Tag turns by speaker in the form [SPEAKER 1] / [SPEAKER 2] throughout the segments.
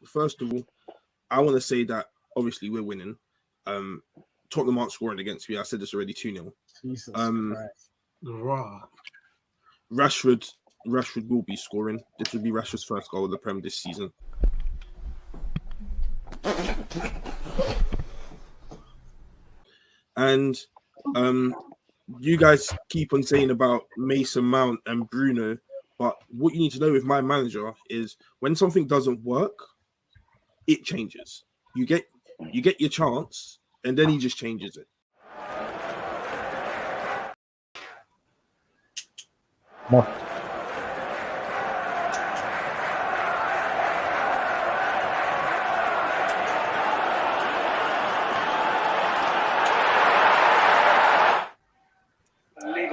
[SPEAKER 1] first of all, I want to say that obviously we're winning. Tottenham aren't scoring against me. I said this already 2-0.
[SPEAKER 2] Jesus Christ.
[SPEAKER 1] Rashford will be scoring. This will be Rashford's first goal of the Prem this season. And you guys keep on saying about Mason Mount and Bruno, but what you need to know with my manager is when something doesn't work, it changes. You get your chance, and then he just changes it.
[SPEAKER 2] More.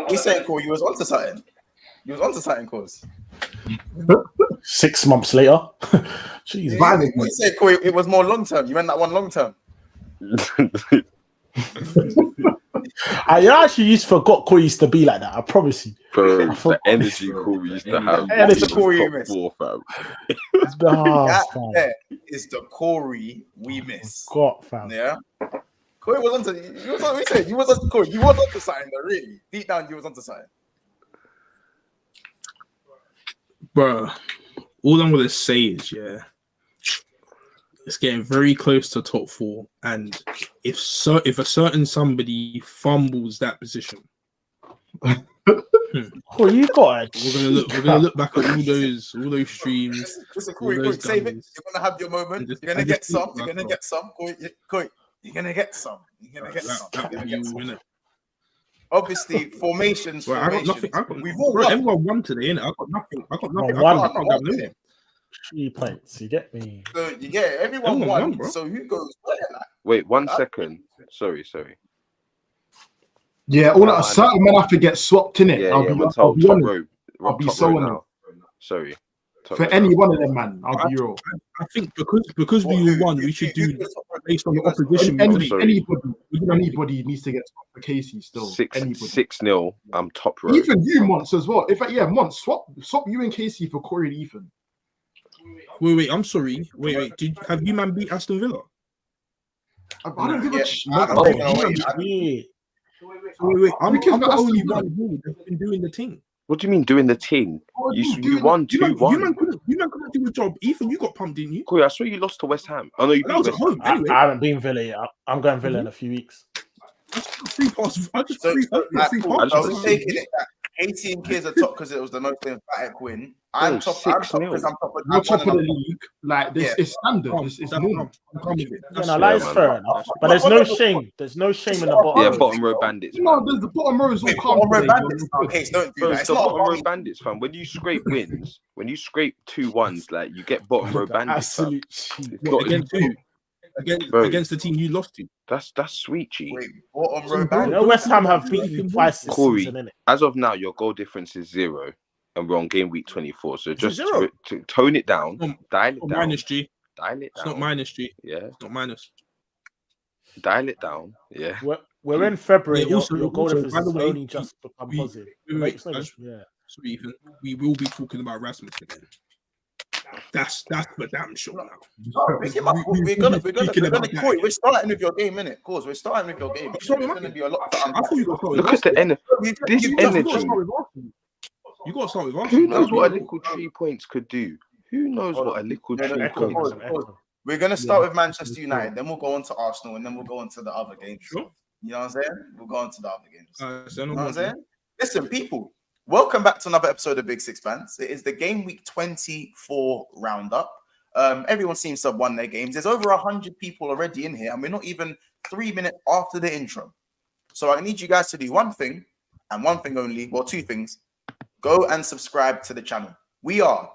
[SPEAKER 3] We said, Corey, you was onto something. You was onto something, cause
[SPEAKER 2] 6 months later. Jesus.
[SPEAKER 3] We said, Corey, it was more long term. You meant that one long term.
[SPEAKER 2] I actually forgot Corey used to be like that. I promise you.
[SPEAKER 4] Bro, the energy Corey used to have.
[SPEAKER 3] That's the Corey you miss.
[SPEAKER 2] That
[SPEAKER 3] is the Corey we miss.
[SPEAKER 2] God, fam.
[SPEAKER 3] Yeah. Corey was onto. We said you was onto Corey. You was onto something, though, really. Deep down, you was onto something.
[SPEAKER 1] Bro, all I'm gonna say is, it's getting very close to top 4, and if a certain somebody fumbles that position,
[SPEAKER 2] Oh, you got it.
[SPEAKER 1] We're gonna look back at all those streams.
[SPEAKER 3] Listen, Corey, save it. You're gonna have your moment. You're gonna get some. You're gonna get some. Corey, you're gonna get some. You're gonna get some. Obviously, formations.
[SPEAKER 1] Well, I got nothing.
[SPEAKER 3] We've all won.
[SPEAKER 1] Everyone won today, innit? I got nothing. I can't have no.
[SPEAKER 2] 3 points. You get me?
[SPEAKER 3] So you get it. Everyone won. Bro. So who goes where?
[SPEAKER 4] Wait, 1 second. Sorry.
[SPEAKER 5] Yeah, all that certain men have to get swapped in it.
[SPEAKER 4] Yeah,
[SPEAKER 5] I'll be so on it.
[SPEAKER 4] Sorry.
[SPEAKER 5] For any one of them, man, I'll be real.
[SPEAKER 1] I think because we won, we should do based on the opposition.
[SPEAKER 5] Anybody needs to get swapped for Casey still.
[SPEAKER 4] 6-0. I'm top row.
[SPEAKER 5] Even you, Mons, as well. Mons, swap you and Casey for Corey and Ethan.
[SPEAKER 1] Wait, I'm sorry. Wait. Have you man beat Aston Villa?
[SPEAKER 5] I don't give a shit.
[SPEAKER 1] Wait. I'm the only one who has been doing the thing.
[SPEAKER 4] What do you mean doing the thing? You won 2-1.
[SPEAKER 1] You man couldn't do a job. Ethan, you got pumped, didn't you?
[SPEAKER 4] Corey, I swear you lost to West Ham. Oh no, you beat West Ham.
[SPEAKER 2] Anyway. I haven't been Villa yet. I'm going Villa in a few weeks.
[SPEAKER 1] I just taking
[SPEAKER 3] it that Casey and Kids are top because it was the most emphatic win. I'm top because I'm top
[SPEAKER 5] of the league. Like this is standard. It's normal.
[SPEAKER 2] That is fair enough. But there's no shame. There's no shame in the bottom.
[SPEAKER 4] Yeah, bottom row bandits.
[SPEAKER 5] No, the bottom row is all
[SPEAKER 3] bottom row bandits. Okay, don't do that.
[SPEAKER 4] It's not bottom row bandits, fam. When you scrape wins, when you scrape 2-1s, like you get bottom row bandits.
[SPEAKER 1] Against the team you lost to.
[SPEAKER 4] That's sweet, G.
[SPEAKER 3] Bottom row bandits.
[SPEAKER 2] West Ham have beaten you twice this
[SPEAKER 4] Corey,
[SPEAKER 2] season, innit?
[SPEAKER 4] as of now, your goal difference is 0. And we're on game week 24, so just to tone it down, dial it down.
[SPEAKER 1] Minus G.
[SPEAKER 4] Dial it down.
[SPEAKER 1] It's not minus G.
[SPEAKER 4] Yeah.
[SPEAKER 1] It's not minus.
[SPEAKER 4] Dial it down. Yeah.
[SPEAKER 2] We're in February.
[SPEAKER 1] Yeah,
[SPEAKER 2] your goal difference has only just become positive.
[SPEAKER 1] So Ethan, we will be talking about Rasmus again. That's for damn sure now.
[SPEAKER 3] We're gonna Corey, we're starting with your game, innit? Of course, we're starting with your game. It's gonna be a lot.
[SPEAKER 4] Look at the energy. This energy.
[SPEAKER 1] You got to start with us.
[SPEAKER 4] Who knows what a little 3 points could do? Who knows what a little 3 points?
[SPEAKER 3] We're going to start with Manchester United, then we'll go on to Arsenal, and then we'll go on to the other games.
[SPEAKER 1] Sure.
[SPEAKER 3] You know what I'm saying? We'll go on to the other games.
[SPEAKER 1] You know
[SPEAKER 3] what I'm saying? Listen, people, welcome back to another episode of Big Six Bands. It is the Game Week 24 roundup. Everyone seems to have won their games. There's over 100 people already in here, and we're not even 3 minutes after the intro. So I need you guys to do one thing, and one thing only, well, 2 things. Go and subscribe to the channel. We are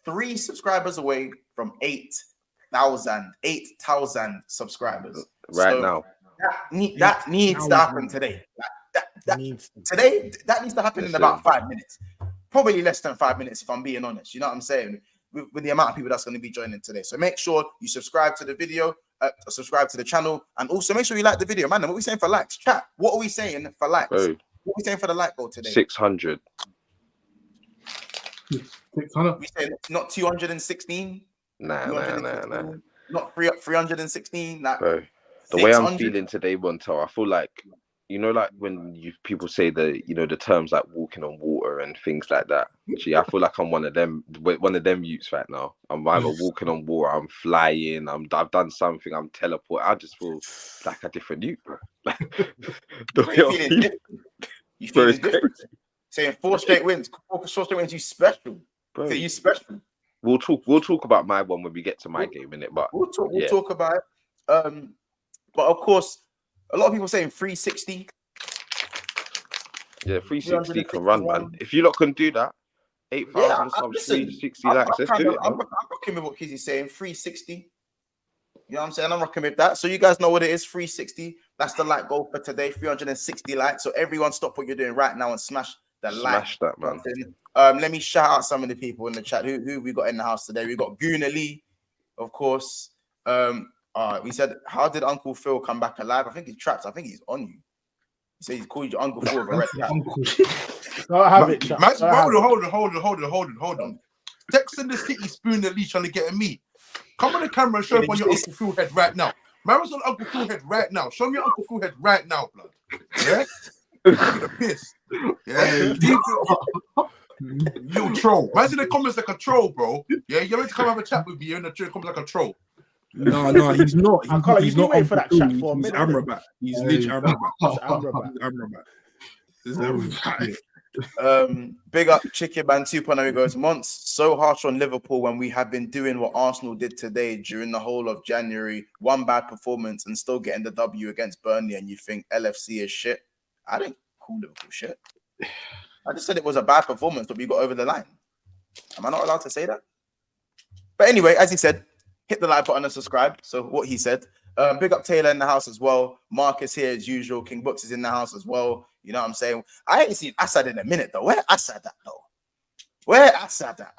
[SPEAKER 3] 3 subscribers away from 8,000 subscribers.
[SPEAKER 4] Now.
[SPEAKER 3] That needs to happen today. That needs to happen in about 5 minutes. Probably less than 5 minutes, if I'm being honest. You know what I'm saying? With the amount of people that's going to be joining today. So make sure you subscribe to the video, subscribe to the channel, and also make sure you like the video. Man, what are we saying for likes? Chat, what are we saying for likes?
[SPEAKER 4] Bro.
[SPEAKER 3] What are we saying for the like goal today?
[SPEAKER 4] 600.
[SPEAKER 5] 600.
[SPEAKER 3] We said not 216.
[SPEAKER 4] Nah.
[SPEAKER 3] Not 316. Like,
[SPEAKER 4] Bro, the way I'm
[SPEAKER 3] 600.
[SPEAKER 4] feeling today, Montel, I feel like, like when people say the terms like walking on water and things like that. Gee, I feel like I'm one of them youths right now. I'm either walking on water, I'm flying, I've done something, I'm teleporting. I just feel like a different youth, bro. The way I'm feeling.
[SPEAKER 3] You feeling different? Saying 4 straight wins, you special.
[SPEAKER 4] Bro,
[SPEAKER 3] you special.
[SPEAKER 4] We'll talk about my one when we get to my game, innit? But
[SPEAKER 3] we'll talk about it. But of course, a lot of people saying 360.
[SPEAKER 4] Yeah, 360 can run, man. If you lot can do that, 8,000 subs, 360 likes, let's do it.
[SPEAKER 3] I'm rocking with what Kizzy's saying, 360. You know what I'm saying? I'm rocking with that. So you guys know what it is, 360. That's the like goal for today, 360 likes. So everyone stop what you're doing right now and smash the like.
[SPEAKER 4] Smash that, man.
[SPEAKER 3] Let me shout out some of the people in the chat. Who we got in the house today? We got Guna Lee, of course. We said, how did Uncle Phil come back alive? I think he's trapped. I think he's on you. He said he's called you Uncle Phil with a red cap.
[SPEAKER 5] Hold on. Text in the city, spoon the leash, trying to get at me. Come on the camera and show up on your Uncle Phil head right now. Mario's on Uncle Phil head right now. Show me your Uncle Phil head right now, blood. Yeah? Look at the piss. Yeah. You troll. Man's in the comments like a troll, bro. Yeah, you're meant to come have a chat with me. You're in the comments like a troll.
[SPEAKER 1] No, he's not. He's not
[SPEAKER 2] waiting for that chat for a
[SPEAKER 1] He's
[SPEAKER 2] minute.
[SPEAKER 1] Amrabat. He's literally Amrabat.
[SPEAKER 3] Big up Chicken Man 2.0 goes, Monts, so harsh on Liverpool when we have been doing what Arsenal did today during the whole of January. One bad performance and still getting the W against Burnley, and you think LFC is shit. I didn't call Liverpool shit. I just said it was a bad performance, but we got over the line. Am I not allowed to say that? But anyway, as he said, hit the like button and subscribe. So what he said. Big up Taylor in the house as well. Marcus here as usual. King Books is in the house as well. You know what I'm saying? I ain't seen Assad in a minute though. Where Assad at though?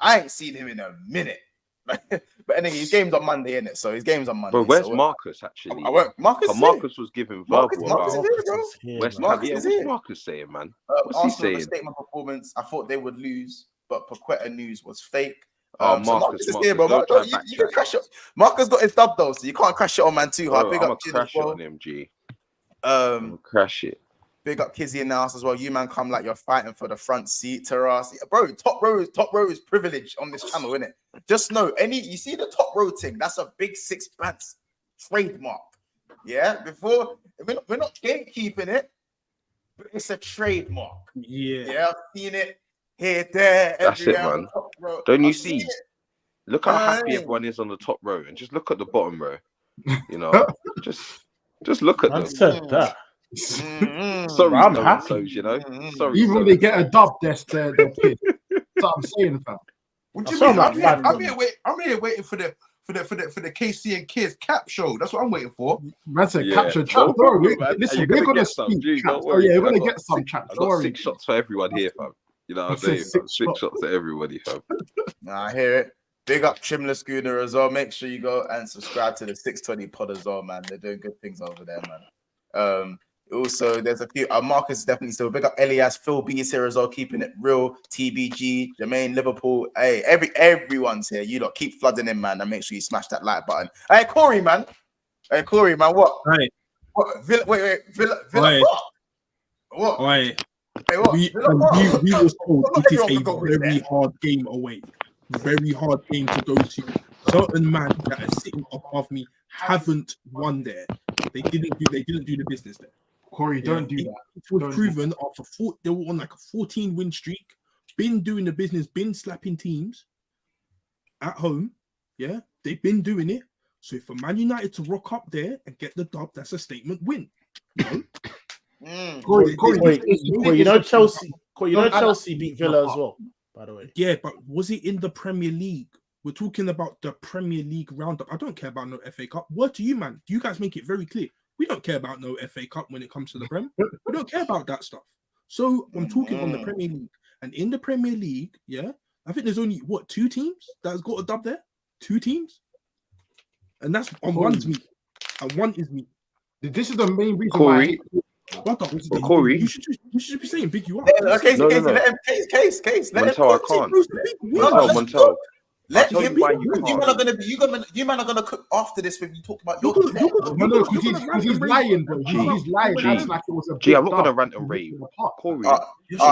[SPEAKER 3] I ain't seen him in a minute. But anyway, his game's on Monday, innit? So his game's on Monday.
[SPEAKER 4] But where's Marcus actually? Marcus was giving verbal
[SPEAKER 3] Marcus
[SPEAKER 4] about
[SPEAKER 3] is here, bro.
[SPEAKER 4] West Ham. Yeah, what's Marcus saying, man? What's he saying?
[SPEAKER 3] Statement performance. I thought they would lose, but Paqueta news was fake.
[SPEAKER 4] Marcus
[SPEAKER 3] is here, bro. You can crash it. Marcus got his dub though, so you can't crash it on man too hard.
[SPEAKER 4] Bro,
[SPEAKER 3] Big
[SPEAKER 4] I'm
[SPEAKER 3] up
[SPEAKER 4] gonna crash it on him, G. Crash it.
[SPEAKER 3] Big up Kizzy in the house as well. You man come like you're fighting for the front seat terrace. Bro, top row is privilege on this channel, innit? Just know, you see the top row thing, that's a big sixpence trademark. Yeah, before we're not gatekeeping it, but it's a trademark. Yeah, I've seen it here, there,
[SPEAKER 4] that's it, man. Don't you see? Look how happy everyone is on the top row, and just look at the bottom row. You know, just look at them.
[SPEAKER 2] Said that.
[SPEAKER 4] Sorry,
[SPEAKER 2] I'm happy.
[SPEAKER 4] So, you know, sorry.
[SPEAKER 5] Even when they get a dub, they're pissed. That's what I'm saying, fam. What do you mean? I'm here waiting for the KC and Kids cap show. That's what I'm waiting for. Man said capture chat. Listen, we're gonna speak. Oh yeah, we're gonna get some chat.
[SPEAKER 4] I've got 6 shots for everyone here, fam. You know what I'm saying? 6 shots to everybody, fam.
[SPEAKER 3] I hear it. Big up Chimless Schooner as well. Make sure you go and subscribe to the 620 pod as well, man. They're doing good things over there, man. Also, there's a few. Marcus is definitely still big up. Elias, Phil B is here as well, keeping it real. TBG, Jermaine, Liverpool. Hey, everyone's here. You lot keep flooding in, man, and make sure you smash that like button. Hey, Corey, man. What?
[SPEAKER 1] Right.
[SPEAKER 3] What? Villa. What?
[SPEAKER 1] Right.
[SPEAKER 3] Hey, what?
[SPEAKER 1] We was told it is a very hard game away. Very hard game to go to. Certain man that are sitting above me haven't won there. They didn't do the business there.
[SPEAKER 5] Corey, don't do that.
[SPEAKER 1] It was proven after they were on like a 14 win streak, been doing the business, been slapping teams at home. Yeah, they've been doing it. So for Man United to rock up there and get the dub, that's a statement win. You know?
[SPEAKER 2] Corey, you know Chelsea. Chelsea beat Villa as well, by the way.
[SPEAKER 1] Yeah, but was it in the Premier League? We're talking about the Premier League roundup. I don't care about no FA Cup. Word to you, man. You guys make it very clear. We don't care about no FA Cup when it comes to the Prem. We don't care about that stuff. So I'm talking on the Premier League. And in the Premier League, yeah, I think there's only, 2 teams that's got a dub there? 2 teams? And that's on one's me. And one is me.
[SPEAKER 5] This is the main reason
[SPEAKER 4] Corey.
[SPEAKER 1] Corey, you should be saying big you up.
[SPEAKER 3] Okay, let him case. Let him
[SPEAKER 4] Montel, I can't. Montel.
[SPEAKER 3] Let
[SPEAKER 4] tell
[SPEAKER 3] him.
[SPEAKER 4] you why
[SPEAKER 3] You
[SPEAKER 4] you
[SPEAKER 3] man
[SPEAKER 4] can't.
[SPEAKER 3] are gonna be. You man are gonna cook after this when you talk about your.
[SPEAKER 5] No, because he's lying, bro. He's lying.
[SPEAKER 4] G.
[SPEAKER 5] Acts like it was a
[SPEAKER 4] Gee,
[SPEAKER 5] big
[SPEAKER 4] I'm not gonna
[SPEAKER 5] dust.
[SPEAKER 4] rant and rave. Corey.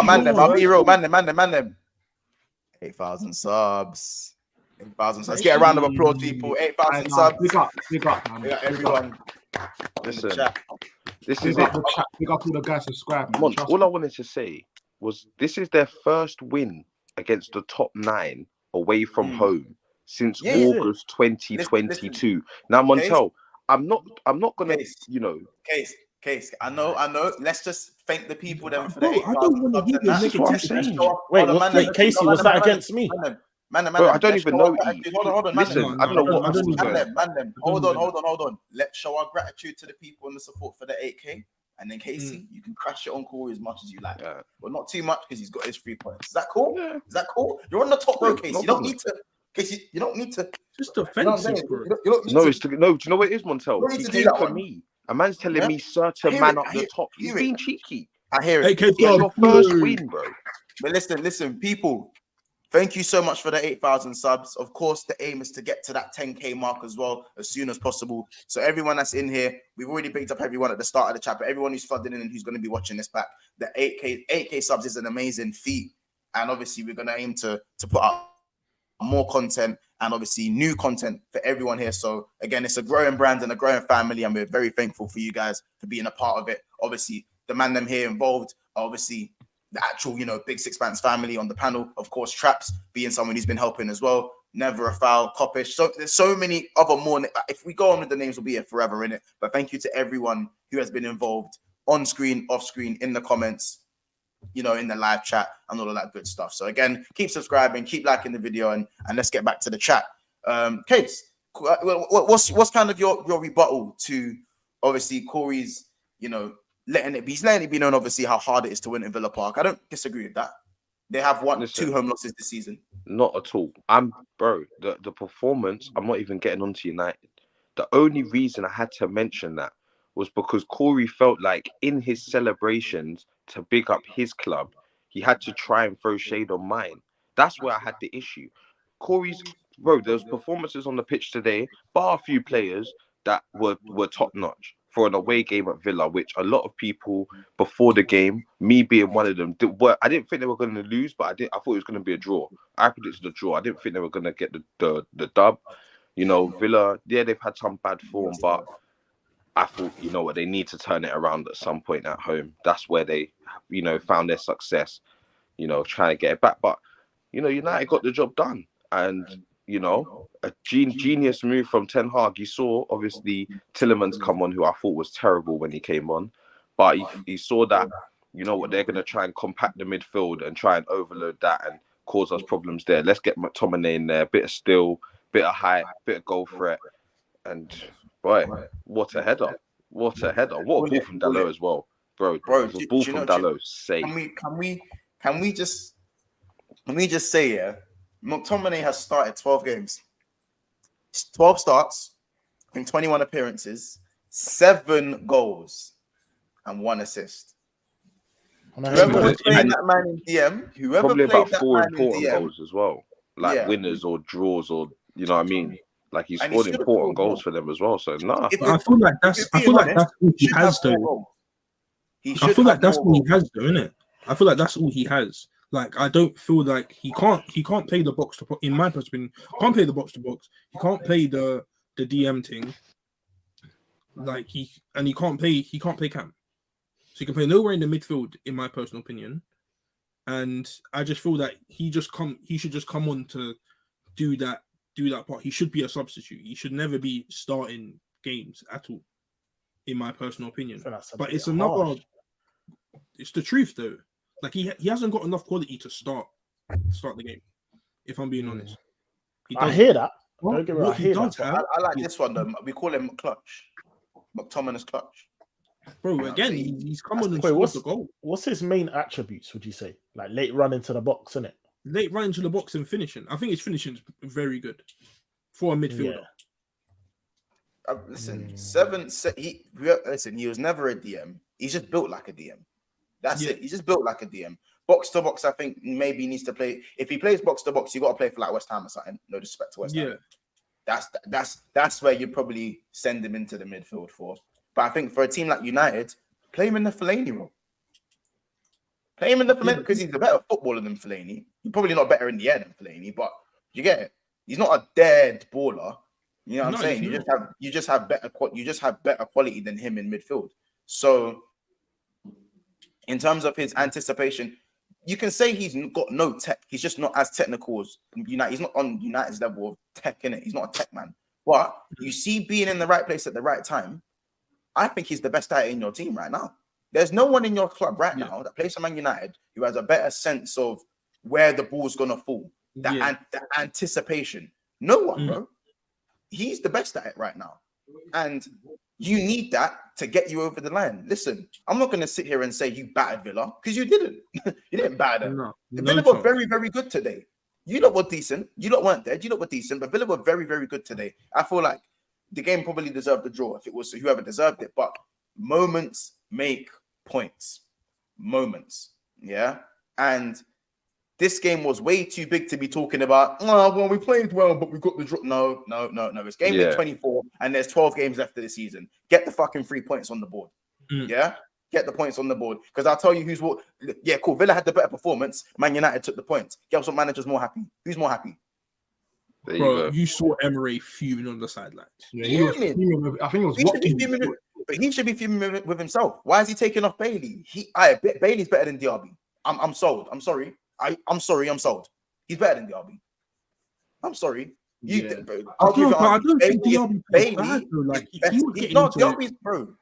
[SPEAKER 3] Man, them. I'll be real, man, them. 8,000 subs. 8,000 subs. Let's get a round of applause, people. 8,000 subs.
[SPEAKER 5] Big up, man.
[SPEAKER 3] We got everyone.
[SPEAKER 4] Listen, this
[SPEAKER 5] Big
[SPEAKER 4] is
[SPEAKER 5] up
[SPEAKER 4] it.
[SPEAKER 5] the chat. Big up all the guys subscribing.
[SPEAKER 4] Mon, all I wanted to say was this is their first win against the top 9 away from home since August 2022. Now, Montel, I'm not gonna,
[SPEAKER 3] Case. I know. Let's just thank the people then for the
[SPEAKER 1] I don't want to hear your
[SPEAKER 4] This is what I'm saying.
[SPEAKER 2] Wait, Casey, was that against me?
[SPEAKER 3] Man,
[SPEAKER 4] Bro, I don't even know.
[SPEAKER 3] Hold on.
[SPEAKER 4] Listen, I don't know what this is going.
[SPEAKER 3] Man, hold on. Let's show our gratitude to the people and the support for the 8K. And then Casey, you can crash it on Corey as much as you like, but not too much because he's got his 3 points. Is that cool?
[SPEAKER 4] Yeah.
[SPEAKER 3] Is that cool? You're on the top row, Casey. You don't need to. Casey, you don't need to.
[SPEAKER 1] Just offensive, bro.
[SPEAKER 4] No, it's to, no. Do you know what it is, Montel?
[SPEAKER 3] You don't need
[SPEAKER 4] He
[SPEAKER 3] to do
[SPEAKER 4] came
[SPEAKER 3] that
[SPEAKER 4] for
[SPEAKER 3] one.
[SPEAKER 4] me. A man's telling me certain man up the top. He's being cheeky.
[SPEAKER 3] I hear it.
[SPEAKER 1] AK
[SPEAKER 4] It's your first win, bro.
[SPEAKER 3] But listen, people. Thank you so much for the 8,000 subs. Of course, the aim is to get to that 10K mark as well as soon as possible. So everyone that's in here, we've already picked up everyone at the start of the chat, but everyone who's flooded in and who's going to be watching this back, the 8K subs is an amazing feat. And obviously, we're going to aim to put out more content and obviously new content for everyone here. So again, it's a growing brand and a growing family, and we're very thankful for you guys for being a part of it. Obviously, the man them here involved, obviously, the actual, Big Six Pants family on the panel. Of course, Traps being someone who's been helping as well. Never a Foul, Coppish. So there's so many other more. If we go on with the names, we'll be here forever in it. But thank you to everyone who has been involved on screen, off screen, in the comments, in the live chat and all of that good stuff. So again, keep subscribing, keep liking the video, and let's get back to the chat. Case, what's kind of your rebuttal to obviously Corey's, letting it be known, obviously, how hard it is to win in Villa Park. I don't disagree with that. They have won 2 home losses this season.
[SPEAKER 4] Not at all. The performance, I'm not even getting onto United. The only reason I had to mention that was because Corey felt like in his celebrations to big up his club, he had to try and throw shade on mine. That's where I had the issue. There's performances on the pitch today, bar a few players that were top notch for an away game at Villa, which a lot of people before the game, me being one of them, I didn't think they were going to lose, but I thought it was going to be a draw. I predicted a draw. I didn't think they were going to get the dub. Villa, they've had some bad form, but I thought, they need to turn it around at some point at home. That's where they, found their success, trying to get it back. But, United got the job done. And, a genius move from Ten Hag. You saw, obviously, Tillemans come on, who I thought was terrible when he came on. But he saw that, they're going to try and compact the midfield and try and overload that and cause us problems there. Let's get McTominay in there, bit of steel, bit of height, bit of goal threat. And, boy, what a header. What a ball from Dalot as well. Bro, the ball from Dalot, safe.
[SPEAKER 3] Can we just say, yeah, McTominay has started 12 games. 12 starts in 21 appearances, 7 goals and 1 assist. Whoever was playing that man in DM,
[SPEAKER 4] probably about 4 important goals as well, like winners or draws, or you know what I mean. Like he scored important goals for them as well. So nah,
[SPEAKER 1] I feel like that's all he has though. I feel like that's all he has though, isn't it? I feel like that's all he has. Like I don't feel like he can't play the box to box. In my perspective, can't play the box to box. He can't play the DM thing. Like he can't play Cam. So he can play nowhere in the midfield, in my personal opinion. And I just feel that he should just come on to do that part. He should be a substitute. He should never be starting games at all, in my personal opinion. But it's another. It's the truth though. Like he hasn't got enough quality to start the game. If I'm being honest,
[SPEAKER 2] I hear that.
[SPEAKER 1] I
[SPEAKER 3] like this one though. We call him Clutch. McTominay's Clutch.
[SPEAKER 1] Bro, again, he's come on and scored the goal.
[SPEAKER 2] What's his main attributes, would you say? Like late run into the box, isn't it?
[SPEAKER 1] Late run into the box and finishing. I think his finishing is very good for a midfielder.
[SPEAKER 3] Yeah. Listen, he was never a DM. He's just built like a DM. That's it. He's just built like a DM. Box to box, I think maybe he needs to play. If he plays box to box, you got to play for like West Ham or something. No disrespect to West Ham. That's where you probably send him into the midfield for. But I think for a team like United, play him in the Fellaini role. Play him in the Fellaini because he's a better footballer than Fellaini. He's probably not better in the air than Fellaini, but you get it. He's not a dead baller. You know what I'm saying? You just have better quality than him in midfield. So in terms of his anticipation, you can say he's got no tech. He's just not as technical as United. He's not on United's level of tech, innit? He's not a tech man. But you see being in the right place at the right time, I think he's the best at it in your team right now. There's no one in your club right now that plays for Man United who has a better sense of where the ball's going to fall. The anticipation. No one, bro. He's the best at it right now. And you need that to get you over the line. Listen, I'm not going to sit here and say you battered Villa because you didn't. You didn't batter them. Villa were very, very good today. You lot were decent. You lot weren't dead. You lot were decent, but Villa were very, very good today. I feel like the game probably deserved the draw if it was whoever deserved it. But moments make points. Moments. Yeah. And this game was way too big to be talking about, well, we played well, but we got the draw. No. It's game week 24, and there's 12 games left of the season. Get the fucking 3 points on the board. Yeah? Get the points on the board. Because I'll tell you who's what. Yeah, cool. Villa had the better performance. Man United took the points. Guess what manager's more happy? Who's more happy?
[SPEAKER 1] Bro, you saw Emery fuming on the sidelines.
[SPEAKER 5] Yeah, he was fuming. I think it was
[SPEAKER 3] but he should be fuming with himself. Why is he taking off Bailey? Bailey's better than Diaby. I'm sold. I'm sorry. I'm sorry, I'm sold. He's better than Diaby. I'm sorry. I don't think Diaby Bailey.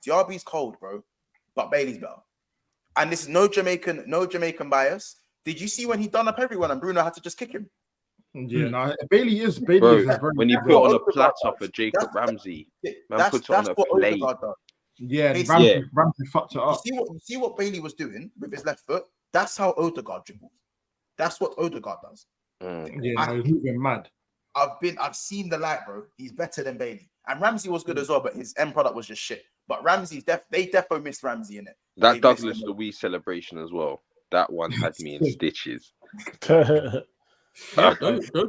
[SPEAKER 3] Diaby's cold, bro. But Bailey's better. And this is no Jamaican bias. Did you see when he done up everyone and Bruno had to just kick him?
[SPEAKER 5] Yeah, no, Bailey is
[SPEAKER 4] bro,
[SPEAKER 5] very
[SPEAKER 4] when you put on a platter for Jacob Ramsey, man puts on a plate.
[SPEAKER 5] Yeah, Ramsey fucked it up.
[SPEAKER 3] You see what Bailey was doing with his left foot? That's how Odegaard dribbles. That's what Odegaard does.
[SPEAKER 5] He's moving mad.
[SPEAKER 3] I've seen the light, bro. He's better than Bailey. And Ramsey was good as well, but his end product was just shit. But Ramsey's they defo missed Ramsey in it.
[SPEAKER 4] That Douglas Luiz celebration as well. That one had me in stitches.
[SPEAKER 1] Don't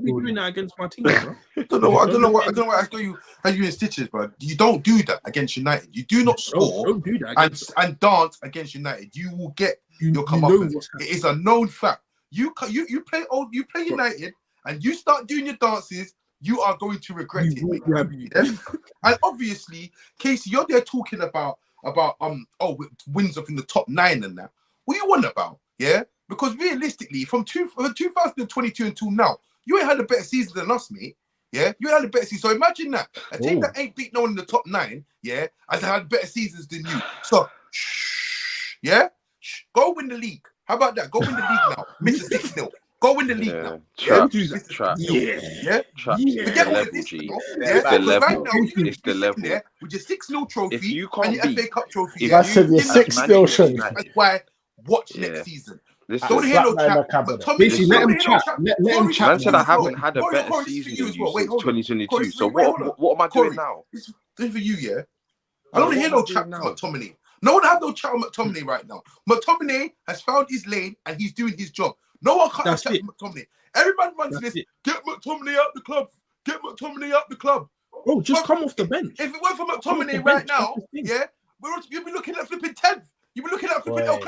[SPEAKER 1] be doing that against my team, bro.
[SPEAKER 5] I don't know what I got you in stitches, bro. You don't do that against United. You do not score
[SPEAKER 1] don't do that
[SPEAKER 5] and dance against United. You will get your comeuppance. It is a known fact. You play United and you start doing your dances, you are going to regret it. And obviously, Casey, you're there talking about wins up in the top 9 and that. What you want about? Yeah? Because realistically, from 2022 until now, you ain't had a better season than us, mate. Yeah? You ain't had a better season. So imagine that. A team that ain't beat no one in the top 9, yeah, has had better seasons than you. So, go win the league. How about that? Go win the league now. Miss 6-0. Go win the league now.
[SPEAKER 4] Trap.
[SPEAKER 3] Forget all this,
[SPEAKER 4] It's the level. It's the level.
[SPEAKER 3] With your 6-0 trophy
[SPEAKER 4] if you can't
[SPEAKER 3] and your FA Cup trophy.
[SPEAKER 2] I said your 6-0 trophy.
[SPEAKER 3] That's why watch next season.
[SPEAKER 4] Listen,
[SPEAKER 3] don't hear no chat.
[SPEAKER 5] Basically, let him chat. Let him chat.
[SPEAKER 4] Man said I haven't had a better season than you since 2022. So what am I doing now?
[SPEAKER 5] This is for you, yeah? I don't hear no chat from McTominay. No one have no chat with McTominay right now. McTominay has found his lane and he's doing his job. No one can't chat with McTominay. Everybody runs this. Get McTominay out the club. Get McTominay out the club.
[SPEAKER 1] Bro, just come off the bench.
[SPEAKER 3] If it weren't for McTominay right now, yeah, you'd be looking at flipping 10th. You've been looking at flipping El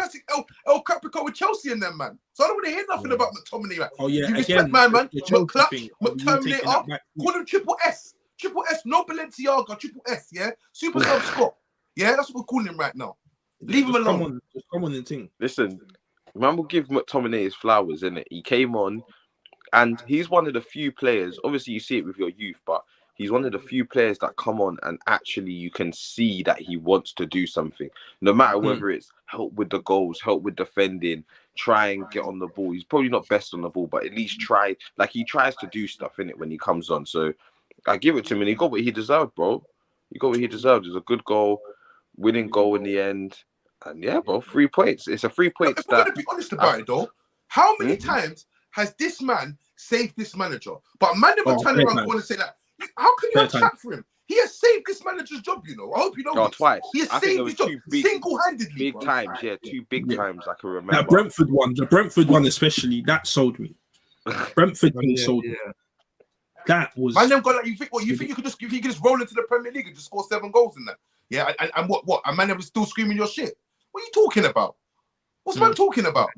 [SPEAKER 3] Caprico with Chelsea and them, man. So I don't want to hear nothing about McTominay, man.
[SPEAKER 1] Oh, yeah.
[SPEAKER 3] You respect man. McTominay up. Call him Triple S. Triple S, no Balenciaga, Triple S, yeah? Super Sub Scott. Yeah, that's what we're calling him right now. Leave him alone.
[SPEAKER 1] Just come on and think.
[SPEAKER 4] Listen, man will give McTominay his flowers, innit? He came on, and he's one of the few players, obviously you see it with your youth, but he's one of the few players that come on and actually you can see that he wants to do something. No matter whether it's help with the goals, help with defending, try and get on the ball. He's probably not best on the ball, but at least try. Like, he tries to do stuff, innit, when he comes on. So I give it to him, and he got what he deserved, bro. He got what he deserved. It was a good goal, winning goal in the end. And yeah, bro, 3 points. It's a 3 points.
[SPEAKER 5] If we're going to be honest about it, though, how many times has this man saved this manager? But man never turn around and say that. How can you have chat for him? He has saved this manager's job, you know. I hope you know this.
[SPEAKER 4] Twice.
[SPEAKER 5] He has
[SPEAKER 4] I think
[SPEAKER 5] saved
[SPEAKER 4] there
[SPEAKER 5] his
[SPEAKER 4] was
[SPEAKER 5] job
[SPEAKER 4] two
[SPEAKER 5] single-handedly.
[SPEAKER 4] big times. Yeah, two big times I can remember.
[SPEAKER 1] That Brentford one especially, that sold me. Brentford thing sold me. That was.
[SPEAKER 5] Man, them got like you think you could just roll into the Premier League and just score 7 goals in that? Yeah, and what? And man, them was still screaming your shit. What are you talking about? What's man talking about?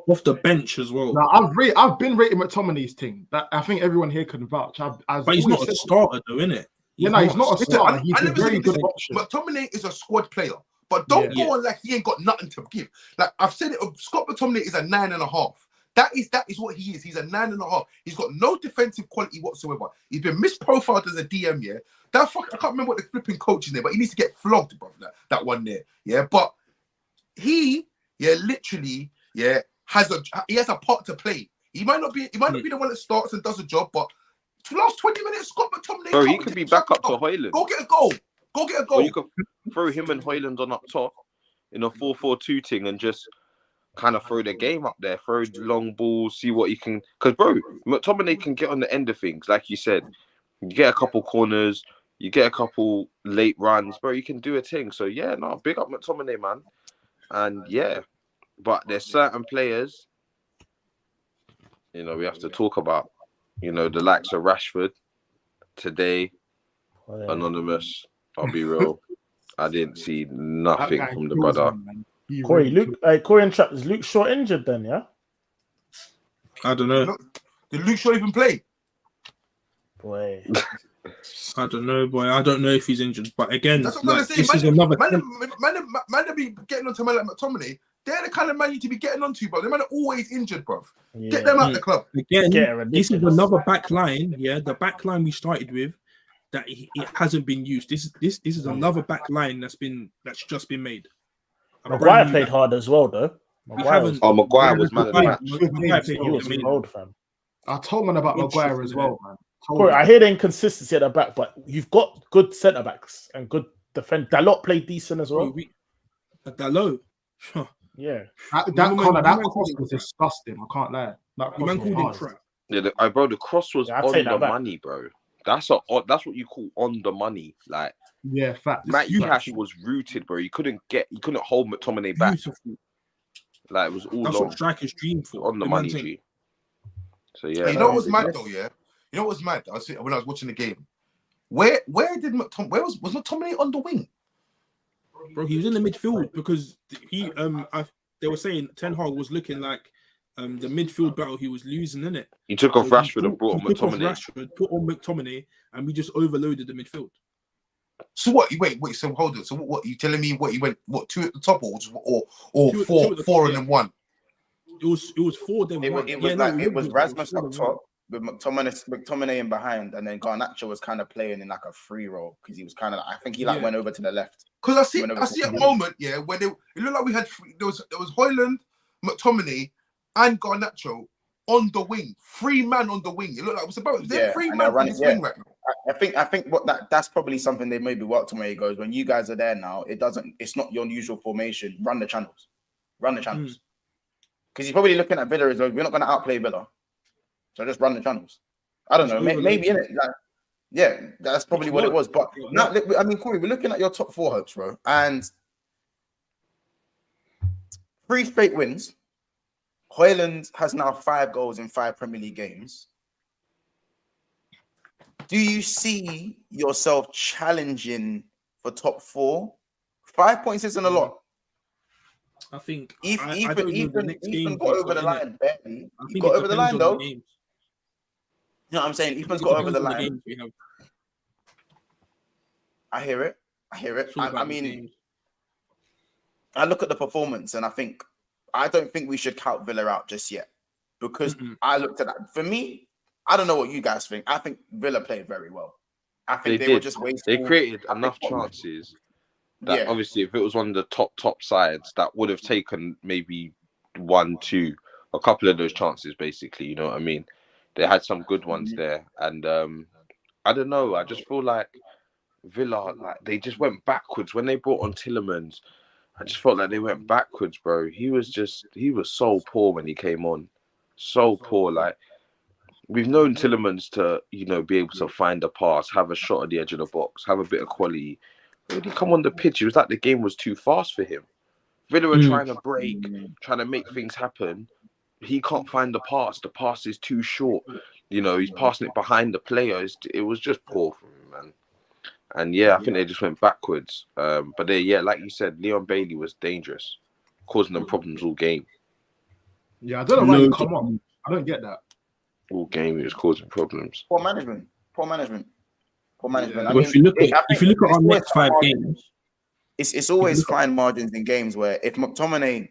[SPEAKER 1] Off the bench as well.
[SPEAKER 5] No, I've been rating McTominay's thing. That I think everyone here can vouch.
[SPEAKER 1] But he's not a starter, though, innit?
[SPEAKER 5] He's not a starter. He's a very good option. McTominay is a squad player, but don't go on like he ain't got nothing to give. Like I've said it, Scott McTominay is a 9.5. That is what he is. He's a 9.5. He's got no defensive quality whatsoever. He's been misprofiled as a DM. Yeah, I can't remember what the flipping coach is there, but he needs to get flogged, bro. That one there. Yeah, but he, literally, he has a part to play. He might not be the one that starts and does a job, but for the last 20 minutes, Scott McTominay.
[SPEAKER 4] Bro, he could be back up to Højlund.
[SPEAKER 5] Go get a goal.
[SPEAKER 4] Or you could throw him and Højlund on up top in a 4-4-2 thing and just kind of throw the game up there, throw long balls, see what you can. Because, bro, McTominay can get on the end of things, like you said. You get a couple corners, you get a couple late runs, bro, you can do a thing. So, big up McTominay, man. And, but there's certain players, we have to talk about. The likes of Rashford today, anonymous. I'll be real. I didn't see nothing from the brother.
[SPEAKER 2] Corey and Trap, is Luke Shaw injured then? Yeah.
[SPEAKER 1] I don't know.
[SPEAKER 5] Did Luke Shaw even play?
[SPEAKER 2] Boy.
[SPEAKER 1] I don't know, boy. I don't know if he's injured. But again,
[SPEAKER 5] that's what I'm saying. This is another. Man, be getting onto man like McTominay. They're the kind of man you to be getting onto, bro. They man are always injured, bro. Get them out the club.
[SPEAKER 1] Again, this is another back line. Yeah, the back line we started with, that it hasn't been used. This is another back line that's just been made.
[SPEAKER 2] Maguire played hard as well, though.
[SPEAKER 4] Maguire was man of the match.
[SPEAKER 2] He was old, fam.
[SPEAKER 5] I told man about Maguire as well, man.
[SPEAKER 2] Corey, I hear the inconsistency at the back, but you've got good centre backs and good defense. Dalot played decent as well.
[SPEAKER 1] Dalot.
[SPEAKER 5] Yeah, that cross was disgusting. I can't lie. That cross was hard.
[SPEAKER 1] Crap.
[SPEAKER 4] Yeah, bro, the cross was on the money, bro. That's what you call on the money. Like,
[SPEAKER 5] fact.
[SPEAKER 4] Matt Cash was rooted, bro. You couldn't hold McTominay back.
[SPEAKER 1] Beautiful.
[SPEAKER 4] Like, it was all
[SPEAKER 1] that's
[SPEAKER 4] long.
[SPEAKER 1] what strikers dream for.
[SPEAKER 4] On the money, G. So
[SPEAKER 5] you know what was mad though, yeah. You know what was mad? When I was watching the game, where did McTominay? Where was McTominay on the wing?
[SPEAKER 1] Bro, he was in the midfield because they were saying Ten Hag was looking like the midfield battle he was losing, innit?
[SPEAKER 4] He took off Rashford and brought on McTominay.
[SPEAKER 1] Put on McTominay, and we just overloaded the midfield.
[SPEAKER 5] So what? Wait. So hold on. So what? You telling me what he went? What, 2 at the top or four and then 1?
[SPEAKER 1] It was 4 then 1.
[SPEAKER 3] It was Rasmus up top with McTominay in behind, and then Garnacho was kind of playing in like a free role because he was kind of. I think he went over to the left.
[SPEAKER 5] Because I see a moment, where it looked like we had there was Højlund, McTominay, and Garnacho on the wing. 3 man on the wing. It looked like it was about 3 man on the wing right now.
[SPEAKER 3] I think that's probably something they maybe worked on where he goes. When you guys are there now, it's not your usual formation. Run the channels. Because he's probably looking at Villa as though we're not going to outplay Villa. So just run the channels. I don't know. Maybe in it. That's probably what it was. But now, I mean, Corey, we're looking at your top 4 hopes, bro. And 3 straight wins. Højlund has now 5 goals in 5 Premier League games. Do you see yourself challenging for top 4? 5 points isn't a lot.
[SPEAKER 1] I think
[SPEAKER 3] Ethan got over the line barely. He got over the line though. You know what I'm saying? Ethan's got over the line. I hear it. I mean, I look at the performance and I don't think we should count Villa out just yet because I looked at that. For me, I don't know what you guys think. I think Villa played very well. I think they were just wasteful.
[SPEAKER 4] They created enough chances that obviously if it was one of the top sides, that would have taken maybe 1, 2, a couple of those chances basically, you know what I mean? They had some good ones there. And I don't know, I just feel like Villa, like they just went backwards. When they brought on Tielemans, I just felt like they went backwards, bro. He was so poor when he came on. So poor. Like we've known Tillemans to, you know, be able to find a pass, have a shot at the edge of the box, have a bit of quality. When he come on the pitch, it was like the game was too fast for him. Villa were trying to break, trying to make things happen. He can't find the pass. The pass is too short. You know, he's passing it behind the players. It was just poor from him, man. And yeah, I think they just went backwards. But they, yeah, like you said, Leon Bailey was dangerous, causing them problems all game.
[SPEAKER 5] Yeah, I don't know why you come on. I don't get that.
[SPEAKER 4] All game, he was causing problems.
[SPEAKER 3] Poor management. Yeah.
[SPEAKER 1] I mean, if you look at our next 5 games,
[SPEAKER 3] it's always fine margins in games where if McTominay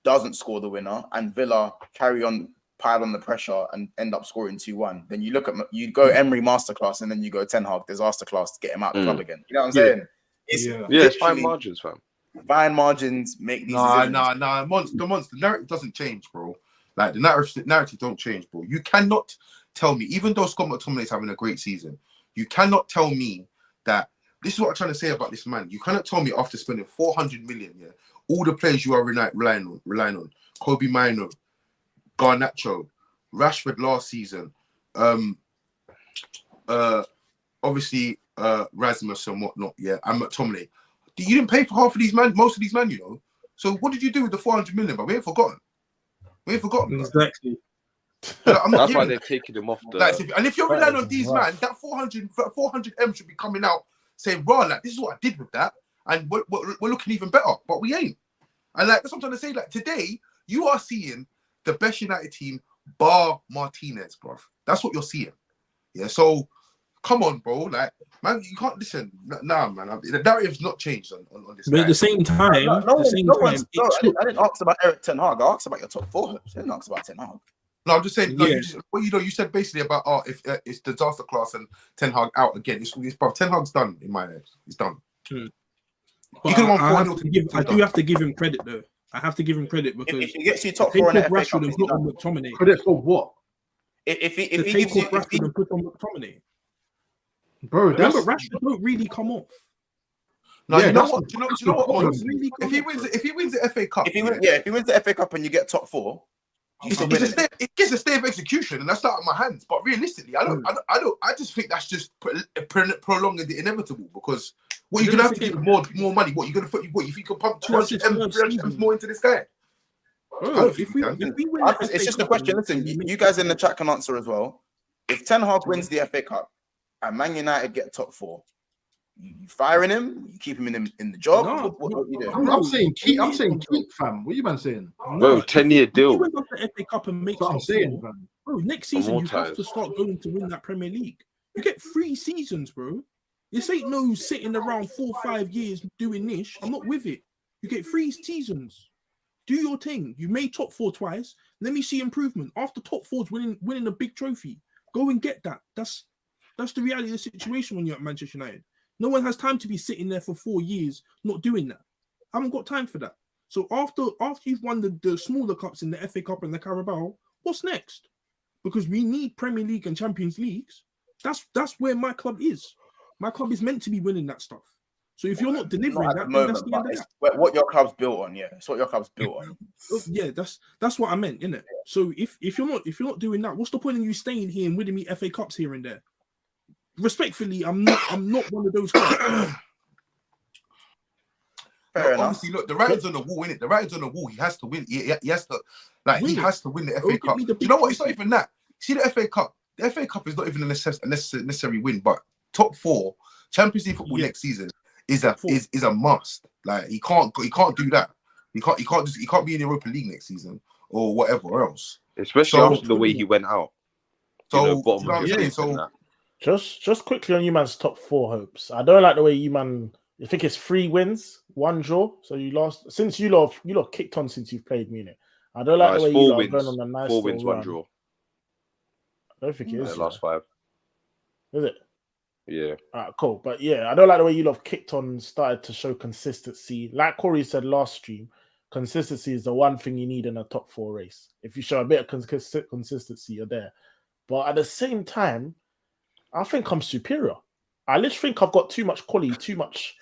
[SPEAKER 3] doesn't score the winner and Villa carry on, pile on the pressure and end up scoring 2-1, then you you go Emery masterclass and then you go Ten Hag disaster class to get him out of the club again. You know what I'm saying?
[SPEAKER 4] It's fine margins, fam.
[SPEAKER 3] Fine margins make these
[SPEAKER 5] decisions. The narrative doesn't change, bro. Like the narrative don't change, bro. You cannot tell me, even though Scott McTominay is having a great season, you cannot tell me that. This is what I'm trying to say about this man. You cannot tell me after spending 400 million, all the players you are relying on, Kobe Mino, Garnacho, Rashford last season, obviously Rasmus and whatnot, and McTominay. You didn't pay for half of these man, most of these man, you know. So what did you do with the 400 million? But we ain't forgotten.
[SPEAKER 1] Exactly.
[SPEAKER 4] That's why they're taking him off the.
[SPEAKER 5] And if you're relying on these man, that 400 M should be coming out saying, "Raw, like this is what I did with that, and we're looking even better." But we ain't. And like that's what I'm trying to say. Like today, you are seeing the best United team, bar Martinez, bro. That's what you're seeing. Yeah. So come on, bro. Like, man, you can't listen. Nah, man. The narrative's not changed on this.
[SPEAKER 1] But at the same time, I
[SPEAKER 3] didn't ask about Eric Ten Hag. I asked about your top 4 hopes. I didn't ask about Ten Hag.
[SPEAKER 5] No, I'm just saying. No, you said basically about if it's disaster class and Ten Hag out again. It's Ten Hag's done in my head. He's done.
[SPEAKER 1] But I do have to give him credit though. I have to give him credit because
[SPEAKER 3] if he gets you top 4 in the FA Cup,
[SPEAKER 1] and put on McTominay.
[SPEAKER 5] Credit for what?
[SPEAKER 3] If he gives you
[SPEAKER 1] Rashford and put on McTominay.
[SPEAKER 5] Bro,
[SPEAKER 1] remember Rashford don't really come off.
[SPEAKER 5] No, you know what? If he wins the FA Cup,
[SPEAKER 3] if he wins the FA Cup and you get top 4.
[SPEAKER 5] It gets a stay of execution, and that's out of my hands. But realistically, I just think that's just prolonging the inevitable because what you're gonna have to give more money. What you're gonna you think you can pump 200 M more into this guy?
[SPEAKER 1] If we win
[SPEAKER 3] it's just a question. Listen, you guys in the chat can answer as well. If Ten Hag wins the FA Cup and Man United get top 4, you firing him? You keep him in the job?
[SPEAKER 1] No,
[SPEAKER 3] what you doing?
[SPEAKER 5] I'm saying keep, fam. What you man saying?
[SPEAKER 4] Bro, 10-year deal.
[SPEAKER 1] If you win the FA Cup and make top 4, bro, next season you have to start going to win that Premier League. You get 3 seasons, bro. This ain't no sitting around 4 or 5 years doing this. I'm not with it. You get 3 seasons. Do your thing. You made top 4 twice. Let me see improvement. After top 4's winning a big trophy, go and get that. That's the reality of the situation when you're at Manchester United. No one has time to be sitting there for 4 years not doing that. I haven't got time for that. So after you've won the smaller cups in the FA Cup and the Carabao, what's next? Because we need Premier League and Champions Leagues. That's where my club is. My club is meant to be winning that stuff. So if you're not delivering that, then that's the end of that.
[SPEAKER 3] What your club's built on, it's what your club's built on.
[SPEAKER 1] Yeah, that's what I meant, innit? So if you're not doing that, what's the point in you staying here and winning me FA Cups here and there? Respectfully, I'm not one of those guys.
[SPEAKER 3] Fair enough.
[SPEAKER 5] Honestly, look, the writing's on the wall, innit? The writing's on the wall. He has to win. He has to, he has to win the FA Cup. Do you know what? It's not even that. See the FA Cup. The FA Cup is not even a necessary win, but top 4 Champions League football next season is a must. Like he can't do that. He can't be in Europa League next season or whatever else.
[SPEAKER 4] Especially after the way he went out.
[SPEAKER 5] So
[SPEAKER 4] bottom of your season.
[SPEAKER 2] Just quickly on you man's top 4 hopes. I don't like the way you man. I think it's 3 wins, 1 draw. So you lost since you lot kicked on since you've played me in it. I don't like the way you lot are going on a nice
[SPEAKER 4] 4 wins, 1
[SPEAKER 2] run.
[SPEAKER 4] draw.
[SPEAKER 2] I don't think it is.
[SPEAKER 4] The last 5.
[SPEAKER 2] Is it?
[SPEAKER 4] Yeah.
[SPEAKER 2] Alright, cool. But yeah, I don't like the way you lot have kicked on and started to show consistency. Like Corey said last stream, consistency is the one thing you need in a top 4 race. If you show a bit of consistency, you're there. But at the same time, I think I'm superior. I literally think I've got too much quality, too much.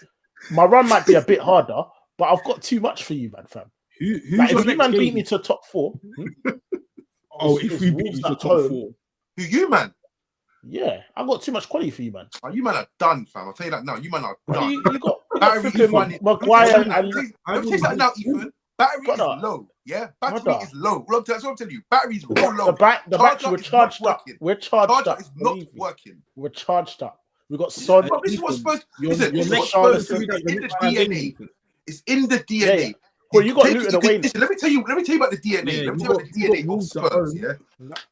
[SPEAKER 2] My run might be a bit harder, but I've got too much for you, man, fam.
[SPEAKER 1] Who's
[SPEAKER 2] if you man beat me to top 4,
[SPEAKER 1] if we beat you to top 4,
[SPEAKER 5] Who you, man?
[SPEAKER 2] Yeah, I got too much quality for you, man.
[SPEAKER 5] Oh, you man are done, fam. I'll tell you that now. You man are done.
[SPEAKER 2] You got
[SPEAKER 5] Battery
[SPEAKER 2] flipping
[SPEAKER 5] is money.
[SPEAKER 2] Maguire and
[SPEAKER 5] Let me tell you that now, Ethan. Battery is low. Yeah, battery is low. That's what I'm telling you. Battery is real low.
[SPEAKER 2] The battery, we're charged up. We're charged up.
[SPEAKER 5] Is not working.
[SPEAKER 2] We're charged up. We got Son.
[SPEAKER 5] This is what's supposed. Listen, this is what's supposed to be in the DNA. It's in the DNA.
[SPEAKER 2] Well, you got Luton away.
[SPEAKER 5] Listen, let me tell you about the DNA. Let me tell you about the DNA of Spurs. Yeah,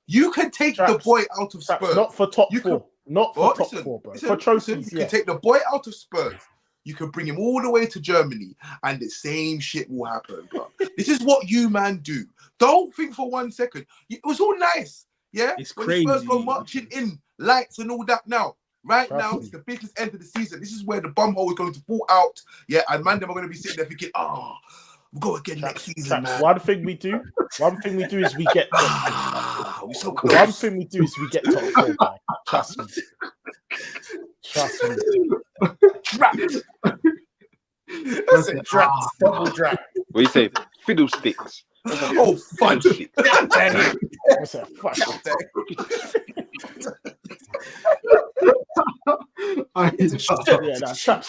[SPEAKER 5] you can take the boy out of Spurs.
[SPEAKER 2] Not for top four. Not for top four, bro. For trophies,
[SPEAKER 5] you can take the boy out of Spurs. You can bring him all the way to Germany, and the same shit will happen, bro. This is what you man do. Don't think for 1 second. It was all nice, yeah.
[SPEAKER 1] It's
[SPEAKER 5] when
[SPEAKER 1] crazy.
[SPEAKER 5] Spurs go marching in, lights and all that. Now, now, it's the biggest end of the season. This is where the bumhole is going to fall out, yeah. And man, them are going to be sitting there thinking, we'll go again next season, man.
[SPEAKER 2] One thing we do is we get top.
[SPEAKER 5] So close.
[SPEAKER 2] One thing we do is we get top four, guy. Trust me.
[SPEAKER 5] Trapped.
[SPEAKER 3] That's it. Trapped. Double trapped.
[SPEAKER 4] What do you say? Fiddlesticks.
[SPEAKER 5] Oh, fudge.
[SPEAKER 2] What's that? Fuck.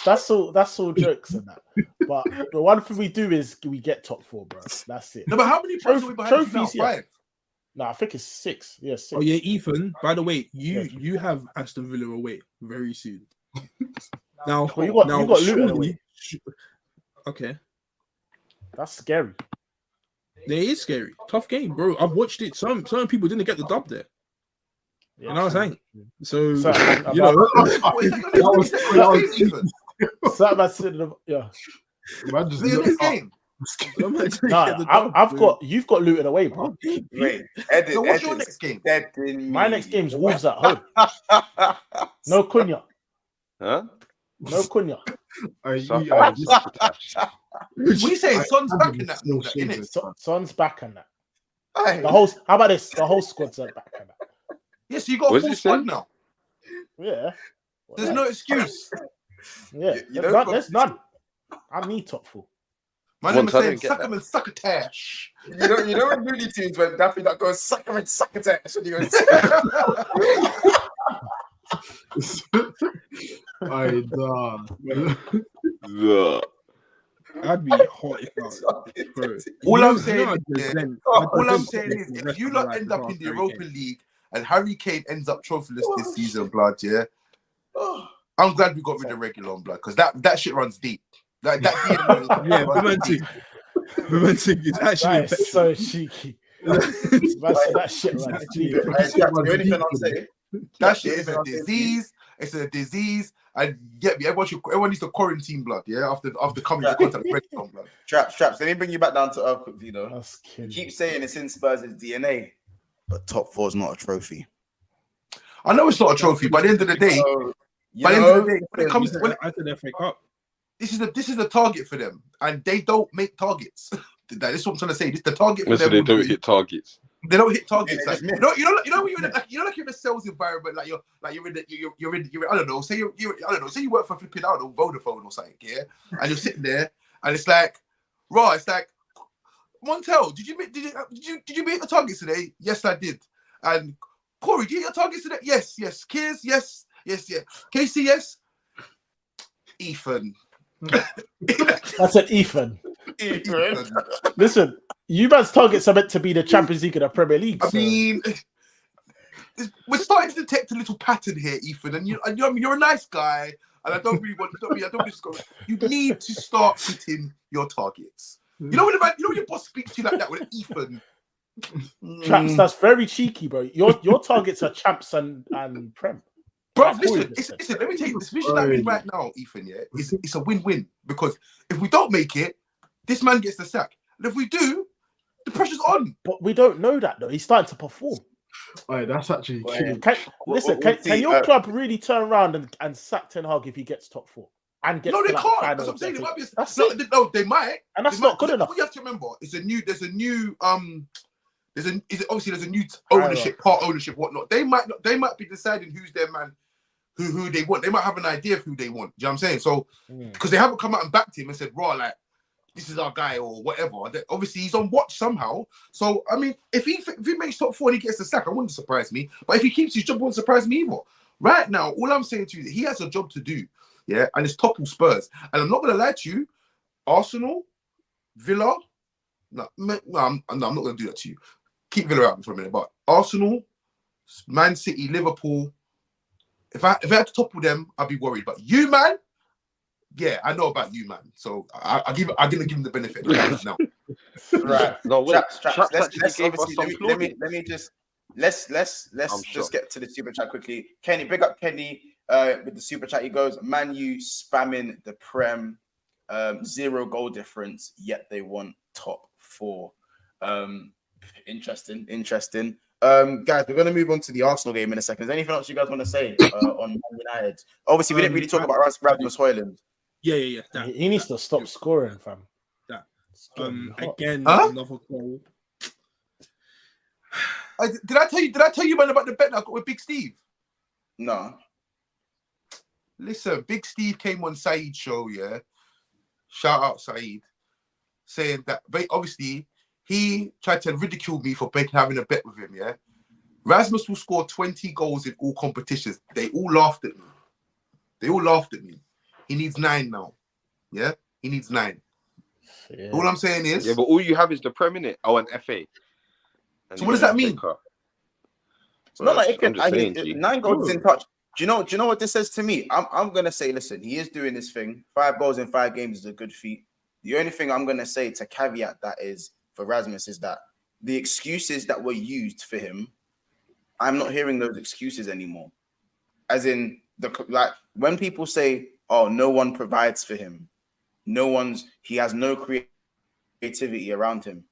[SPEAKER 2] That's all jokes and that. But the one thing we do is we get top four, bro. That's it.
[SPEAKER 5] No, but how many trophies now? 5?
[SPEAKER 2] No, I think it's 6. Yeah, 6.
[SPEAKER 1] Oh yeah, Ethan. By the way, you have Aston Villa away very soon. Now,
[SPEAKER 2] you got Luton away.
[SPEAKER 1] Okay,
[SPEAKER 2] that's scary.
[SPEAKER 1] It is scary. Tough game, bro. I've watched it. Some people didn't get the dub there. You know what I'm saying? So you know,
[SPEAKER 5] this game.
[SPEAKER 2] You've got Luton away, bro.
[SPEAKER 3] Wait,
[SPEAKER 5] so what's your next game?
[SPEAKER 2] My next game's Wolves at home. No Cunha.
[SPEAKER 4] Huh?
[SPEAKER 2] No Cunha.
[SPEAKER 5] We say Son's back in that, innit?
[SPEAKER 2] Son's back in that. How about this? The whole squad's back in that.
[SPEAKER 5] Yes, you got a full squad now.
[SPEAKER 2] Yeah.
[SPEAKER 5] There's no excuse.
[SPEAKER 2] Yeah, there's none. I need top 4.
[SPEAKER 5] My name is saying suck him and succotash.
[SPEAKER 3] You know when Looney Tunes when Daffy that goes suck him and succotash and he goes.
[SPEAKER 1] I'd be hot if
[SPEAKER 5] all I'm saying is if you lot end up in the Europa League and Harry Kane ends up trophyless this season, blood, yeah. I'm glad we got rid of Reguilon, blood, because that shit runs deep. That
[SPEAKER 1] Momentum is actually
[SPEAKER 2] so cheeky. That shit runs deep.
[SPEAKER 5] That shit is a disease. It's a disease, and get me. Everyone needs to quarantine, blood. Yeah, after coming into contact with Reguilon, blood.
[SPEAKER 3] Traps. Let me bring you back down to earth quickly, though. You keep saying it's in Spurs' DNA, but top 4 is not a trophy.
[SPEAKER 5] I know it's not a trophy, but at the end of the day, when it comes to
[SPEAKER 1] I said FA Cup.
[SPEAKER 5] This is the target for them, and they don't make targets. That is what I'm trying to say. This the target for them.
[SPEAKER 4] So they don't hit targets.
[SPEAKER 5] They don't hit targets. Like, you know, when you're in you're in a sales environment, you're in I don't know. Say you work for flipping Vodafone or something, yeah, and you're sitting there, and it's like, it's like, Montel, did you meet the targets today? Yes, I did. And Corey, did you hit the targets today? Yes. Kears, yes. Casey, yes. Ethan.
[SPEAKER 2] I said Ethan. Listen, you man's targets are meant to be the Champions League and the Premier League.
[SPEAKER 5] I mean, we're starting to detect a little pattern here, Ethan. And you're a nice guy, and I don't really want. You need to start hitting your targets. You know when your boss speaks to you like that with Ethan.
[SPEAKER 2] Traps, that's very cheeky, bro. Your targets are champs and Prem.
[SPEAKER 5] Bro, listen, let me tell you, this vision I'm in right now, Ethan, yeah, it's a win-win. Because if we don't make it, this man gets the sack. And if we do, the pressure's on.
[SPEAKER 2] But we don't know that, though. He's starting to perform.
[SPEAKER 6] That's actually key.
[SPEAKER 2] Can your club really turn around and sack Ten Hag if he gets top 4? And gets
[SPEAKER 5] they
[SPEAKER 2] can't.
[SPEAKER 5] That's what I'm saying. They might.
[SPEAKER 2] And that's not good enough.
[SPEAKER 5] What you have to remember, there's a new ownership, part ownership, whatnot. They might be deciding who's their man, who they want. They might have an idea of who they want. Do you know what I'm saying? So because they haven't come out and backed him and said, this is our guy or whatever. Obviously, he's on watch somehow. So, I mean, if he makes top 4 and he gets the sack, it wouldn't surprise me. But if he keeps his job, it wouldn't surprise me either. Right now, all I'm saying to you is he has a job to do, yeah, and it's topple Spurs. And I'm not going to lie to you, Arsenal, Villa, I'm not going to do that to you. Keep Villa out for a minute, but Arsenal, Man City, Liverpool, if I had to topple them, I'd be worried. But you, man, yeah, I know about you, man. So I'm gonna give him the benefit of the doubt now.
[SPEAKER 3] Right.
[SPEAKER 4] No, wait.
[SPEAKER 3] Traps, let me just get to the super chat quickly. Kenny, big up Kenny with the super chat. He goes, Man U spamming the Prem, 0 goal difference, yet they want top 4. Interesting. Guys, we're gonna move on to the Arsenal game in a second. Is there anything else you guys want to say on Man United? Obviously, we didn't really talk about Rasmus Højlund.
[SPEAKER 1] Yeah.
[SPEAKER 2] He needs to stop scoring, fam.
[SPEAKER 1] Again, another goal.
[SPEAKER 5] Did I tell you, man, about the bet I got with Big Steve?
[SPEAKER 3] No.
[SPEAKER 5] Listen, Big Steve came on Saeed's show, yeah. Shout out Saeed, saying that obviously he tried to ridicule me for having a bet with him, yeah. Rasmus will score 20 goals in all competitions. They all laughed at me. He needs 9 now. Yeah, he needs 9. Yeah. All I'm saying is,
[SPEAKER 4] but all you have is the Prem, innit? Oh, and FA. And
[SPEAKER 5] so what does that mean?
[SPEAKER 3] It's not like 9 goals in touch. Do you know what this says to me? I'm gonna say, listen, he is doing this thing. 5 goals in 5 games is a good feat. The only thing I'm gonna say to caveat that is for Rasmus is that the excuses that were used for him, I'm not hearing those excuses anymore. As in when people say, "Oh, no one provides for him," he has no creativity around him.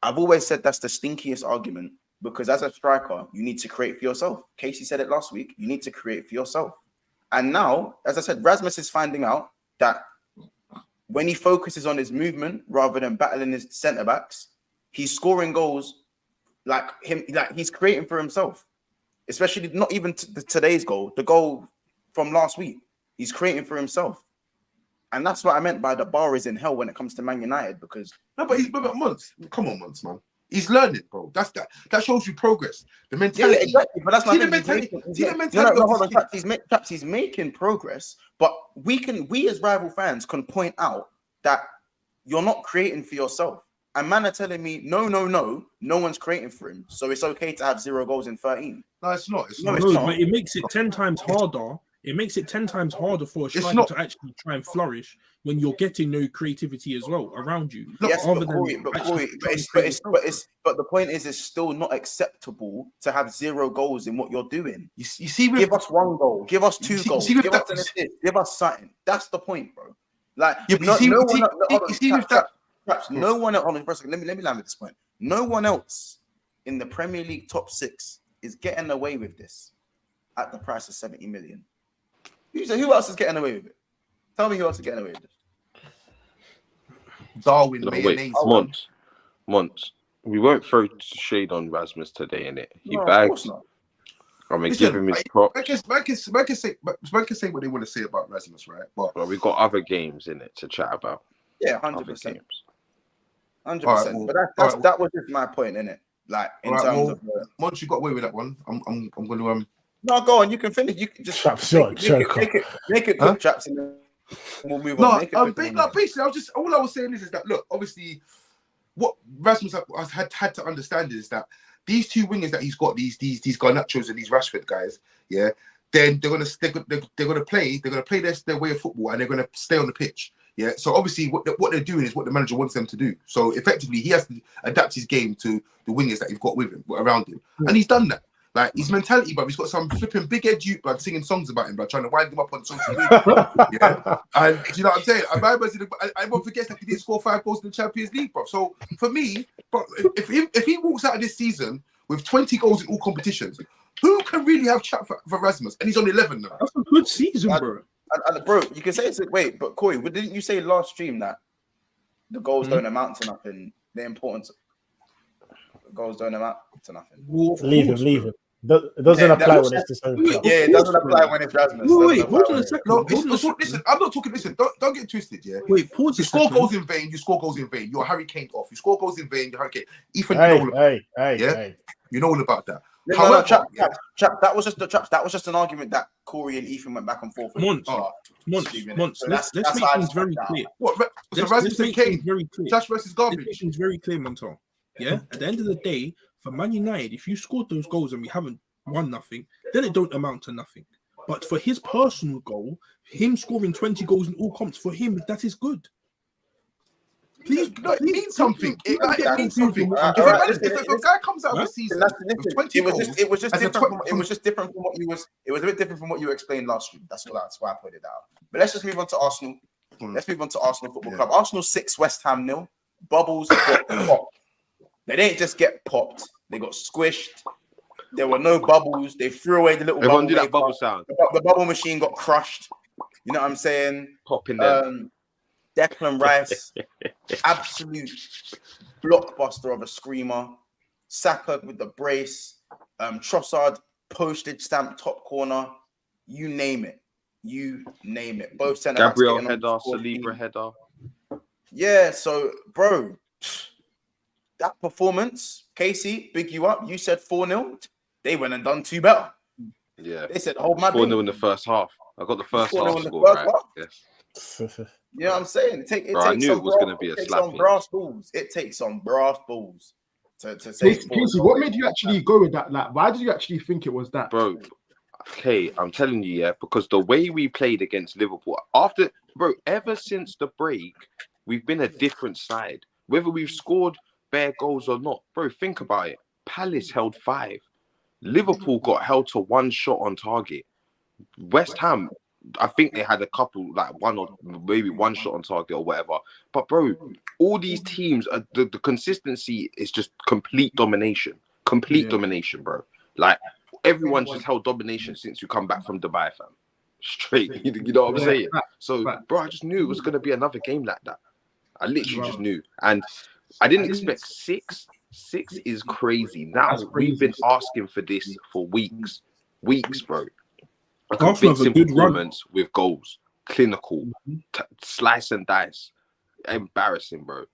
[SPEAKER 3] I've always said that's the stinkiest argument because as a striker, you need to create for yourself. Casey said it last week. You need to create for yourself. And now, as I said, Rasmus is finding out that when he focuses on his movement rather than battling his centre backs, he's scoring goals like he's creating for himself. Especially not even today's goal, the goal from last week. He's creating for himself. And that's what I meant by the bar is in hell when it comes to Man United because
[SPEAKER 5] but Months. Come on, Months, man. He's learning, bro. That shows you progress. The mentality.
[SPEAKER 3] Yeah, exactly. But that's my mentality.
[SPEAKER 5] Hold
[SPEAKER 3] on. He's making progress, but we as rival fans can point out that you're not creating for yourself. And man are telling me, no one's creating for him. So it's okay to have 0 goals in 13.
[SPEAKER 5] No, it's not.
[SPEAKER 1] But it makes it 10 times harder. It makes it 10 times harder for a striker to actually try and flourish when you're getting no creativity as well around you.
[SPEAKER 3] Yes, but the point is, it's still not acceptable to have 0 goals in what you're doing.
[SPEAKER 5] You see,
[SPEAKER 3] give us 1 goal, give us 2 goals, give us an assist, give us something. That's the point, bro. Like, no one else. Let me land at this point. No one else in the Premier League top 6 is getting away with this at the price of 70 million. Who else is getting away with it? Tell me who else is getting away with it.
[SPEAKER 5] Darwin,
[SPEAKER 4] Months. We won't throw shade on Rasmus today, innit? He bags. I'm gonna give him his props.
[SPEAKER 5] Man can say what they want to say about Rasmus, right?
[SPEAKER 4] But we've got other games in it to chat about.
[SPEAKER 3] Yeah, 100%. 100%. But that was just my point, innit? Like in terms of
[SPEAKER 5] once you got away with that one, I'm going to
[SPEAKER 3] No, go on. You can finish. You can just make it quick, Chaps, and then we'll move on.
[SPEAKER 5] Basically, all I was saying is that look, obviously, what Rasmus had to understand is that these 2 wingers that he's got, these Garnachos and these Rashford guys, yeah, then they're gonna play their way of football and they're gonna stay on the pitch. Yeah, so obviously what they're doing is what the manager wants them to do. So effectively, he has to adapt his game to the wingers that he's got with him, around him, and he's done that. Like his mentality, but he's got some flipping big head youth, blood, singing songs about him, blood, trying to wind him up on social media. Yeah, and you know what I'm saying. I won't forget that he didn't score 5 goals in the Champions League, bro. So for me, bro, if he walks out of this season with 20 goals in all competitions, who can really have chat for Rasmus? And he's on 11 now.
[SPEAKER 1] That's a good season, bro.
[SPEAKER 3] Bro, you can say it's wait, but Corey, didn't you say last stream that the goals don't amount to nothing? The importance of goals don't amount to nothing.
[SPEAKER 2] Leave him. It doesn't apply when it's the same club.
[SPEAKER 3] Yeah, it doesn't apply when it's Rasmus.
[SPEAKER 1] Wait, hold on a second.
[SPEAKER 5] No, listen, I'm not talking. Listen, don't get twisted. Yeah.
[SPEAKER 1] Wait, pause.
[SPEAKER 5] You score goals in vain. You score goals in vain. You're Harry Kane off. You score goals in vain. You're Harry Kane. Ethan, you know all about that.
[SPEAKER 3] However, Chap, that was just an argument that Corey and Ethan went back and forth.
[SPEAKER 1] Months.
[SPEAKER 3] So
[SPEAKER 1] let's make things very clear.
[SPEAKER 5] What? So Rasmus and Kane. Trash versus garbage.
[SPEAKER 1] Let's make things very clear, Montel. Yeah. At the end of the day, for Man United, if you scored those goals and we haven't won nothing, then it don't amount to nothing. But for his personal goal, him scoring 20 goals in all comps, for him, that is good. Please,
[SPEAKER 5] it means something. It means something. If a guy comes out of the season with 20 goals,
[SPEAKER 3] it was just different. It was just different from what you was. It was a bit different from what you explained last week. That's why I put it out. But let's just move on to Arsenal. Let's move on to Arsenal Football Club. Arsenal 6, West Ham 0. Bubbles got popped. They didn't just get popped. They got squished. There were no bubbles. They threw away the little
[SPEAKER 4] Everyone
[SPEAKER 3] bubble.
[SPEAKER 4] do that bubble sound.
[SPEAKER 3] The bubble machine got crushed. You know what I'm saying?
[SPEAKER 4] Popping them.
[SPEAKER 3] Declan Rice, absolute blockbuster of a screamer. Saka with the brace. Trossard, postage stamp top corner. You name it. Both centre backs.
[SPEAKER 4] Gabriel header, Saliba header.
[SPEAKER 3] Yeah, so bro, that performance, Casey, big you up. You said 4-0. They went and done 2 better.
[SPEAKER 4] Yeah.
[SPEAKER 3] They said, hold my
[SPEAKER 4] 4-0 in the first half. I got the first half score right. Yes.
[SPEAKER 3] You know what I'm saying?
[SPEAKER 4] I knew it was going to be a slap.
[SPEAKER 3] It takes some brass balls to say.
[SPEAKER 6] Casey, what made you actually go with that? Like, why did you actually think it was that?
[SPEAKER 4] Bro, okay, I'm telling you, yeah, because the way we played against Liverpool, ever since the break, we've been a different side. Whether we've scored bare goals or not, bro, think about it. Palace held 5. Liverpool got held to 1 shot on target. West Ham, I think they had a couple, like 1 or maybe 1 shot on target or whatever. But bro, all these teams, the consistency is just complete domination. Domination, bro. Like everyone's just held domination since you come back from Dubai, fam. Straight, you know what I'm saying? So, bro, I just knew it was going to be another game like that. I literally just knew. And I didn't expect 6. 6 is crazy. Now, we've been asking for this for weeks, bro. A convincing performance with goals, clinical, slice and dice. Embarrassing, bro.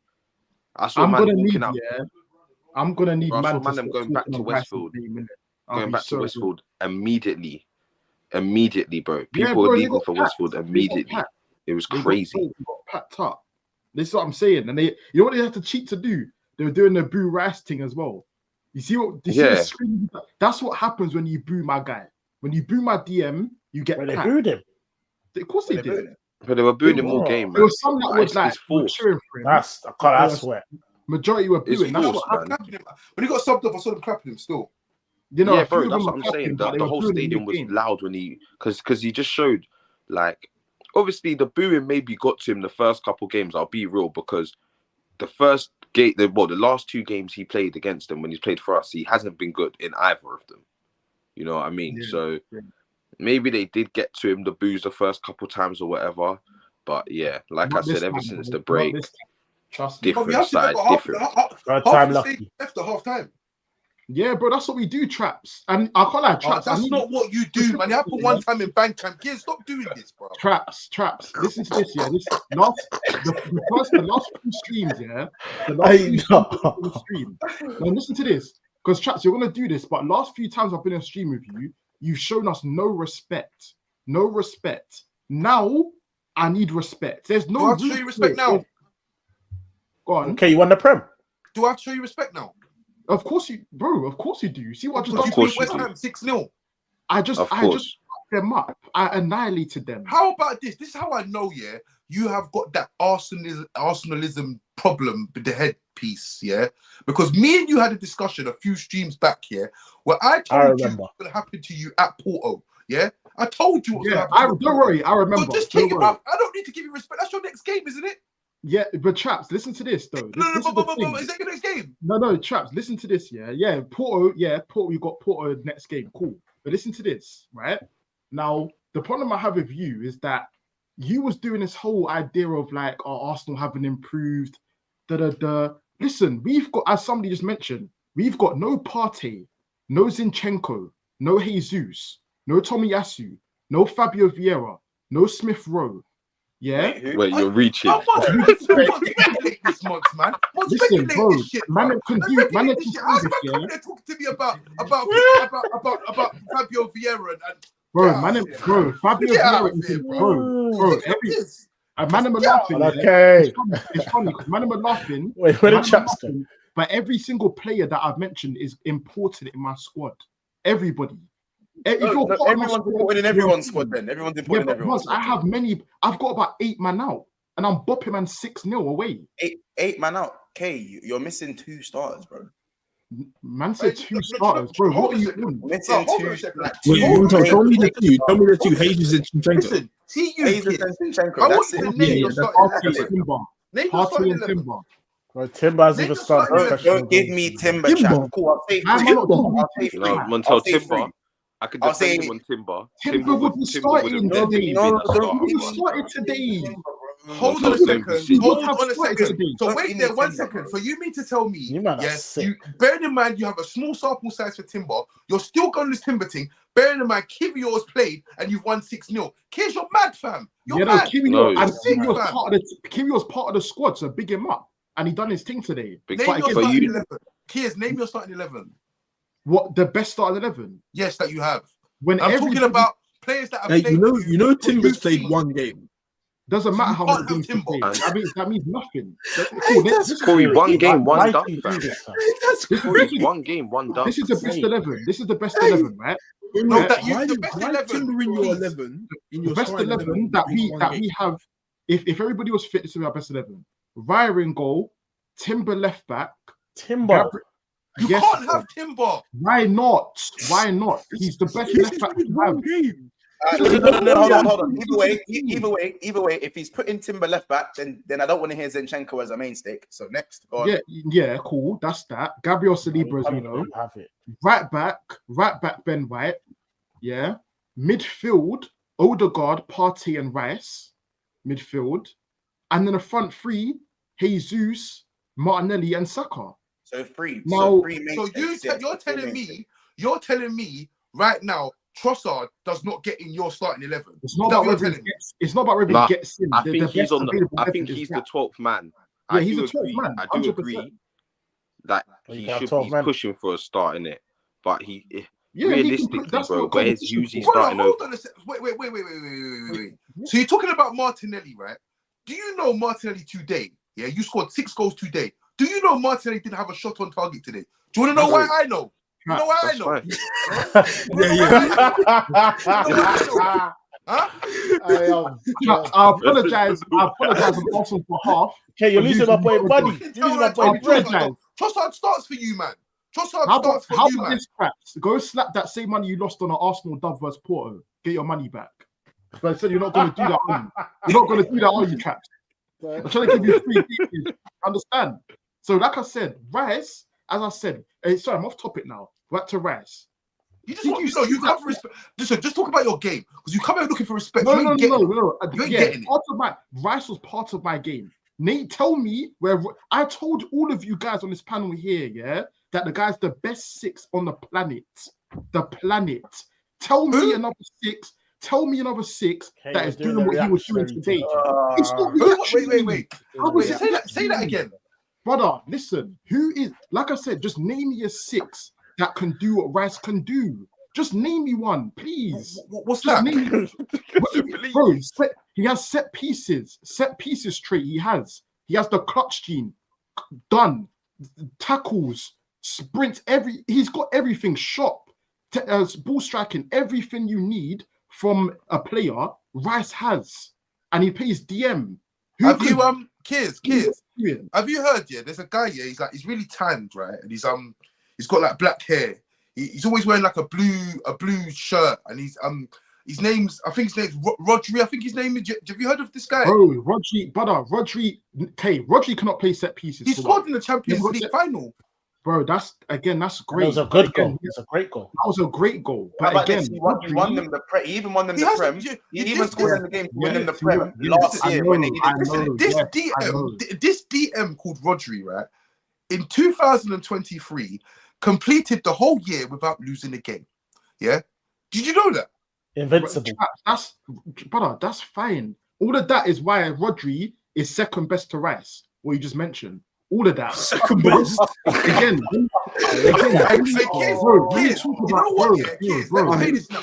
[SPEAKER 4] I saw man walking out.
[SPEAKER 6] I'm gonna need
[SPEAKER 4] man going back to Westfield. Going back to Westfield immediately, bro. People were leaving for Westfield immediately. It was crazy.
[SPEAKER 6] They got packed up. This is what I'm saying. And you know what they had to cheat to do? They were doing the boo Rice thing as well. You see what? That's what happens when you boo my guy. When you boo my DM, you get.
[SPEAKER 2] They booed him.
[SPEAKER 6] Of course they did.
[SPEAKER 4] But they were booing him all game, man.
[SPEAKER 6] There was some that was like cheering for him.
[SPEAKER 2] I swear.
[SPEAKER 6] Majority were booing.
[SPEAKER 5] But he got subbed off. I saw them clapping him still.
[SPEAKER 6] You know,
[SPEAKER 4] yeah, bro. That's what I'm saying. The whole stadium was loud when because he just showed, like, obviously the booing maybe got to him the first couple games. I'll be real, because the first game, the last 2 games he played against them when he's played for us, he hasn't been good in either of them. You know what I mean? Yeah, so maybe they did get to him, the boos, the first couple times or whatever. But yeah, like I said, ever since the break, different side, different.
[SPEAKER 2] Time lucky.
[SPEAKER 5] After half time.
[SPEAKER 6] Yeah, bro, that's what we do, Traps. And I can't lie, Traps.
[SPEAKER 5] That's not what you do, man. It happened one time in Bandcamp. Kids, stop doing this, bro.
[SPEAKER 6] Traps. Listen to this, yeah. The last 2 streams, yeah. The last 2 streams. Now listen to this, because Traps, you're gonna do this, but last few times I've been on stream with you, you've shown us no respect. No respect. Now I need respect. There's no.
[SPEAKER 5] Do I have to show you respect now?
[SPEAKER 6] Go on.
[SPEAKER 2] Okay, you won the Prem.
[SPEAKER 5] Do I have to show you respect now?
[SPEAKER 6] Of course you, bro. Of course you do. See what I just
[SPEAKER 5] done? West Ham 6-0.
[SPEAKER 6] I just fucked them up. I annihilated them.
[SPEAKER 5] How about this? This is how I know. Yeah, you have got that Arsenalism problem with the headpiece. Yeah, because me and you had a discussion a few streams back. Yeah, where I told you what's going to happen to you at Porto. Yeah, I told you what's going to happen.
[SPEAKER 6] Don't worry, I remember.
[SPEAKER 5] So just take it back. I don't need to give you respect. That's your next game, isn't it?
[SPEAKER 6] Yeah, but Traps, listen to this though.
[SPEAKER 5] Is that your next game?
[SPEAKER 6] No, Traps, listen to this. Yeah, Porto. We got Porto next game. Cool. But listen to this, right? Now, the problem I have with you is that you was doing this whole idea of like, Arsenal haven't improved. Listen, we've got, as somebody just mentioned, we've got no Partey. no Zinchenko, no Jesus, no Tomiyasu, no Fabio Vieira, no Smith Rowe. Yeah.
[SPEAKER 4] Wait, you're reaching.
[SPEAKER 5] Speculate this month, man.
[SPEAKER 6] Listen, bro,
[SPEAKER 5] this shit,
[SPEAKER 6] man can do
[SPEAKER 5] How's
[SPEAKER 6] this,
[SPEAKER 5] man
[SPEAKER 6] yeah.
[SPEAKER 5] coming there talking to me about Fabio Vieira and
[SPEAKER 6] bro, Fabio Vieira is bro. Man, I'm laughing.
[SPEAKER 2] Okay,
[SPEAKER 6] it's funny because man, I'm laughing.
[SPEAKER 2] Wait, where the chaps go?
[SPEAKER 6] But every single player that I've mentioned is important in my squad. Everybody.
[SPEAKER 3] Everyone's important in everyone's squad. Then everyone's important in everyone's squad.
[SPEAKER 6] I have many. I've got about 8 man out, and I'm bopping man 6-0 away.
[SPEAKER 3] Eight man out. K, you're missing 2 starters, bro.
[SPEAKER 6] Man said 2 starters, bro. What are you doing?
[SPEAKER 3] Missing 2.
[SPEAKER 1] Tell me the 2. Tell me the 2. Jesus and Zinchenko.
[SPEAKER 5] Listen,
[SPEAKER 3] Jesus and Zinchenko.
[SPEAKER 5] I
[SPEAKER 3] That's
[SPEAKER 5] want
[SPEAKER 3] it.
[SPEAKER 5] to name your starting 11. Name your starting 11.
[SPEAKER 6] Timber.
[SPEAKER 2] Bro, Timber has even started.
[SPEAKER 3] Don't give me Timber, chat. Cool, I'll say 3. I'll say 3.
[SPEAKER 4] No, Montel Timber. I could defend him on Timber.
[SPEAKER 6] Timber wouldn't start in today. He started today.
[SPEAKER 5] Hold on a second. So wait there 1 second. So you mean to tell me, yes, bearing in mind you have a small sample size for Timber, you're still going to this Timber thing, bearing in mind Kivio's played and you've won 6-0. Kids, you're mad, fam. You're mad.
[SPEAKER 6] Kivio's part of the squad, so big him up. And he done his thing today.
[SPEAKER 5] Name your starting 11. Kids, name your starting 11.
[SPEAKER 6] What, the best starting 11?
[SPEAKER 5] Yes, that you have.
[SPEAKER 6] I'm
[SPEAKER 5] talking about players that have played.
[SPEAKER 1] You know Timber's played 1 game.
[SPEAKER 6] Doesn't matter how many games he played. That means nothing.
[SPEAKER 4] Corey, 1 game, 1 done.
[SPEAKER 6] One game, 1 done. This is the best 11. This is the best 11, right?
[SPEAKER 5] No, the best 11.
[SPEAKER 1] Timber in your 11.
[SPEAKER 6] The best 11 that we have. If everybody was fit, this would be our best 11. Raya in goal, Timber left back.
[SPEAKER 2] Timber.
[SPEAKER 5] You can't have Timber.
[SPEAKER 6] Why not? He's the best left back to have.
[SPEAKER 3] No, hold on. Either way, if he's putting Timber left back, then I don't want to hear Zinchenko as a mainstay. So next, go on.
[SPEAKER 6] Yeah, cool. That's that. Gabriel Saliba, as we know. Right back, Ben White. Yeah. Midfield, Odegaard, Partey, and Rice. Midfield. And then the front 3, Jesus, Martinelli, and Saka.
[SPEAKER 3] So 3.
[SPEAKER 6] Now,
[SPEAKER 5] you're telling me right now, Trossard does not get in your starting 11.
[SPEAKER 6] It's not about whether he gets in.
[SPEAKER 4] I think he's the 12th man.
[SPEAKER 6] Yeah, he's the 12th man.
[SPEAKER 4] I do agree that he's pushing for a start in it, but realistically, bro, where's usually starting over?
[SPEAKER 5] Wait. So you're talking about Martinelli, right? Do you know Martinelli today? Yeah, you scored 6 goals today. Do you know Martinelli didn't have a shot on target today? Do you want to know why I know? You know why I know?
[SPEAKER 6] I apologize on Arsenal's behalf.
[SPEAKER 2] Okay, you're losing my point, buddy.
[SPEAKER 5] Trossard starts for you, man. Starts for you, man.
[SPEAKER 6] Go slap that same money you lost on an Arsenal dub versus Porto. Get your money back. But I said you're not going to do that on you. You're not going to do that on you, Caps. I'm trying to give you 3 pieces. Understand? So, like I said, Rice, as I said, sorry, I'm off topic now. Back to Rice.
[SPEAKER 5] You come for respect. Listen, just talk about your game because you come out looking for respect.
[SPEAKER 6] No. Rice was part of my game. Nate, tell me where I told all of you guys on this panel here, yeah, that the guy's the best 6 on the planet. The planet. Tell me another 6. Tell me another 6 that is doing what he was doing today. It's not
[SPEAKER 5] wait. Say that again.
[SPEAKER 6] Brother, listen. Who is, like I said, just name me a 6 that can do what Rice can do. Just name me one, please.
[SPEAKER 5] What's just that?
[SPEAKER 6] Bro, he has set pieces trait. He has the clutch gene. Done. Tackles, sprints, he's got everything. Shot, ball striking, everything you need from a player, Rice has. And he plays DM.
[SPEAKER 5] Kids, have you heard? Yeah, there's a guy here. He's really tanned, right? And he's got like black hair. He's always wearing like a blue shirt, and his name's Rodri. I think his name is. Have you heard of this guy?
[SPEAKER 6] Oh, Rodri cannot play set pieces.
[SPEAKER 5] He scored in the Champions League final.
[SPEAKER 6] Bro, that's great.
[SPEAKER 2] That was a good goal. It's a great goal.
[SPEAKER 6] That was a great goal. But again,
[SPEAKER 3] he won them the Prem. He even won them the Prem. He even scored in the game to win them the Prem last year when he did
[SPEAKER 5] this DM called Rodri, right? In 2023, completed the whole year without losing a game. Yeah, did you know that?
[SPEAKER 2] Invincible.
[SPEAKER 6] That's fine. All of that is why Rodri is second best to Rice. What you just mentioned. All of that.
[SPEAKER 1] Second best.
[SPEAKER 6] Again.
[SPEAKER 5] You know what? Yeah, kids. Let me say this now.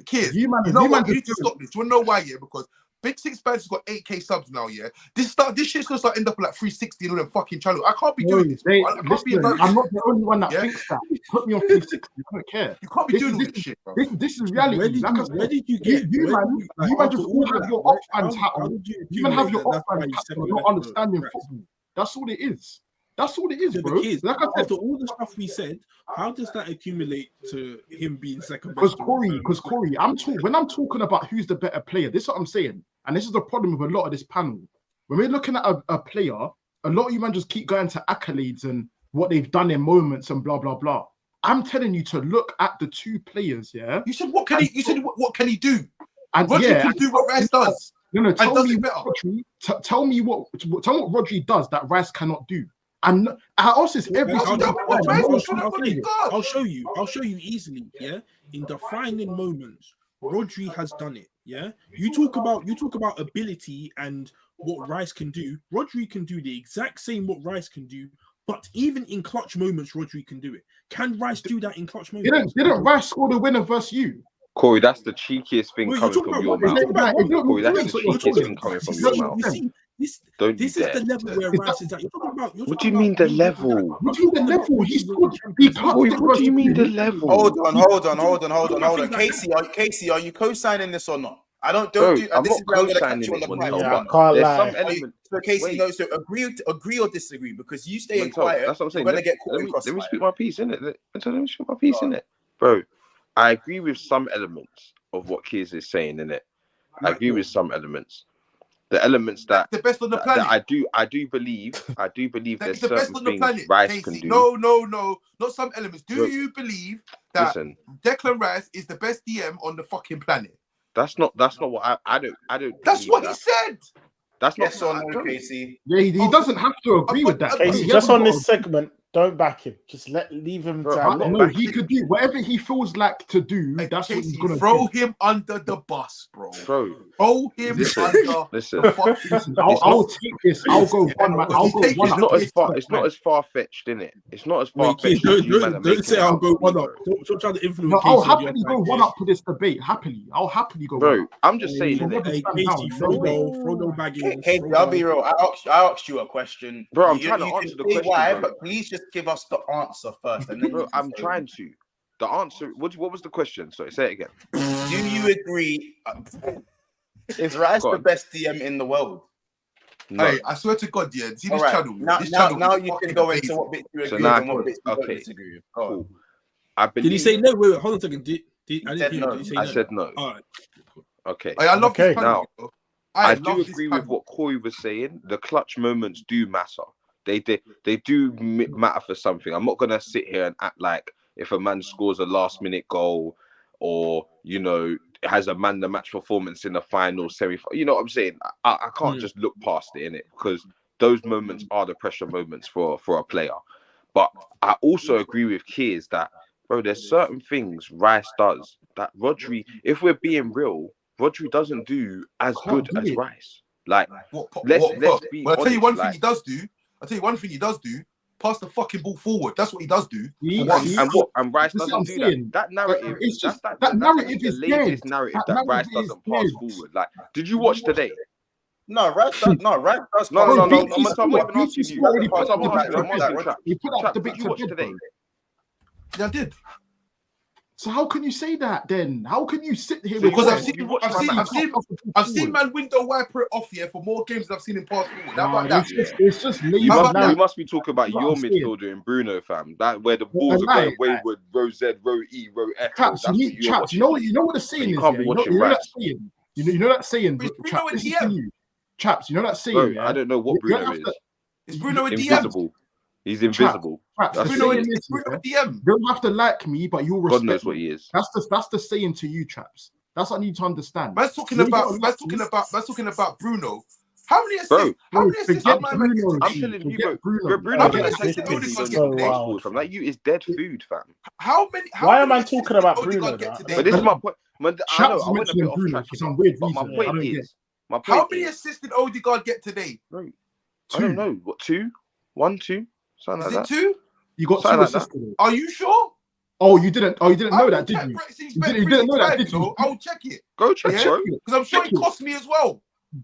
[SPEAKER 5] Kids. You know what? You need to stop this. You want to know why? Yeah, because Big Six Bands has got 8K subs now. Yeah, this shit's gonna start end up like 360 on them fucking channel. I can't be doing this.
[SPEAKER 6] I'm not the only one that thinks that. Put me on 360. I don't care.
[SPEAKER 5] You can't be doing this shit, bro.
[SPEAKER 6] This is reality.
[SPEAKER 1] Where did you get?
[SPEAKER 6] You man just all have your op fans hat on. You even have your op fans hat on, not understanding football. That's all it is. That's all it is, bro. Like I said,
[SPEAKER 1] after all the stuff we said, how does that accumulate to him being second?
[SPEAKER 6] Because Corey, when I'm talking about who's the better player, this is what I'm saying, and this is the problem with a lot of this panel. When we're looking at a player, a lot of you man just keep going to accolades and what they've done in moments and blah blah blah. I'm telling you to look at the two players. Yeah,
[SPEAKER 5] you said what can he? You said what can he do?
[SPEAKER 6] And
[SPEAKER 5] Rodri can do what Rice does.
[SPEAKER 6] No, tell me what Rodri does that Rice cannot do. And our us is every single
[SPEAKER 1] I'll show you easily. Yeah, in defining moments, Rodri has done it. Yeah, you talk about ability and what Rice can do. Rodri can do the exact same what Rice can do, but even in clutch moments, Rodri can do it. Can Rice do that in clutch moments?
[SPEAKER 6] Didn't Rice score the winner versus you?
[SPEAKER 4] Corey, that's the cheekiest thing coming from your mouth. Corey, that's the cheekiest thing coming from your mouth. This is the level where Rice is at. What do you mean the level?
[SPEAKER 6] What do you mean the level?
[SPEAKER 4] What do you mean the level?
[SPEAKER 3] Hold on. Casey, are you co-signing this or not? I'm not co-signing this one.
[SPEAKER 2] I can't lie.
[SPEAKER 3] So Casey, no. So agree or disagree, because you staying quiet.
[SPEAKER 4] That's what I'm saying.
[SPEAKER 3] You're gonna get caught in
[SPEAKER 4] Let
[SPEAKER 3] crossfire.
[SPEAKER 4] me speak my piece, innit? Bro, I agree with some elements of what Kiz is saying, innit? I agree with some elements. The elements that
[SPEAKER 5] the best on the planet.
[SPEAKER 4] I do believe there's
[SPEAKER 5] the best
[SPEAKER 4] certain
[SPEAKER 5] on the
[SPEAKER 4] things
[SPEAKER 5] planet,
[SPEAKER 4] Rice
[SPEAKER 5] Casey.
[SPEAKER 4] can do.
[SPEAKER 5] No, not some elements. Do you believe that Declan Rice is the best DM on the fucking planet?
[SPEAKER 4] That's not what I don't.
[SPEAKER 5] That's what he said.
[SPEAKER 3] That's not yes or no, Casey.
[SPEAKER 6] Yeah, he doesn't have to agree with that.
[SPEAKER 2] Casey, just on this segment, don't back him. Just leave him.
[SPEAKER 6] He could do whatever he feels like to do. That's Casey, what he's gonna
[SPEAKER 5] throw him under the bus, bro.
[SPEAKER 4] Throw
[SPEAKER 5] him under.
[SPEAKER 4] Listen.
[SPEAKER 6] I'll take this. I'll go one. I'll go one.
[SPEAKER 4] It's not as far fetched, innit? It's not as far fetched.
[SPEAKER 1] Don't say I'll go one up. Don't try to influence.
[SPEAKER 6] No, I'll happily go one up for this debate. I'll happily go.
[SPEAKER 4] Bro, I'm just saying.
[SPEAKER 1] Hey, Casey, Frodo bagging.
[SPEAKER 3] Casey, I'll be real. I asked you a question.
[SPEAKER 4] Bro, I'm trying to answer the question.
[SPEAKER 3] Why? But please just give us the answer first. And then
[SPEAKER 4] bro, I'm trying to. The answer. What was the question? Sorry, say it again.
[SPEAKER 3] Do you agree? Is Rice the best DM in the world?
[SPEAKER 5] No. Hey, I swear to God, yeah. See this channel.
[SPEAKER 3] Now you can go into what bits you agree and what bits you don't disagree with.
[SPEAKER 4] Cool.
[SPEAKER 1] Did he say no? Wait, hold on a second. I
[SPEAKER 4] said no.
[SPEAKER 1] All right.
[SPEAKER 4] Okay.
[SPEAKER 5] I love this
[SPEAKER 4] now. I do agree with what Corey was saying. The clutch moments do matter. They do matter for something. I'm not gonna sit here and act like if a man scores a last minute goal or has a man the match performance in the final semi-final. You know what I'm saying? I can't just look past it, innit? Because those moments are the pressure moments for a player. But I also agree with Kiers that, bro, there's certain things Rice does that Rodri, if we're being real, Rodri doesn't do as good as Rice. Like, let's be honest.
[SPEAKER 5] I'll tell you one thing he does do. Pass the fucking ball forward. That's what he does do.
[SPEAKER 4] And Rice doesn't do that. That narrative is the latest narrative that Rice doesn't pass forward. Like, did you watch today?
[SPEAKER 3] No, Rice does. No. I'm not even asking you.
[SPEAKER 4] Did you watch today?
[SPEAKER 5] Yeah, I did.
[SPEAKER 6] So how can you say that then? How can you sit here?
[SPEAKER 5] Because I've seen man window wiper it off here for more games than I've seen in past football.
[SPEAKER 6] It's just
[SPEAKER 4] you must be talking about your midfielder in Bruno, fam. That where the balls are going wayward, row Z, row E, row F.
[SPEAKER 6] Traps, you know what the saying is. You know that saying. Chaps, you know that saying.
[SPEAKER 4] Bro, I don't know what Bruno is.
[SPEAKER 5] Is Bruno
[SPEAKER 4] invisible? He's invisible.
[SPEAKER 5] Bruno DM.
[SPEAKER 6] You don't have to like me, but you'll respect.
[SPEAKER 4] God knows what he is.
[SPEAKER 6] That's the saying to you, Traps. That's what I need to understand.
[SPEAKER 5] Man's talking about Bruno How many assists? How many assists?
[SPEAKER 6] Forget
[SPEAKER 5] My
[SPEAKER 6] Bruno,
[SPEAKER 5] man
[SPEAKER 4] I'm
[SPEAKER 6] G.
[SPEAKER 4] telling you,
[SPEAKER 6] Forget
[SPEAKER 4] bro.
[SPEAKER 6] Bruno.
[SPEAKER 4] Bruno
[SPEAKER 5] How
[SPEAKER 4] gets
[SPEAKER 5] many
[SPEAKER 4] assisted
[SPEAKER 5] assists
[SPEAKER 4] when
[SPEAKER 5] did
[SPEAKER 4] he's
[SPEAKER 5] Odegaard
[SPEAKER 4] on
[SPEAKER 5] get
[SPEAKER 4] the
[SPEAKER 5] today?
[SPEAKER 4] dance fam. Like you is dead food, fam.
[SPEAKER 5] How many?
[SPEAKER 2] Why am I
[SPEAKER 5] assists
[SPEAKER 2] talking
[SPEAKER 5] did
[SPEAKER 2] about
[SPEAKER 5] Odegaard
[SPEAKER 2] Bruno?
[SPEAKER 5] get
[SPEAKER 2] Now?
[SPEAKER 5] today?
[SPEAKER 4] But this is my point. I know
[SPEAKER 6] Chaps
[SPEAKER 4] I went a bit
[SPEAKER 6] mentioning
[SPEAKER 4] off
[SPEAKER 6] Bruno
[SPEAKER 4] track,
[SPEAKER 6] for
[SPEAKER 4] innit?
[SPEAKER 6] some weird
[SPEAKER 4] But
[SPEAKER 6] reason.
[SPEAKER 4] my
[SPEAKER 6] I don't
[SPEAKER 4] point
[SPEAKER 6] get.
[SPEAKER 5] How
[SPEAKER 4] is,
[SPEAKER 5] many assists did Odegaard get today?
[SPEAKER 4] bro, I
[SPEAKER 6] 2.
[SPEAKER 4] don't know. What, 2? 1, 2? Something
[SPEAKER 5] Is
[SPEAKER 4] like
[SPEAKER 5] it
[SPEAKER 4] that.
[SPEAKER 5] 2?
[SPEAKER 6] You got
[SPEAKER 4] Something
[SPEAKER 6] 2
[SPEAKER 4] like
[SPEAKER 6] assists today.
[SPEAKER 5] Are you sure?
[SPEAKER 6] Oh, you didn't know that, did you? You didn't know that, did
[SPEAKER 5] You know,
[SPEAKER 6] you?
[SPEAKER 5] I'll check it.
[SPEAKER 4] Go check,
[SPEAKER 5] Yeah?
[SPEAKER 4] bro.
[SPEAKER 5] Because I'm sure it cost me as well.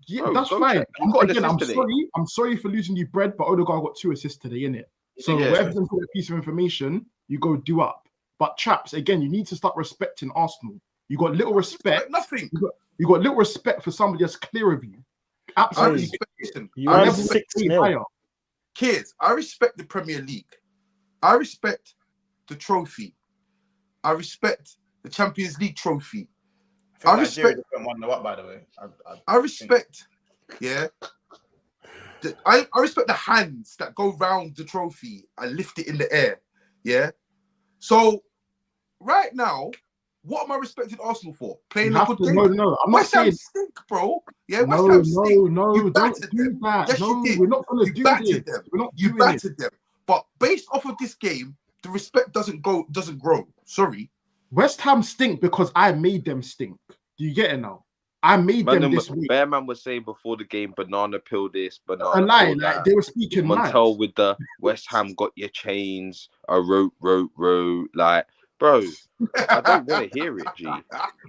[SPEAKER 6] Yeah,
[SPEAKER 4] Bro,
[SPEAKER 6] that's
[SPEAKER 4] go
[SPEAKER 6] fine.
[SPEAKER 4] check. You got an
[SPEAKER 6] Again,
[SPEAKER 4] assist today.
[SPEAKER 6] I'm sorry for losing you bread, but Odegaard got 2 assists today, innit? So
[SPEAKER 4] Yeah.
[SPEAKER 6] whatever's a piece of information, you go do up. But chaps, again, you need to start respecting Arsenal. You got little respect.
[SPEAKER 5] Nothing.
[SPEAKER 6] You got little respect for somebody that's clear of you. Absolutely.
[SPEAKER 2] You are 6-0.
[SPEAKER 5] Kids, I respect the Premier League. I respect the trophy. I respect the Champions League trophy. I respect.
[SPEAKER 3] By the way,
[SPEAKER 5] I respect. Yeah. I respect the hands that go round the trophy and lift it in the air. Yeah. So right now, what am I respecting Arsenal for? Playing a good game.
[SPEAKER 6] No. I'm not saying
[SPEAKER 5] stink, bro. Yeah.
[SPEAKER 6] No,
[SPEAKER 5] stink.
[SPEAKER 6] don't do that.
[SPEAKER 5] Yes,
[SPEAKER 6] no,
[SPEAKER 5] you did.
[SPEAKER 6] We're not going to do this.
[SPEAKER 5] Them.
[SPEAKER 6] We're not
[SPEAKER 5] you
[SPEAKER 6] doing
[SPEAKER 5] battered them. But based off of this game, the respect doesn't grow. Sorry.
[SPEAKER 6] West Ham stink because I made them stink. Do you get it now? I made them this week.
[SPEAKER 4] Bearman was saying before the game, banana pill this, banana
[SPEAKER 6] a lie,
[SPEAKER 4] pill
[SPEAKER 6] like
[SPEAKER 4] that.
[SPEAKER 6] they were speaking
[SPEAKER 4] Montel
[SPEAKER 6] mad.
[SPEAKER 4] with the West Ham got your chains, a rope, like, bro, I don't want to hear it, G.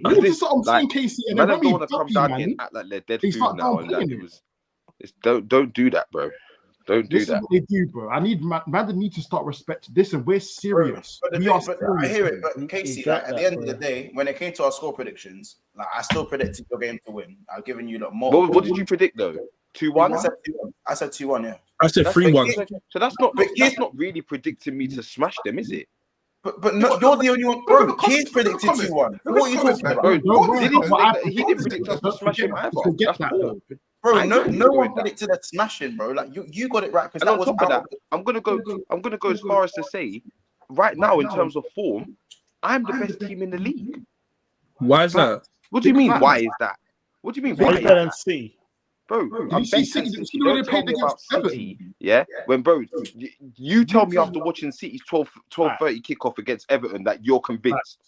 [SPEAKER 6] This is what I'm saying, Casey. And
[SPEAKER 4] man,
[SPEAKER 6] then
[SPEAKER 4] don't
[SPEAKER 6] when
[SPEAKER 4] want to
[SPEAKER 6] we
[SPEAKER 4] come down here and act like they're dead
[SPEAKER 6] they
[SPEAKER 4] food
[SPEAKER 6] start
[SPEAKER 4] now, and like
[SPEAKER 6] downplaying
[SPEAKER 4] it's don't do that, bro. Don't do
[SPEAKER 6] this
[SPEAKER 4] that.
[SPEAKER 6] is what they do, bro. I need man need to start respecting this, and we're serious.
[SPEAKER 3] But I hear it, but Casey, like, at the end of the day, when it came to our score predictions, like I still predicted your game to win. I've given you more.
[SPEAKER 4] What did you predict though? 2-1?
[SPEAKER 3] I said 2-1, yeah.
[SPEAKER 1] I said 3-1.
[SPEAKER 4] So that's not really predicting me to smash them, is it?
[SPEAKER 3] But no, you're the only one, bro. Keith predicted 2-1. What are you talking about?
[SPEAKER 4] He didn't predict us to smash him either. That's all.
[SPEAKER 3] Bro, no one predicted a smashing, bro. Like you got it right because that was
[SPEAKER 4] on top of that. I'm gonna go as far as to say, right now in terms of form, I'm the best team in the league.
[SPEAKER 1] Why is that?
[SPEAKER 4] What do you mean? Why is that? What do you mean? Why is that?
[SPEAKER 2] City.
[SPEAKER 4] Bro, I'm
[SPEAKER 6] see
[SPEAKER 4] City.
[SPEAKER 6] when they
[SPEAKER 4] Don't tell
[SPEAKER 6] played
[SPEAKER 4] me about
[SPEAKER 6] against Everton?
[SPEAKER 4] City. Yeah, when bro, you tell me after watching City's 12:30 kickoff against Everton that you're convinced.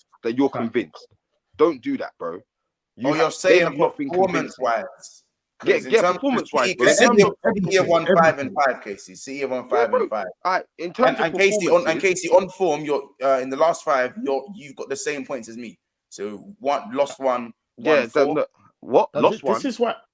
[SPEAKER 4] Don't do that, bro.
[SPEAKER 3] You're saying performance-wise.
[SPEAKER 4] Yeah, performance-wise.
[SPEAKER 3] City won 5 and 5, Casey. City won 5 and 5.
[SPEAKER 4] In terms of
[SPEAKER 3] Casey on form, you're in the last 5. You've got the same points as me. So lost one.
[SPEAKER 4] What lost one?
[SPEAKER 2] This is what.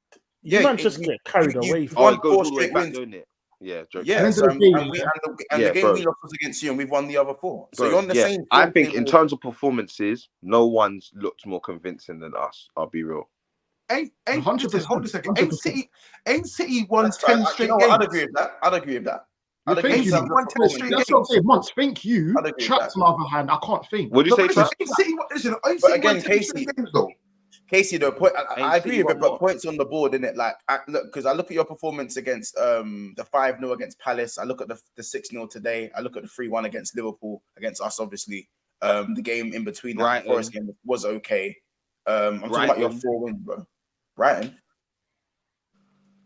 [SPEAKER 2] You might just get carried away.
[SPEAKER 3] Won
[SPEAKER 4] it goes
[SPEAKER 3] 4
[SPEAKER 4] all the way
[SPEAKER 3] straight
[SPEAKER 4] back,
[SPEAKER 3] wins.
[SPEAKER 4] don't it? Yeah, joking.
[SPEAKER 3] Yeah. So, the game we lost was against you, and we've won the other 4. So you're on the same.
[SPEAKER 4] I think in terms of performances, no one's looked more convincing than us. I'll be real.
[SPEAKER 5] Ain't 100%. Hold a second. Ain't City won 10 straight games?
[SPEAKER 3] I'd agree with that.
[SPEAKER 6] Thank you. That's what I'm saying. Once, thank you. Traps, on the other hand, I can't think.
[SPEAKER 4] What do you say, Traps?
[SPEAKER 3] But again, Casey, though, I agree with it, but points on the board, innit? Like, look, because I look at your performance against the 5-0 against Palace. I look at the 6-0 today. I look at the 3-1 against Liverpool, against us, obviously. The game in between that Forest game was okay. I'm talking about your 4 wins, bro. Brighton.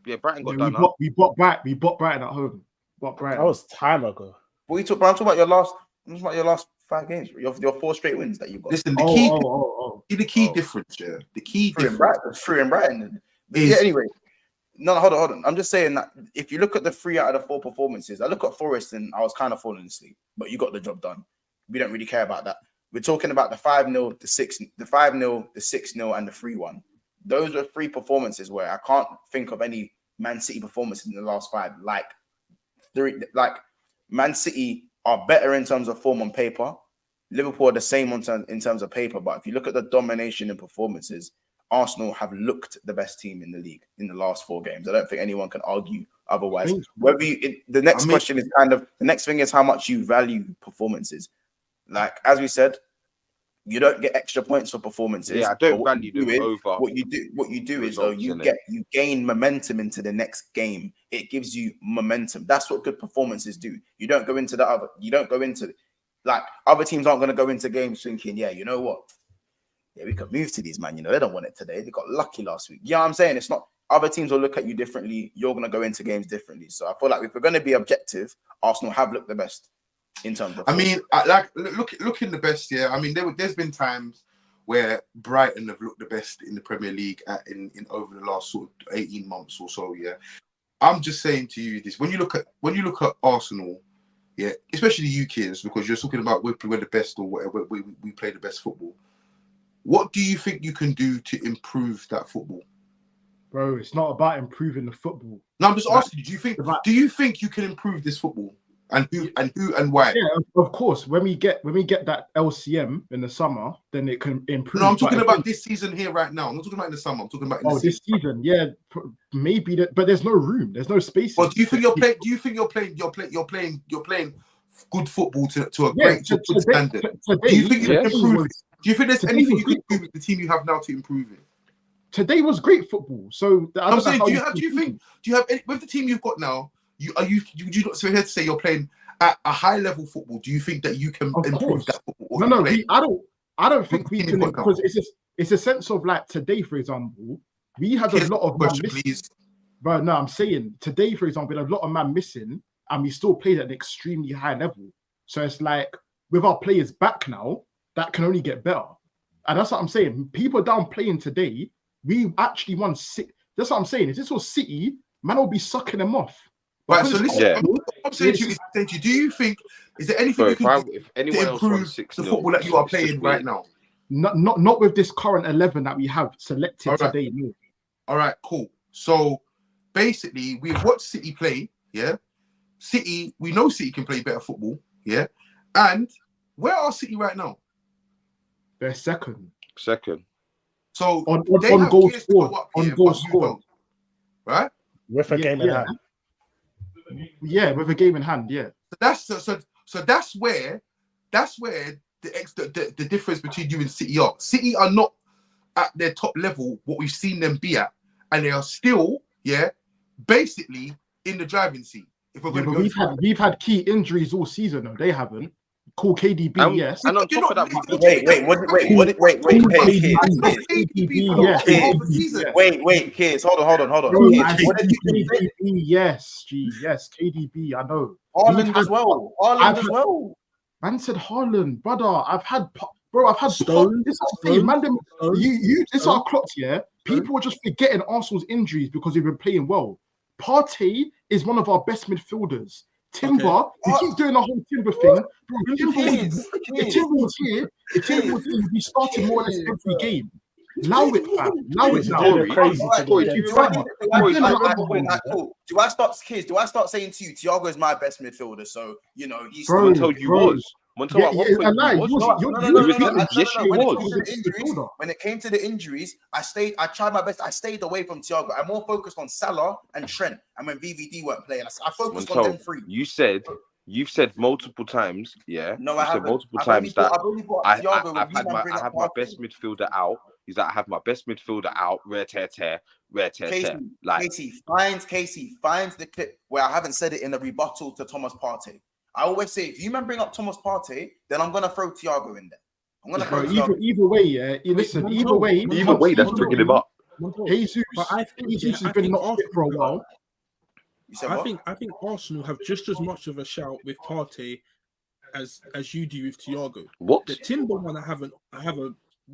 [SPEAKER 4] Yeah, Brighton got done.
[SPEAKER 6] We bought Brighton at home.
[SPEAKER 2] That was time ago.
[SPEAKER 3] I'm talking about your last 5 games. Your 4 straight wins that you got.
[SPEAKER 5] Listen, the key difference, yeah. The key difference.
[SPEAKER 3] Free in Brighton. Anyway. No, hold on. I'm just saying that if you look at the 3 out of the 4 performances, I look at Forest and I was kind of falling asleep, but you got the job done. We don't really care about that. We're talking about the 5-0, the 5-0, the 6-0, and the 3-1. Those were 3 performances where I can't think of any Man City performances in the last 5. Like Man City are better in terms of form on paper. Liverpool are the same in terms of paper. But if you look at the domination and performances, Arsenal have looked the best team in the league in the last 4 games. I don't think anyone can argue otherwise. The next thing is how much you value performances. Like, as we said, you don't get extra points for performances.
[SPEAKER 4] Yeah, I don't value them over.
[SPEAKER 3] What you do is though you gain momentum into the next game. It gives you momentum. That's what good performances do. You don't go into like other teams aren't going to go into games thinking, yeah, you know what? Yeah, we could move to these, man. You know, they don't want it today. They got lucky last week. Yeah, I'm saying it's not. other teams will look at you differently. You're going to go into games differently. So I feel like if we're going to be objective, Arsenal have looked the best in terms of.
[SPEAKER 5] I mean, looking the best. Yeah, I mean, there's been times where Brighton have looked the best in the Premier League in over the last sort of 18 months or so. Yeah, I'm just saying to you this: when you look at Arsenal, yeah, especially you kids, because you're talking about we're the best or whatever, we play the best football. What do you think you can do to improve that football?
[SPEAKER 6] Bro, it's not about improving the football.
[SPEAKER 5] No, I'm just asking you, do you think you can improve this football? And who and why?
[SPEAKER 6] Yeah, of course. When we get that LCM in the summer, then it can improve.
[SPEAKER 5] No, I'm talking about this season here right now. I'm not talking about in the summer. I'm talking about in
[SPEAKER 6] this season. Yeah, maybe that, but there's no room. There's no space.
[SPEAKER 5] Well, do you think you're playing good football to a great good standard? Do you think you can improve? Do you think there's anything you can do with the team you have now to improve it?
[SPEAKER 6] Today was great football. So
[SPEAKER 5] I'm saying, do you have with the team you've got now? Would you not so here to say you're playing at a high level football? Do you think that you can improve that football?
[SPEAKER 6] No, I don't think we can, because it's a sense of like today, for example, we had a lot of man missing. But no, I'm saying today, for example, we had a lot of man missing, and we still played at an extremely high level. So it's like with our players back now, that can only get better. And that's what I'm saying. People down playing today, we actually won 6. That's what I'm saying. If this was City, man will be sucking them off.
[SPEAKER 5] Right, so listen, I'm saying to you, do you think, is there anything you can do to improve the football that you are playing right now?
[SPEAKER 6] Not with this current 11 that we have selected today. No.
[SPEAKER 5] All right, cool. So basically, we've watched City play, yeah? City, we know City can play better football, yeah? And where are City right now?
[SPEAKER 6] They're second.
[SPEAKER 5] So
[SPEAKER 6] on goal scored.
[SPEAKER 5] Right?
[SPEAKER 2] With a game in hand.
[SPEAKER 6] Yeah, with a game in hand, yeah.
[SPEAKER 5] So that's where the difference between you and City are. City are not at their top level, what we've seen them be at, and they are still, basically in the driving seat. If we're going to
[SPEAKER 6] we've had key injuries all season, though. They haven't. Cool KDB, yes.
[SPEAKER 4] And on top of that,
[SPEAKER 3] wait, kids, hold on.
[SPEAKER 6] KDB, yes, KDB, I know.
[SPEAKER 3] Haaland as well.
[SPEAKER 6] Man said Haaland, brother. I've had
[SPEAKER 1] Stone.
[SPEAKER 6] This is our clocks, yeah. People are just forgetting Arsenal's injuries because we've been playing well. Partey is one of our best midfielders. Timber, we keep doing the whole Timber thing. Bro, if Timber was here, he'd be starting more or less every game. Allow it, fam. Allow it now.
[SPEAKER 3] Do I start saying to you, Thiago is my best midfielder? So, he's
[SPEAKER 4] still told you was. When
[SPEAKER 3] it came to the injuries, I tried my best. I stayed away from Thiago. I more focused on Salah and Trent. And when VVD weren't playing, I focused on them three.
[SPEAKER 4] You've said multiple times, yeah.
[SPEAKER 3] No, I haven't.
[SPEAKER 4] Multiple times that I have my best midfielder out. He's like, I have my best midfielder out. Rare tear.
[SPEAKER 3] Casey finds the clip where I haven't said it in the rebuttal to Thomas Partey. I always say, if you man bring up Thomas Partey, then I'm gonna throw Thiago in there. I'm gonna throw
[SPEAKER 6] either way, yeah. Listen, either way,
[SPEAKER 4] that's bringing him up.
[SPEAKER 6] Jesus, Jesus has been not fit for a while.
[SPEAKER 1] I think Arsenal have just as much of a shout with Partey as you do with Thiago.
[SPEAKER 4] What?
[SPEAKER 1] The Timber one I have a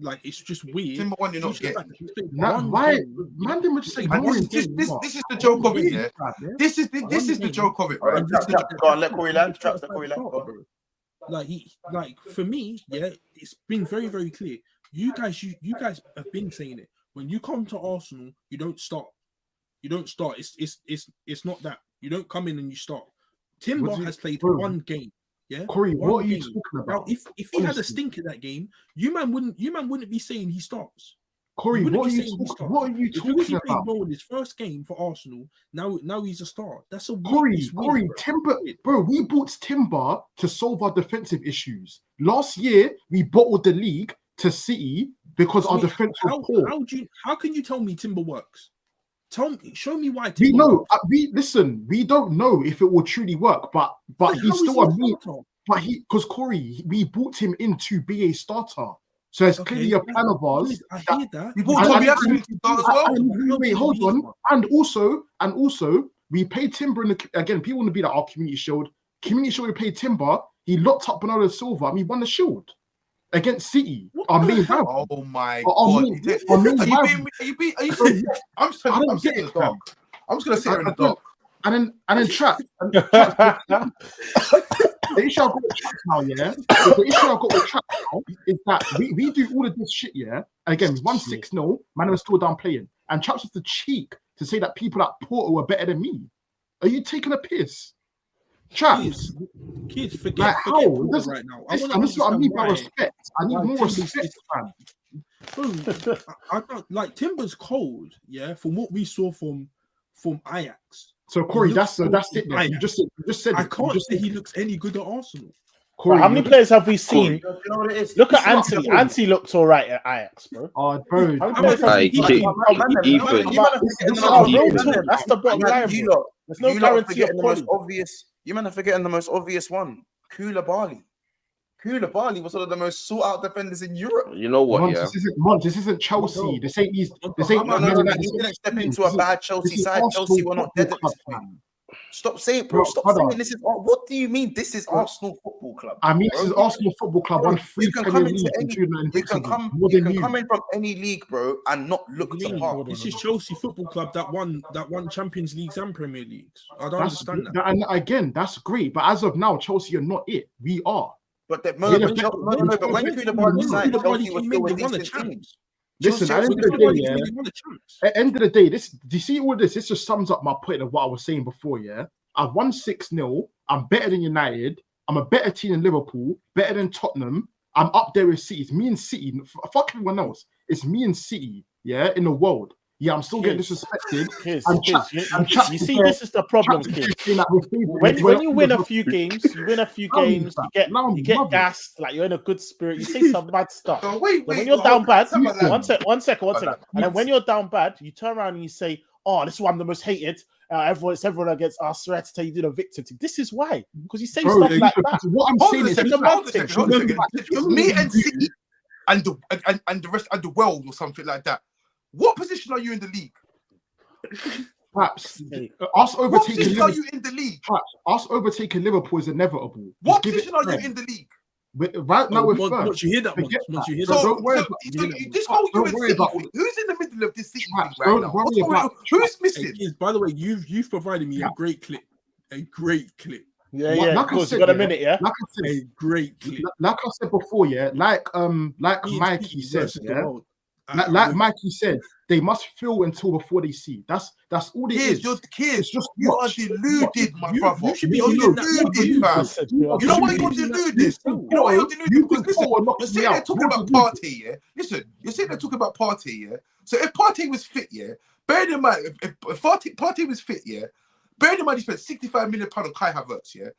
[SPEAKER 1] like, it's just weird.
[SPEAKER 5] Timber one you're not getting.
[SPEAKER 6] Why? Man, they would just say
[SPEAKER 5] this is the joke of it, yeah. This is the joke of it, right?
[SPEAKER 3] Go on, let Corey land.
[SPEAKER 1] Like for me, yeah, it's been very, very clear. You guys have been saying it. When you come to Arsenal, you don't start. It's not that. You don't come in and you start. Timber has played one game. Yeah,
[SPEAKER 6] Corey, what are you talking about?
[SPEAKER 1] Now, if he had a stink in that game, you man wouldn't be saying he starts.
[SPEAKER 6] Corey, what are you talking about?
[SPEAKER 1] Well in his first game for Arsenal, now he's a star. That's a
[SPEAKER 6] Corey, Timber, bro. We bought Timber to solve our defensive issues. Last year, we bottled the league to City because our defense was poor.
[SPEAKER 1] How can you tell me Timber works? Show me why.
[SPEAKER 6] We know. We don't know if it will truly work, but he's still a meat. But because Corey, we bought him in to be a starter. So it's clearly a plan of ours.
[SPEAKER 1] I hear that.
[SPEAKER 5] You bought Tommy Asu to start as well.
[SPEAKER 6] Wait, hold on. And also, we paid Timber again. People want to be like our Community Shield. Community Shield, we paid Timber. He locked up Bernardo Silva and we won the Shield against City. Our main rival.
[SPEAKER 5] Oh my
[SPEAKER 6] God!
[SPEAKER 5] Are you being? I'm just gonna sit in the dark. I'm just gonna sit here in the dark.
[SPEAKER 6] And then Trap. The issue I've got with Trap now, yeah. The issue I've got with Trap now is that we do all of this shit, yeah. And again, we won 6-0. Man was still down playing, and Trap's just the cheek to say that people at Porto were better than me. Are you taking a piss? Traps,
[SPEAKER 1] kids, forget
[SPEAKER 6] like how
[SPEAKER 1] right now.
[SPEAKER 6] This is what I mean by respect. I need more respect, man.
[SPEAKER 1] I don't like Timber's cold, yeah. From what we saw from Ajax.
[SPEAKER 6] So Corey, that's it. Then. You just said.
[SPEAKER 1] I can't say he looks any good at Arsenal.
[SPEAKER 2] Corey, how many players have we seen?
[SPEAKER 3] You know what it is?
[SPEAKER 2] Look at Anthony. Anthony looks all right at Ajax, bro.
[SPEAKER 6] Oh, bro.
[SPEAKER 2] That's the bottom line. There's no guarantee of quality.
[SPEAKER 3] You man are forgetting the most obvious one. Koulibaly. Koulibaly was one of the most sought-out defenders in Europe.
[SPEAKER 4] You know what?
[SPEAKER 6] This isn't Chelsea. This ain't these. This ain't.
[SPEAKER 3] No. He didn't step into a bad Chelsea side. Chelsea were not dead at this point. Stop saying, bro. Stop saying this is. What do you mean? This is Arsenal Football Club.
[SPEAKER 6] I mean, this is Arsenal Football Club. Won 3 Premier Leagues.
[SPEAKER 3] You can come in from any league, bro, and not look the part.
[SPEAKER 1] This is Chelsea Football Club that won Champions Leagues and Premier Leagues. I don't understand that.
[SPEAKER 6] And again, that's great. But as of now, Chelsea are not it. We are.
[SPEAKER 3] But when Koulibaly signed, Chelsea was still a decent team.
[SPEAKER 6] Listen, at the end of the day, do you see all this? This just sums up my point of what I was saying before, yeah? I've won 6-0. I'm better than United. I'm a better team than Liverpool, better than Tottenham. I'm up there with City. It's me and City. Fuck everyone else. It's me and City, yeah, in the world. Yeah, I'm still getting disrespected.
[SPEAKER 2] You see, this is the problem, kid. When you win a few games, you get gassed, like you're in a good spirit, you say some bad stuff. When you're down bad, one second. And then when you're down bad, you turn around and you say, oh, this is why I'm the most hated. Everyone against us. Swear to tell you, did a victim thing. This is why, because you say stuff like that.
[SPEAKER 6] What I'm saying is,
[SPEAKER 5] me and City and the rest of the world or something like that. What position are you in the league?
[SPEAKER 6] Perhaps us overtaking
[SPEAKER 5] Liverpool. Are you in the league?
[SPEAKER 6] Perhaps us overtaking Liverpool is inevitable.
[SPEAKER 5] What position are you in the league?
[SPEAKER 6] Right now we're first.
[SPEAKER 1] Once you hear that,
[SPEAKER 6] don't worry about
[SPEAKER 5] this whole City thing. Who's in the middle of this City thing right now? Who's missing?
[SPEAKER 1] By the way, you've provided me a great clip.
[SPEAKER 2] Yeah, like of course, you got a minute, yeah.
[SPEAKER 6] Like I said,
[SPEAKER 1] a great clip.
[SPEAKER 6] Like I said before, yeah. Like Mikey said, yeah. Like Mikey said, they must feel until before they see. That's all it is.
[SPEAKER 5] Kids, you are deluded, my brother. You should be deluded, fam. You know why you're deluded? You know why you're deluded? Because listen, you're sitting there talking about Partey, yeah. Listen, you're sitting there talking about Partey, yeah. So if Partey was fit, yeah, bear in mind, if Partey was fit, yeah, bear in mind he spent £65 million on Kai Havertz, yeah.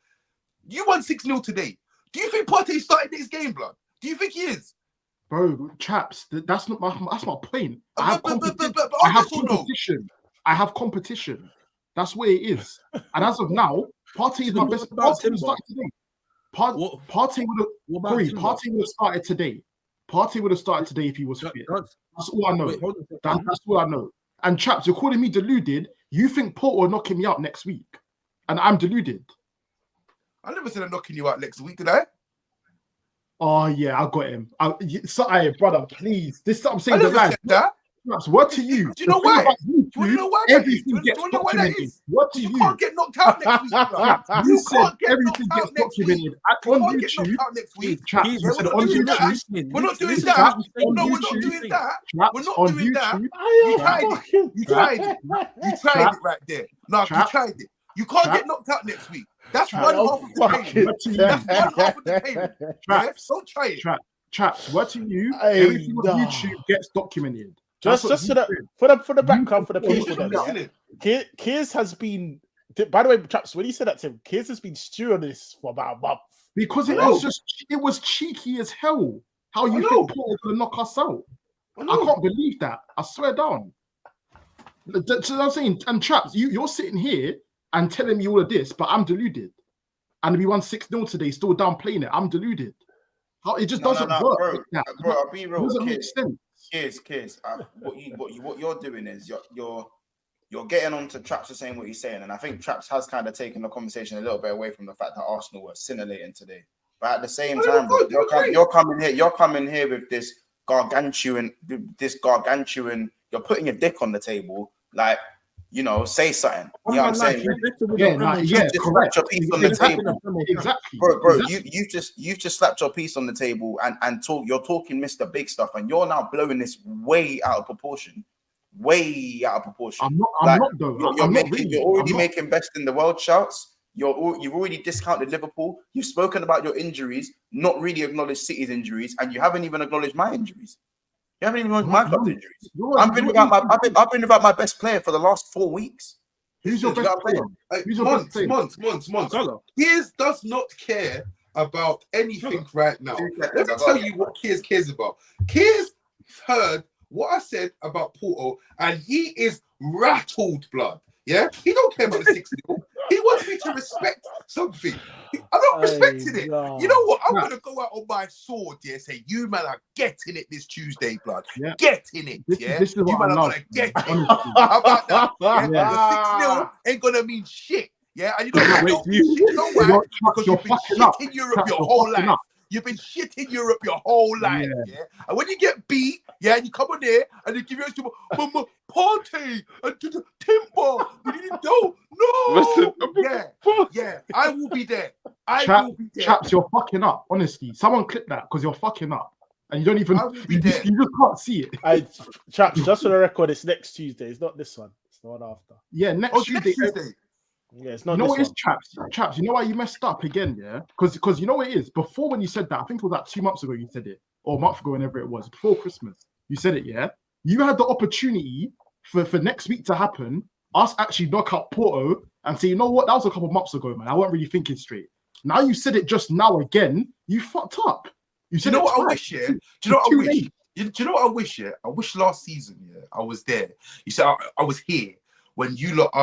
[SPEAKER 5] You won 6-0 today. Do you think Partey started this game, blood? Do you think he is?
[SPEAKER 6] Bro, chaps, that's my point. I have competition. That's where it is. And as of now, Partey is my best. Partey would start today. Partey would have started today. Partey would have started today if he was fit. That's all I know. That's all I know. And chaps, you're calling me deluded. You think Porto are knocking me out next week, and I'm deluded.
[SPEAKER 5] I never said I'm knocking you out next week, did I?
[SPEAKER 6] Oh yeah, I got him. Brother, please. This is what I'm saying.
[SPEAKER 5] I never said that.
[SPEAKER 6] What to you?
[SPEAKER 5] Do you know why? Do you know why?
[SPEAKER 6] Everything gets documented. What to you?
[SPEAKER 5] You can't get knocked out next week.
[SPEAKER 6] You said everything gets documented. On YouTube,
[SPEAKER 5] we're not doing that. No, we're not doing that. We're not doing that. You tried it. You tried it right there. No, you tried it. You can't get knocked out next week. That's one half of the payment. That's one half of the payment. Don't try it.
[SPEAKER 6] Chaps, what to you? Everything on YouTube gets documented.
[SPEAKER 2] Just for the background for the people that Kears has been. By the way, chaps, when you said that to him, Kears has been stewing this for about a month.
[SPEAKER 6] Because it was cheeky as hell. How you think Paul was gonna knock us out? I can't believe that. I swear down. So I'm saying, and chaps, you're sitting here and telling me all of this, but I'm deluded. And we won 6-0 today, still downplaying it. I'm deluded. How it just doesn't work.
[SPEAKER 3] Bro,
[SPEAKER 6] like that.
[SPEAKER 3] bro, I'll be real.
[SPEAKER 6] It doesn't make sense.
[SPEAKER 3] Kids. What you're doing is you're getting onto Traps and saying what he's saying, and I think Traps has kind of taken the conversation a little bit away from the fact that Arsenal were scintillating today. But at the same time, bro, you're coming here with this gargantuan. You're putting your dick on the table, like, you know, say something. You know what I'm saying?
[SPEAKER 6] Just
[SPEAKER 3] slapped your piece on the table.
[SPEAKER 6] Exactly,
[SPEAKER 3] bro. You've just slapped your piece on the table and you're talking Mr. Big Stuff, and you're now blowing this way out of proportion. I'm not though. You're already making best in the world shouts. You've already discounted Liverpool. You've spoken about your injuries, not really acknowledged City's injuries, and you haven't even acknowledged my injuries. You haven't even acknowledged my club's injuries. I've been about my best player for the last 4 weeks.
[SPEAKER 6] Who's your best player? Who's your best player?
[SPEAKER 5] Months. Piers does not care about anything right now. Let me tell you what Piers cares about. Piers heard what I said about Porto, and he is rattled, blood. Yeah, he don't care about the 6-0. He wants me to respect something. I'm not respecting it. No. You know what? I'm gonna go out on my sword, yeah. Say, you man are getting it this Tuesday, blood. Yeah. Getting it, yeah.
[SPEAKER 6] This is
[SPEAKER 5] you man are gonna get it. How about that? Yeah? The 6-0 ain't gonna mean shit. Yeah, and you know what? Because you've been shit in Europe your whole life. You've been shit in Europe your whole life, yeah. And when you get beat, yeah, and you come on there and they give you Mama Party and to the Timber, we didn't know. No, yeah, I will be there. I will be there.
[SPEAKER 6] Chaps, you're fucking up. Honestly, someone clip that because you're fucking up, and you don't even. You just can't see it.
[SPEAKER 2] Chaps, just for the record, it's next Tuesday. It's not this one. It's the one after.
[SPEAKER 6] Yeah, next Tuesday.
[SPEAKER 2] Yeah, it's not.
[SPEAKER 6] You know what it is, Chaps. You know why you messed up again, yeah? Because you know what it is. Before, when you said that, I think it was like 2 months ago you said it, or a month ago, whenever it was, before Christmas, you said it, yeah. You had the opportunity for next week to happen, us actually knock out Porto and say, you know what, that was a couple of months ago, man. I wasn't really thinking straight. Now you said it just now again. You fucked up. You said,
[SPEAKER 5] you know what I wish, yeah? Do you know what I wish? Do you know what I wish, yeah? I wish last season, yeah, I was there. You said I was here when you lot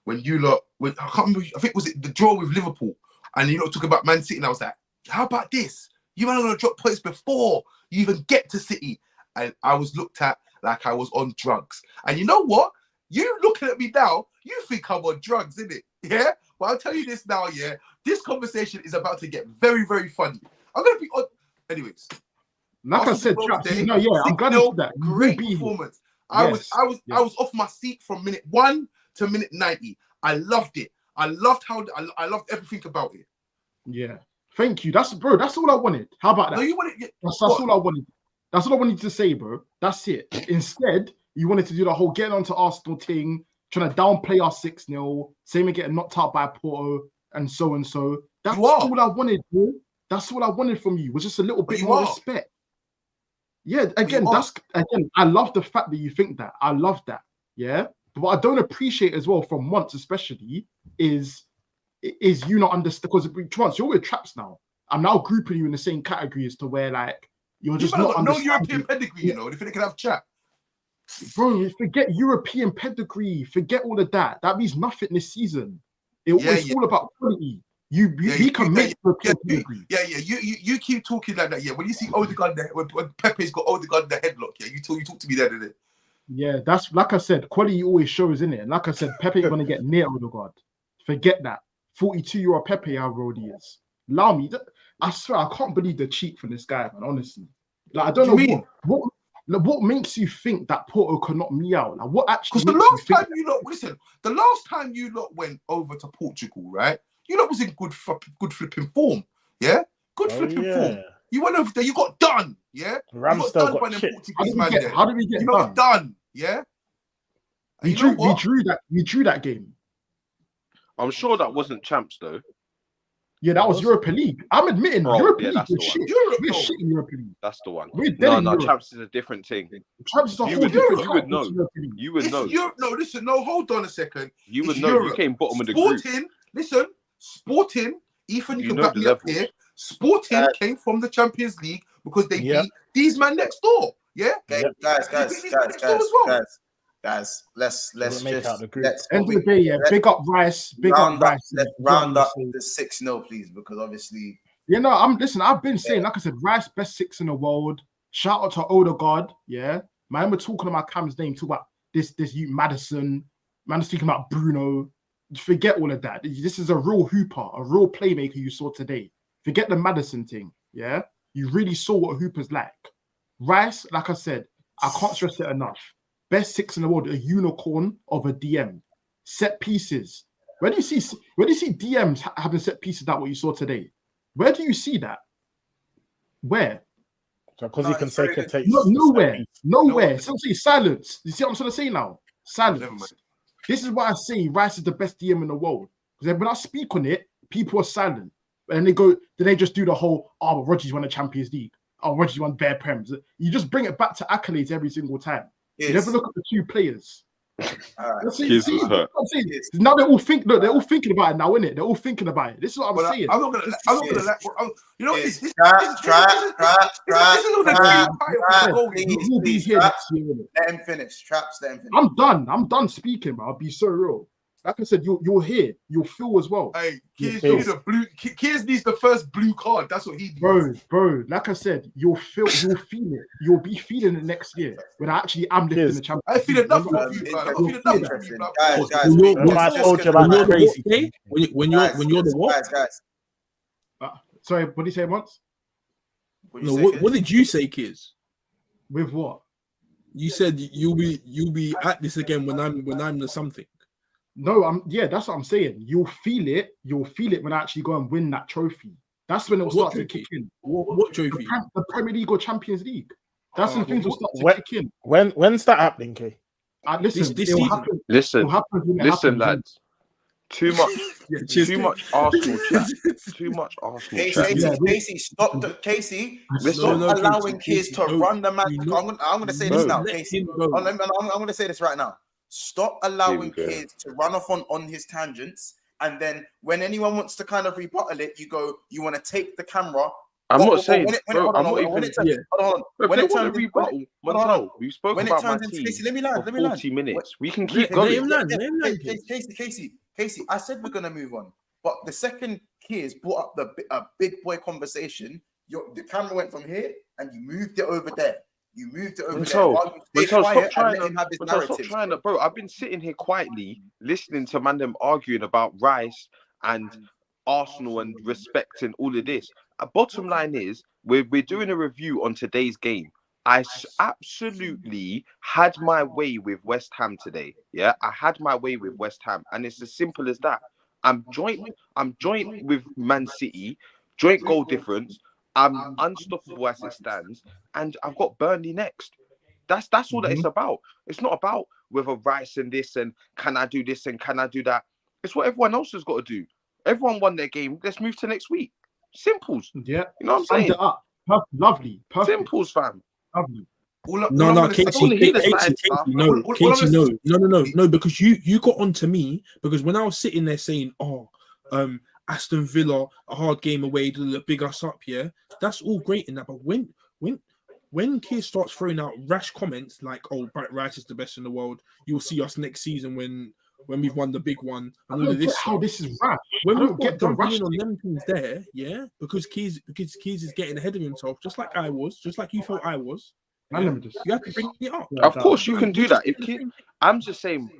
[SPEAKER 5] when I can't remember, I think was it the draw with Liverpool, and you know talk about Man City, and I was like, how about this? You man are gonna drop points before you even get to City, and I was looked at like I was on drugs. And you know what? You looking at me now, you think I'm on drugs, isn't it? Yeah. But I'll tell you this now, yeah. This conversation is about to get very, very funny. I'm gonna be on. Anyways,
[SPEAKER 6] like I said, I'm glad you said that.
[SPEAKER 5] Great performance. I was off my seat from minute 1 to minute 90. I loved it. I loved everything about it.
[SPEAKER 6] Yeah. Thank you. That's all I wanted. How about that?
[SPEAKER 5] No, you wanted
[SPEAKER 6] that's all I wanted. That's all I wanted to say, bro. That's it. Instead, you wanted to do the whole getting onto Arsenal thing, trying to downplay our 6-0, saying we're getting knocked out by Porto, and so and so. That's all I wanted, bro. That's all I wanted from you. Was just a little bit more respect. Yeah, again, I love the fact that you think that. I love that. Yeah. But what I don't appreciate as well from once, especially, is you not understand, because once you're with Traps now, I'm now grouping you in the same category as to where like you're just not
[SPEAKER 5] no European pedigree, you know, if they can have chat.
[SPEAKER 6] Bro, forget European pedigree, forget all of that. That means nothing this season. It's all about quality. You can make European pedigree.
[SPEAKER 5] You keep talking like that. Yeah, when you see Odegaard there, when Pepe's got Odegaard the headlock, yeah, you talk to me there, didn't it?
[SPEAKER 6] Yeah, that's like I said, quality always shows, in it. And like I said, Pepe gonna get near Odegaard. Forget that. 42-year-old Pepe, how old he is. Allow me. I swear, I can't believe the cheat from this guy, man. Honestly, like I don't know what makes you think that Porto could knock me out. Like what actually?
[SPEAKER 5] Because the last time you lot went over to Portugal, right? You lot was in good flipping form, yeah. Good flipping form. You went over there, you got done, yeah.
[SPEAKER 2] Ramsdale got by them
[SPEAKER 5] Portuguese man there.
[SPEAKER 6] How did we get
[SPEAKER 5] done? Yeah.
[SPEAKER 6] We drew that game.
[SPEAKER 4] I'm sure that wasn't Champs though.
[SPEAKER 6] Yeah, that was Europa League. I'm admitting Europa League was shit. We're shit in Europa League.
[SPEAKER 4] That's the one.
[SPEAKER 6] No,
[SPEAKER 4] Champs is a different thing.
[SPEAKER 6] Champs is a whole different.
[SPEAKER 4] You would know. You would know.
[SPEAKER 5] No, hold on a second.
[SPEAKER 4] You would know. You came bottom of the group.
[SPEAKER 5] Sporting, Ethan, you can back me up here. Sporting came from the Champions League because they beat these men next door. Yeah,
[SPEAKER 3] guys, let's
[SPEAKER 6] end of the day, big up Rice,
[SPEAKER 3] Let's round up the 6-0, please, because obviously
[SPEAKER 6] You know, I've been saying, like I said, Rice best 6 in the world. Shout out to Odegaard. Yeah, man, we're talking about Cam's name. Talk about this you Madison. Man, speaking about Bruno. Forget all of that. This is a real hooper, a real playmaker you saw today. Forget the Madison thing. Yeah, you really saw what a hooper's like. Rice, like I said, I can't stress it enough. Best 6 in the world, a unicorn of a DM. Set pieces. Where do you see DMs having set pieces that what you saw today? Where do you see that? Where?
[SPEAKER 2] Because he can take a taste.
[SPEAKER 6] Nowhere. So say silence. You see what I'm trying to say now? Silence. This is why I say Rice is the best DM in the world. Because when I speak on it, people are silent. And then they just do the whole, oh, Rodgers won the Champions League. Oh, Rodgers won bare Prems. You just bring it back to accolades every single time. Yes. You never look at the two players. Now they're all thinking about it now, innit? They're all thinking about it. This is what I'm saying.
[SPEAKER 5] I'm not gonna let you know this is
[SPEAKER 3] let him finish. Traps, let him finish.
[SPEAKER 6] I'm done speaking, bro. I'll be so real. Like I said, you'll hear, you'll feel as well.
[SPEAKER 5] Hey, Kears needs the first blue card. That's what he needs.
[SPEAKER 6] Bro. Like I said, you'll feel it. You'll be feeling it next year when I actually am lifting the champion.
[SPEAKER 5] I feel enough of you, man. I feel enough of you,
[SPEAKER 1] guys. When you're the what?
[SPEAKER 3] Guys.
[SPEAKER 6] Sorry, what did you say once?
[SPEAKER 1] What did you say, Kiz?
[SPEAKER 6] With what?
[SPEAKER 1] You said you'll be at this again when I'm the something.
[SPEAKER 6] No, that's what I'm saying. You'll feel it when I actually go and win that trophy. That's when it'll start to kick in.
[SPEAKER 1] What trophy?
[SPEAKER 6] The Premier League or Champions League. That's when things will start to kick in.
[SPEAKER 2] When's that happening, Kay?
[SPEAKER 6] Listen,
[SPEAKER 4] lads. Too much Arsenal chat. Too much Arsenal chat.
[SPEAKER 3] Casey, stop allowing kids to run the match. I'm going to say this now, Casey. I'm going to say this right now. Stop allowing kids to run off on his tangents, and then when anyone wants to kind of rebuttal it, you want to take the camera.
[SPEAKER 4] I'm not saying, bro. I'm not even. Hold on. When it turns rebuttal, we spoke about my team.
[SPEAKER 3] Casey, let me land.
[SPEAKER 4] 40 minutes. We can keep going.
[SPEAKER 3] Casey, I said we're gonna move on, but the second Kiers brought up a big boy conversation, the camera went from here and you moved it over there. Stop
[SPEAKER 4] trying to, bro. I've been sitting here quietly listening to them arguing about Rice and Arsenal and respecting all of this. Bottom line is, we're doing a review on today's game. I absolutely had my way with West Ham today. Yeah, I had my way with West Ham, and it's as simple as that. I'm joint with Man City, joint goal difference. I'm unstoppable as it stands, and I've got Burnley next. That's all that it's about. It's not about whether Rice and this and can I do this and can I do that. It's what everyone else has got to do. Everyone won their game. Let's move to next week. Simples.
[SPEAKER 6] Yeah.
[SPEAKER 4] You know what I'm saying?
[SPEAKER 6] Lovely. Perfect.
[SPEAKER 4] Simples, fam.
[SPEAKER 6] Lovely.
[SPEAKER 1] Casey, no, because you got onto me because when I was sitting there saying, Aston Villa, a hard game away, to big us up, yeah, that's all great in that. But when Keir starts throwing out rash comments like, "Oh, Rice is the best in the world," you'll see us next season when we've won the big one. And all of this,
[SPEAKER 6] how this is rash.
[SPEAKER 1] When we get the rush on them things there, yeah, because Keys is getting ahead of himself, just like I was, just like you felt I was. Yeah. You have to bring it up.
[SPEAKER 4] Of course, you can do that. I'm just saying.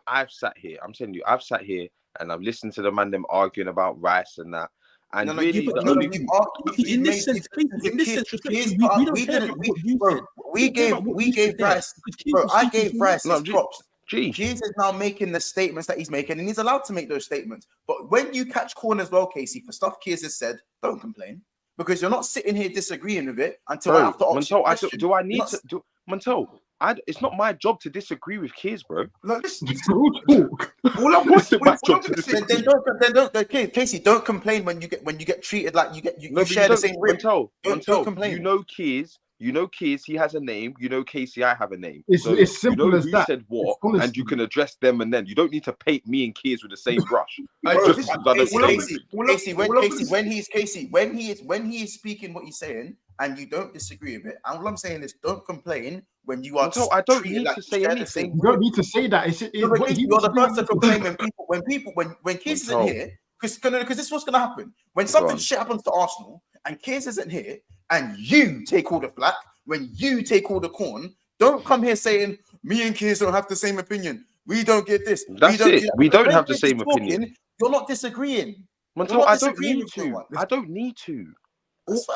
[SPEAKER 4] I've sat here. I'm telling you, I've sat here and I've listened to the man them arguing about Rice and that. And we gave
[SPEAKER 3] Rice. Bro, I gave Rice his props. Keys is now making the statements that he's making, and he's allowed to make those statements. But when you catch corners, well, Casey, for stuff Keys has said, don't complain. Because you're not sitting here disagreeing with it until I have to ask you a question.
[SPEAKER 4] Do I need to do Montel? It's not my job to disagree with Keys, bro.
[SPEAKER 5] Like, listen,
[SPEAKER 3] Casey, don't complain when you get treated like you share the same rib. Don't complain.
[SPEAKER 4] You know Keys, he has a name. You know Casey, I have a name.
[SPEAKER 6] It's simple as that.
[SPEAKER 4] Said what, and you can address them, and then you don't need to paint me and Keys with the same brush.
[SPEAKER 3] When he is speaking what he's saying, and you don't disagree with it, and all I'm saying is don't complain when you are.
[SPEAKER 4] I don't need to say anything.
[SPEAKER 6] You don't need to say that.
[SPEAKER 3] You're the first to complain when Keys isn't here. because this is what's gonna happen when something shit happens to Arsenal and Kears isn't here and you take all the flack when you take all the corn. Don't come here saying me and Kears don't have the same opinion. We don't get this.
[SPEAKER 4] That's it. We don't have the same opinion.
[SPEAKER 3] You're not disagreeing.
[SPEAKER 4] Montel, I don't need to. I don't need to.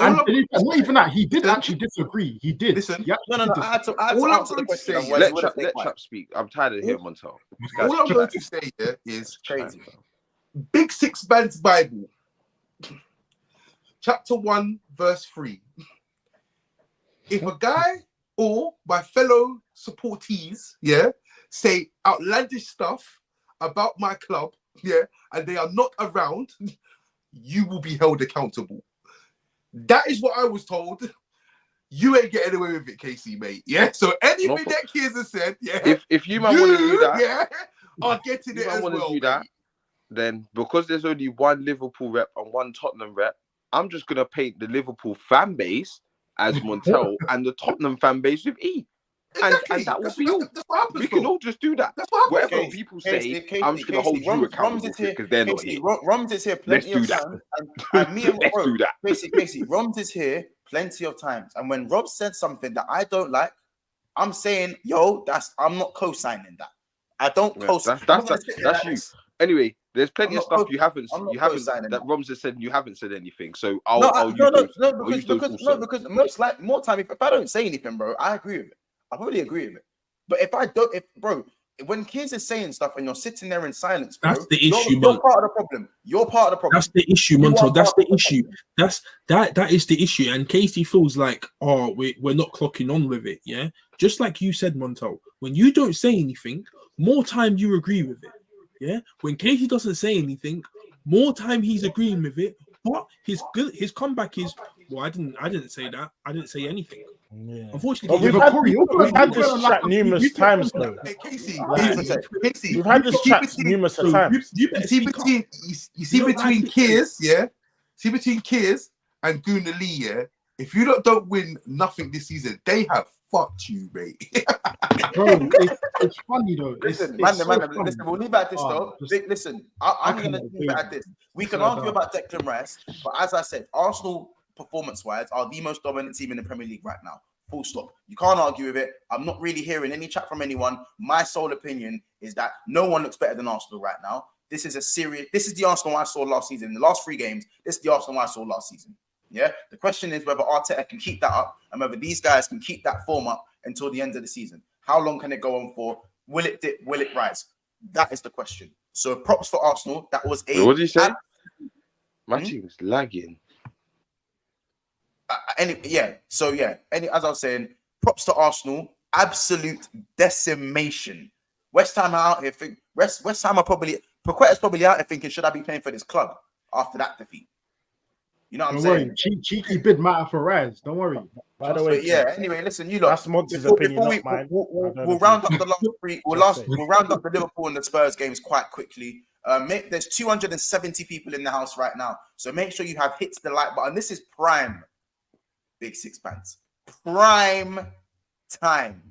[SPEAKER 6] And not even that. He did actually disagree. He did.
[SPEAKER 3] Listen, no. I had to answer the question.
[SPEAKER 4] Let Chap speak. I'm tired of hearing Montel.
[SPEAKER 5] All I'm going to say here is crazy. Big Six Man's Bible, chapter 1, verse 3. If a guy or my fellow supportees, say outlandish stuff about my club, and they are not around, you will be held accountable. That is what I was told. You ain't getting away with it, Casey, mate. Yeah. So anything that Kears has said,
[SPEAKER 4] if you might want to do that,
[SPEAKER 5] are getting it as well. Do that,
[SPEAKER 4] then because there's only one Liverpool rep and one Tottenham rep, I'm just gonna paint the Liverpool fan base as Montel and the Tottenham fan base with E.
[SPEAKER 5] Exactly.
[SPEAKER 4] And that will be all. We can all just do that.
[SPEAKER 5] That's what happens.
[SPEAKER 4] Whatever people say, I'm just going to hold you accountable because they're not here.
[SPEAKER 3] Roms is here plenty of times. And me and Let's do that. Casey, Roms is here plenty of times. And when Rob said something that I don't like, I'm saying, I'm not co-signing that. I don't co-sign.
[SPEAKER 4] That's you. Anyway, there's plenty of stuff you haven't that Roms has said. You haven't said anything. So
[SPEAKER 3] because more time if I don't say anything, bro, I agree with it. I probably agree with it. But when Kears is saying stuff and you're sitting there in silence, bro,
[SPEAKER 1] that's the issue,
[SPEAKER 3] you're part of the problem. You're part of the problem.
[SPEAKER 1] That's the issue, Montel. That's the issue. That is the issue. And Casey feels like, we're not clocking on with it. Yeah. Just like you said, Montel, when you don't say anything, more time you agree with it. Yeah. When Casey doesn't say anything, more time he's agreeing with it. But his comeback is, I didn't say that. I didn't say anything.
[SPEAKER 2] Yeah.
[SPEAKER 1] Unfortunately,
[SPEAKER 2] we've had this chat numerous times, though.
[SPEAKER 5] Casey,
[SPEAKER 2] we've had this chat numerous times.
[SPEAKER 5] You see between Kears, See between Kears and Guna Lee, if you don't win nothing this season, they have fucked you, mate.
[SPEAKER 6] Bro, it's funny though.
[SPEAKER 3] Listen, we'll leave it at this though. Listen, I'm going to leave it at this. We can argue about Declan Rice, but as I said, Arsenal performance-wise are the most dominant team in the Premier League right now. Full stop. You can't argue with it. I'm not really hearing any chat from anyone. My sole opinion is that no one looks better than Arsenal right now. This is the Arsenal I saw last season. In the last 3 games, this is the Arsenal I saw last season. Yeah. The question is whether Arteta can keep that up and whether these guys can keep that form up until the end of the season. How long can it go on for? Will it dip? Will it rise? That is the question. So props for Arsenal. That was
[SPEAKER 4] what did you say? My team's lagging.
[SPEAKER 3] As I was saying, props to Arsenal. Absolute decimation. West Ham are out here. West Ham are Paqueta's probably out here thinking, should I be playing for this club after that defeat? You know what I'm saying?
[SPEAKER 6] Cheeky bid matter for Raz. Don't worry.
[SPEAKER 2] By the way,
[SPEAKER 3] Anyway, listen, you lot.
[SPEAKER 2] That's Monty's opinion, not mine.
[SPEAKER 3] We'll round up the last 3. We'll round up the Liverpool and the Spurs games quite quickly. There's 270 people in the house right now, so make sure you have hit the like button. This is prime Big Six Bands. Prime time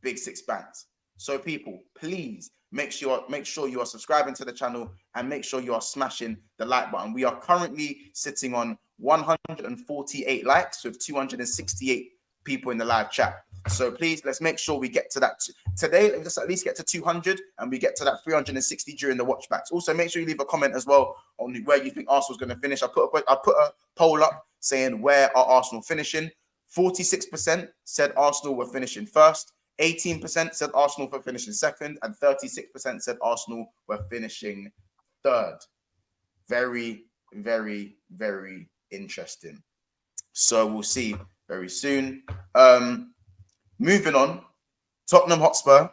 [SPEAKER 3] Big Six Bands. So people, please make sure you are subscribing to the channel and make sure you are smashing the like button. We are currently sitting on 148 likes with 268 people in the live chat. So please, let's make sure we get to that today. Let's at least get to 200 and we get to that 360 during the watchbacks. Also, make sure you leave a comment as well on where you think Arsenal's going to finish. I put a poll up saying where are Arsenal finishing. 46% said Arsenal were finishing first. 18% said Arsenal were finishing second, and 36% said Arsenal were finishing third. Very, very, very interesting. So we'll see very soon. Moving on, Tottenham Hotspur.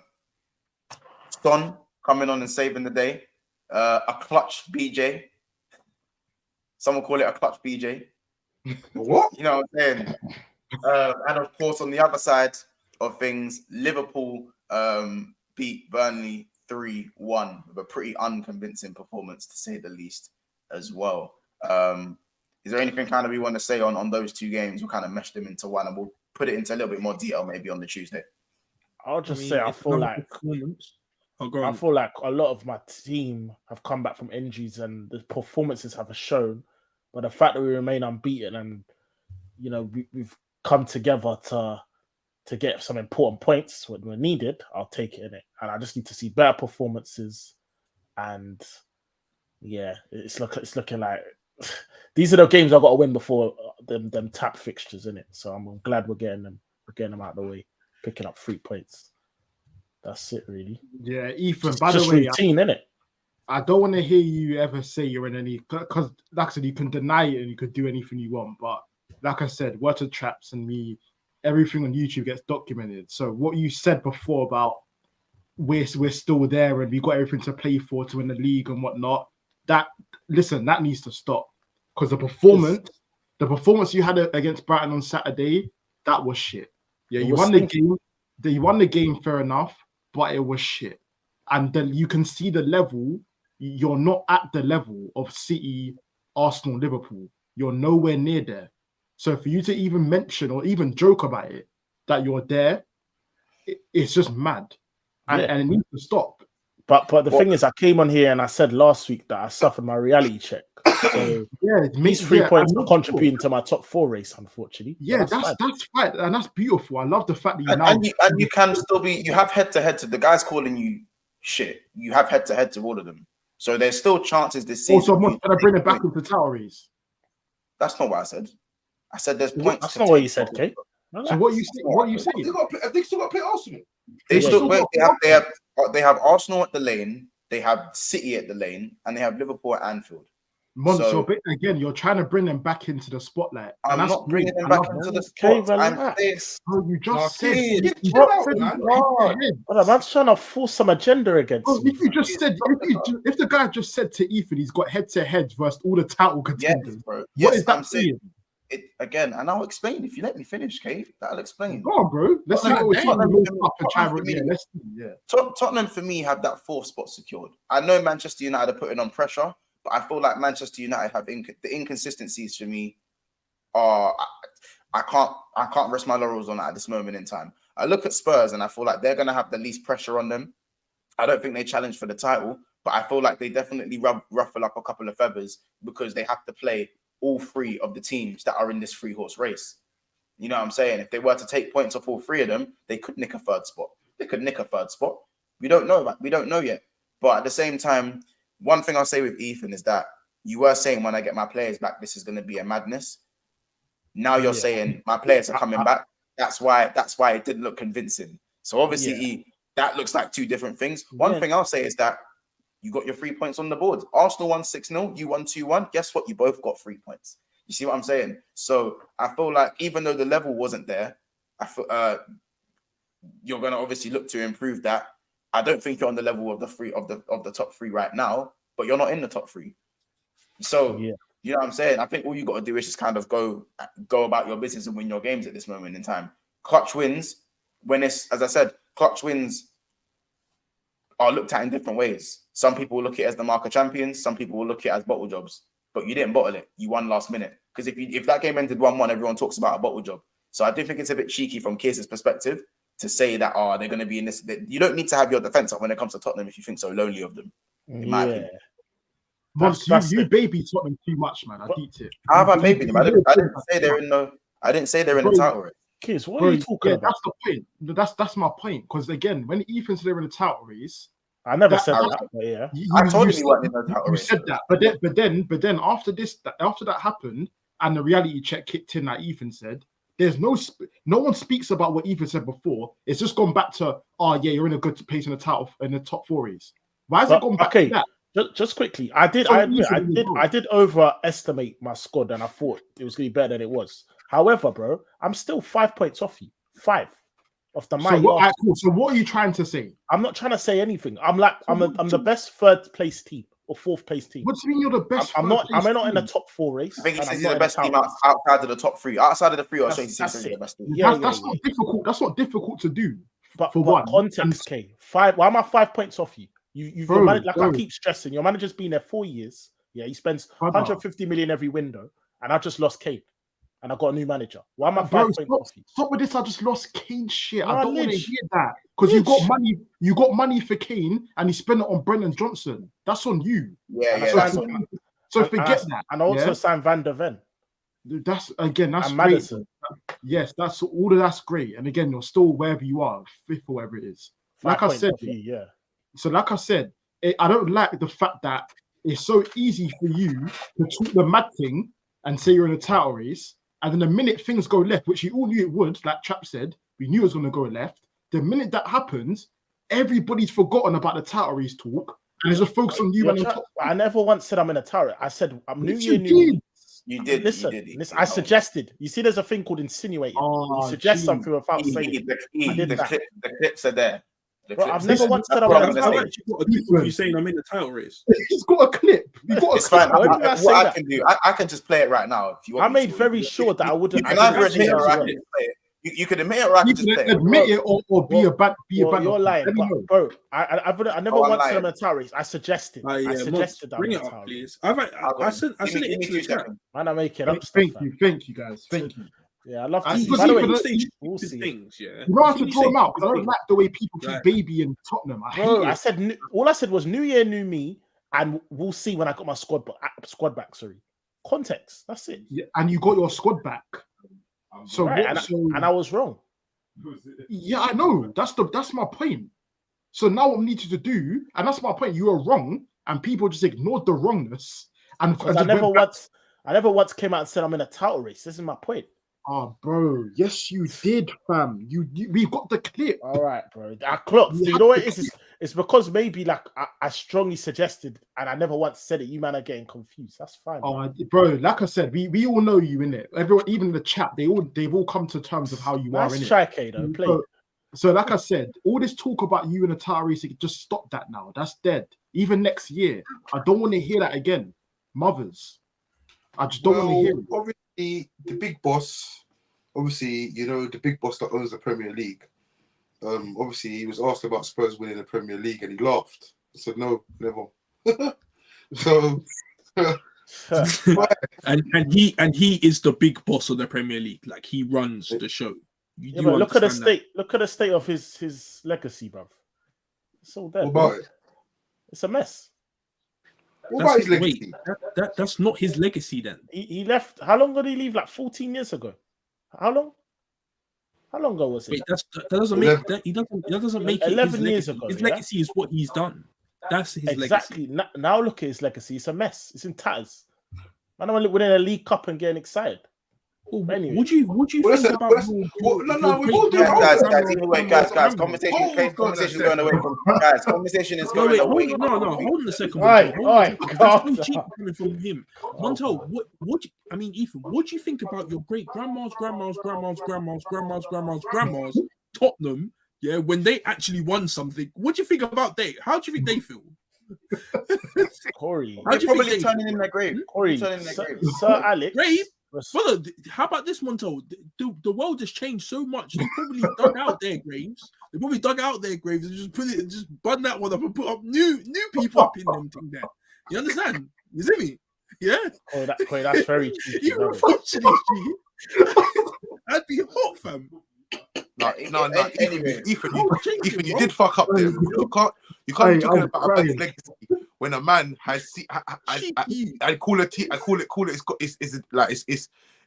[SPEAKER 3] Son coming on and saving the day. A clutch BJ. Someone call it a clutch BJ.
[SPEAKER 5] What?
[SPEAKER 3] You know what I'm saying? And of course, on the other side of things, Liverpool beat Burnley 3-1 with a pretty unconvincing performance, to say the least, as well. Is there anything kind of we want to say on those 2 games? We'll kind of mesh them into one and we'll put it into a little bit more detail maybe on the Tuesday.
[SPEAKER 2] I'll just say I feel like I feel like a lot of my team have come back from injuries and the performances have shown. But the fact that we remain unbeaten and, you know, we've come together to get some important points when we're needed, I'll take it in it. And I just need to see better performances. And yeah, it's looking like these are the games I've got to win before them tap fixtures, in it. So I'm glad we're getting them out of the way, picking up 3 points. That's it, really.
[SPEAKER 6] Yeah, Ethan. By the way,
[SPEAKER 2] routine, innit?
[SPEAKER 6] I don't want to hear you ever say you're in any, because like I said, you can deny it and you could do anything you want. But like I said, Water Traps and me, everything on YouTube gets documented. So what you said before about we're still there and we got everything to play for to win the league and whatnot, that needs to stop. Because the performance you had against Brighton on Saturday, that was shit. Yeah, you won the game. You won the game, fair enough, but it was shit. And then you can see the level. You're not at the level of City, Arsenal, Liverpool. You're nowhere near there. So for you to even mention or even joke about it, that you're there, it's just mad. And it needs to stop.
[SPEAKER 2] But the thing is, I came on here and I said last week that I suffered my reality check. So these 3 points are contributing to my top 4 race, unfortunately.
[SPEAKER 6] Yeah, that's right, and that's beautiful. I love the fact that
[SPEAKER 3] you can still be. You have head to head to the guys calling you shit. You have head to head to all of them. So there's still chances this season.
[SPEAKER 6] Also, can I bring it back into tower race?
[SPEAKER 3] That's not what I said. I said there's points.
[SPEAKER 2] That's not what you said, Kate.
[SPEAKER 6] So what you saying? What are you saying?
[SPEAKER 5] They still got to play Arsenal.
[SPEAKER 3] They have Arsenal at the lane, they have City at the lane, and they have Liverpool at Anfield.
[SPEAKER 6] So again, you're trying to bring them back into the spotlight.
[SPEAKER 3] I'm not bringing them back into the spotlight.
[SPEAKER 6] You just said,
[SPEAKER 2] man's trying to force some agenda against me.
[SPEAKER 6] If you just said, if the guy just said to Ethan, he's got head to head versus all the title contenders.
[SPEAKER 3] Yes, bro.
[SPEAKER 6] What is that saying?
[SPEAKER 3] It again, and I'll explain if you let me finish, Kate. That'll explain.
[SPEAKER 6] Go on, bro. Let's see what we're
[SPEAKER 3] Tottenham for me have that 4th spot secured. I know Manchester United are putting on pressure, but I feel like Manchester United have the inconsistencies for me. Are I can't rest my laurels on that at this moment in time. I look at Spurs and I feel like they're going to have the least pressure on them. I don't think they challenge for the title, but I feel like they definitely ruffle up a couple of feathers because they have to play all 3 of the teams that are in this 3-horse race. You know what I'm saying? If they were to take points off all 3 of them, they could nick a 3rd spot. We don't know yet. But at the same time, one thing I'll say with Ethan is that you were saying when I get my players back, this is going to be a madness. Now you're saying my players are coming back. That's why it didn't look convincing. So obviously that looks like 2 different things. One thing I'll say is that you got your 3 points on the board. Arsenal won 6-0. You won 2-1. Guess what? You both got 3 points. You see what I'm saying? So I feel like even though the level wasn't there, I feel you're going to obviously look to improve that. I don't think you're on the level of the top 3 right now, but you're not in the top 3. So you know what I'm saying? I think all you got to do is just kind of go about your business and win your games at this moment in time. Clutch wins as I said, clutch wins are looked at in different ways. Some people will look at it as the mark of champions. Some people will look at it as bottle jobs. But you didn't bottle it. You won last minute. Because if that game ended 1-1, everyone talks about a bottle job. So I do think it's a bit cheeky from Keir's perspective to say that they're going to be in this. You don't need to have your defense up when it comes to Tottenham if you think so lowly of them. In my opinion.
[SPEAKER 6] You baby Tottenham too much, man. I beat it.
[SPEAKER 3] How have I babied them? I didn't say they're in the title race.
[SPEAKER 2] Kids, what are you talking about?
[SPEAKER 6] That's the point. That's my point. Because again, when Ethan said they were in the title race,
[SPEAKER 2] I never said that. But yeah,
[SPEAKER 3] I told you weren't in the title race.
[SPEAKER 6] You said that, but then after that happened and the reality check kicked in, like Ethan said, there's no one speaks about what Ethan said before. It's just gone back to you're in a good place in the title in the top 4 race. Why has it gone back to that?
[SPEAKER 2] Just quickly, I did overestimate my squad, and I thought it was going to be better than it was. However, bro, I'm still 5 points off you. 5 of the mighty.
[SPEAKER 6] So what are you trying to say?
[SPEAKER 2] I'm not trying to say anything. I'm the best 3rd place team or 4th place team.
[SPEAKER 6] What do you mean you're the best?
[SPEAKER 2] I'm not in the top 4 race.
[SPEAKER 3] I think he says he's the best team outside of the top 3. Outside of the 3, or so he says he's the best team.
[SPEAKER 6] That's not difficult. That's not difficult to do.
[SPEAKER 2] But for one context, K, 5. Why am I 5 points off you? I keep stressing, your manager's been there 4 years. Yeah, he spends 150 million every window, and I just lost Kane. and I got a new manager. Why am I
[SPEAKER 6] Bro,
[SPEAKER 2] 5 points off you?
[SPEAKER 6] stop with this. I just lost Kane shit.
[SPEAKER 2] No,
[SPEAKER 6] I don't want to
[SPEAKER 2] Lidge.
[SPEAKER 6] hear that because you got money. You got money for Kane, and you spent it on Brennan Johnson. That's on you. So forget that.
[SPEAKER 2] And I also signed Van der Ven.
[SPEAKER 6] That's again. That's
[SPEAKER 2] and
[SPEAKER 6] great.
[SPEAKER 2] Madison.
[SPEAKER 6] Yes, that's all of that's great. And again, you're still wherever you are, fifth or wherever it is. Like I said,
[SPEAKER 2] yeah.
[SPEAKER 6] So like I said, I don't like the fact that it's so easy for you to talk the mad thing and say you're in a title race, and then the minute things go left, which you all knew it would, like Chap said, we knew it was going to go left. The minute that happens, everybody's forgotten about the title race talk, and there's a focus on you.
[SPEAKER 2] I never once said I'm in a title. I said I'm New Year, New Me.
[SPEAKER 3] You did.
[SPEAKER 2] Listen, I suggested. You see, there's a thing called insinuating. You suggest something without saying.
[SPEAKER 3] The clips are there.
[SPEAKER 2] Bro, I've never once said I'm in a title race.
[SPEAKER 1] You saying I'm in the title race?
[SPEAKER 6] He's got a clip.
[SPEAKER 3] It's fine. What I can do, I can just play it right now. If you want,
[SPEAKER 2] I made very sure that I wouldn't.
[SPEAKER 3] You can either admit it or I can play it. You could admit it or I can just play it.
[SPEAKER 6] Admit it or be a bad.
[SPEAKER 2] You're lying, bro. I never once said I'm in a title race. I suggested. I suggested that.
[SPEAKER 1] Bring it up, please. I sent it into the chat.
[SPEAKER 2] Man, I make it up.
[SPEAKER 6] Thank you, guys. Thank you.
[SPEAKER 2] Yeah, I love
[SPEAKER 1] these.
[SPEAKER 2] By the way,
[SPEAKER 1] we'll see things. Yeah,
[SPEAKER 6] you don't have to draw them out because I don't like the way people keep babying Tottenham.
[SPEAKER 2] I said all I said was New Year, New Me, and we'll see when I got my squad back. Sorry, context. That's it.
[SPEAKER 6] Yeah, and you got your squad back. So,
[SPEAKER 2] right, and I was wrong.
[SPEAKER 6] Yeah, I know. That's my point. So now what we need you to do, and that's my point. You are wrong, and people just ignored the wrongness. And
[SPEAKER 2] I never once came out and said I'm in a title race. This is my point.
[SPEAKER 6] Oh, bro. Yes, you did, fam. We got the clip.
[SPEAKER 2] All right, bro. I clocked. You know what it is? It's because maybe like I strongly suggested, and I never once said it. You man are getting confused. That's fine.
[SPEAKER 6] Oh, bro. Like I said, we all know you in it. Everyone, even in the chat, they've all come to terms of how you are in it.
[SPEAKER 2] Try, Kado. Play.
[SPEAKER 6] So, like I said, all this talk about you and Atari, just stop that now. That's dead. Even next year, I don't want to hear that again. Mothers, I just don't want to hear it.
[SPEAKER 5] Obviously, the big boss, the big boss that owns the Premier League. Obviously, he was asked about Spurs winning the Premier League, and he laughed. I said, "No, never." So,
[SPEAKER 1] and he is the big boss of the Premier League. Like he runs the show.
[SPEAKER 2] But look at the state. Look at the state of his legacy, bruv. It's all dead.
[SPEAKER 5] What about it?
[SPEAKER 2] It's a mess.
[SPEAKER 5] What about his legacy?
[SPEAKER 1] That's not his legacy then.
[SPEAKER 2] He left. How long did he leave? Like 14 years ago. How long? How long ago was it?
[SPEAKER 1] Wait, that doesn't make that. He doesn't make
[SPEAKER 2] 11 years ago.
[SPEAKER 1] His legacy is what he's done. That's his
[SPEAKER 2] legacy. Exactly. Now look at his legacy. It's a mess. It's in tatters. I don't want to win a League Cup and getting excited.
[SPEAKER 1] Anyway. Would you think about
[SPEAKER 5] guys,
[SPEAKER 3] conversation going away from guys. Conversation is going away.
[SPEAKER 1] No, hold on a second. Coming from him. Montel, Ethan, what do you think about your great grandma's Tottenham? Yeah, when they actually won something, what do you think about they? How do you think they feel?
[SPEAKER 2] Corey,
[SPEAKER 3] they're probably turning in their grave.
[SPEAKER 2] Sir Alex.
[SPEAKER 1] Grave? Brother, how about this, Montel? The world has changed so much. They probably dug out their graves. And just bun that one up and put up new people up in them thing there. You understand? You see me? Yeah.
[SPEAKER 2] Corey, that's very cheeky.
[SPEAKER 1] You I'd be hot, fam.
[SPEAKER 5] No. Ethan, you did fuck up there. You can't be talking about a man's legacy when a man has. I call it.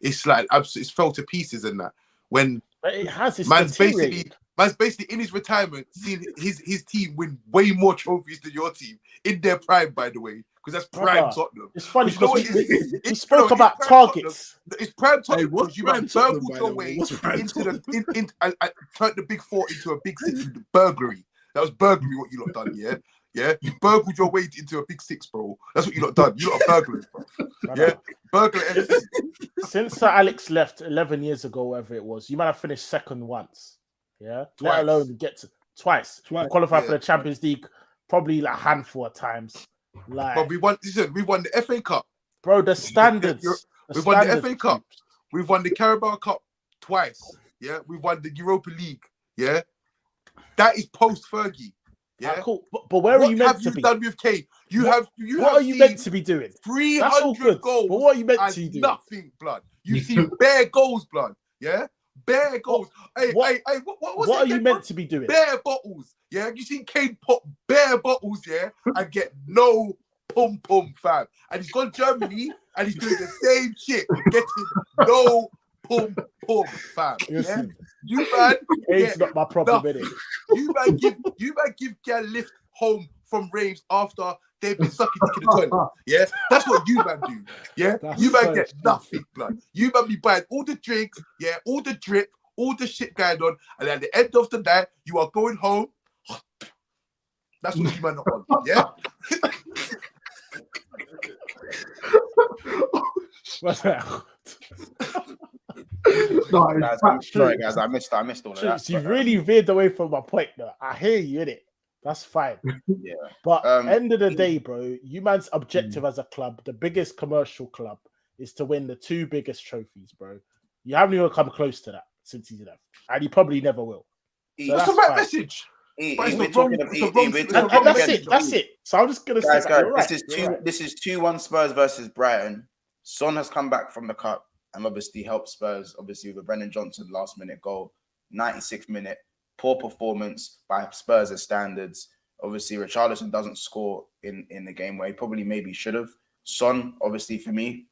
[SPEAKER 5] It's fell to pieces and that. When
[SPEAKER 2] it has. It's
[SPEAKER 5] man's basically in his retirement, seeing his team win way more trophies than your team in their prime, by the way. Because that's prime Tottenham.
[SPEAKER 2] It's funny because we spoke about targets.
[SPEAKER 5] It's prime Tottenham because you have burgled your way into turned the big four into a big six with burglary. That was burglary what you lot done, yeah? Yeah? You burgled your way into a big six, bro. That's what you lot done. You lot are burglars, bro. Yeah? Burglary.
[SPEAKER 2] Since Sir Alex left 11 years ago, whatever it was, you might have finished second once. Yeah? Twice. Let alone get to twice. Qualify for the Champions League probably like a handful of times.
[SPEAKER 5] But we won the FA Cup.
[SPEAKER 2] Bro, the standards.
[SPEAKER 5] We've won the FA Cup. We've won the Carabao Cup twice. Yeah, we've won the Europa League. Yeah, that is post Fergie. Yeah,
[SPEAKER 2] cool. But where are you meant to be?
[SPEAKER 5] What have you done with Kane?
[SPEAKER 2] What are you meant to be doing?
[SPEAKER 5] 300 goals.
[SPEAKER 2] But what are you meant to do?
[SPEAKER 5] Nothing, blood. You see bare goals, blood. Yeah, bare goals. What
[SPEAKER 2] are you meant to be doing?
[SPEAKER 5] Bare bottles. Yeah, you see Kane pop bare bottles, yeah, and get no pum, fam. And he's gone Germany and he's doing the same shit, getting no pum, fam. Yeah, you man.
[SPEAKER 2] It's not my problem, innit?
[SPEAKER 5] You man give girl lift home from raves after they've been sucking dick in the toilet. Yeah, that's what you man do. Yeah, you man get nothing, blood. You man be buying all the drinks, yeah, all the drip, all the shit going on, and at the end of the night, you are going home. That's what you man are on. Yeah.
[SPEAKER 2] What's that?
[SPEAKER 3] Sorry, guys, I missed all of that.
[SPEAKER 2] You've really veered away from my point, though. I hear you, innit? That's fine.
[SPEAKER 3] Yeah.
[SPEAKER 2] But end of the day, bro, you man's objective as a club, the biggest commercial club, is to win the 2 biggest trophies, bro. You haven't even come close to that since he's left. And you probably never will. So
[SPEAKER 5] that's the right message.
[SPEAKER 2] That's it. So I'm just gonna say
[SPEAKER 3] this is 2-1 Spurs versus Brighton. Son has come back from the cup and obviously helped Spurs, obviously with a Brennan Johnson last minute goal, 96th minute, poor performance by Spurs' standards. Obviously, Richarlison doesn't score in the game where he probably maybe should have. Son, obviously for me,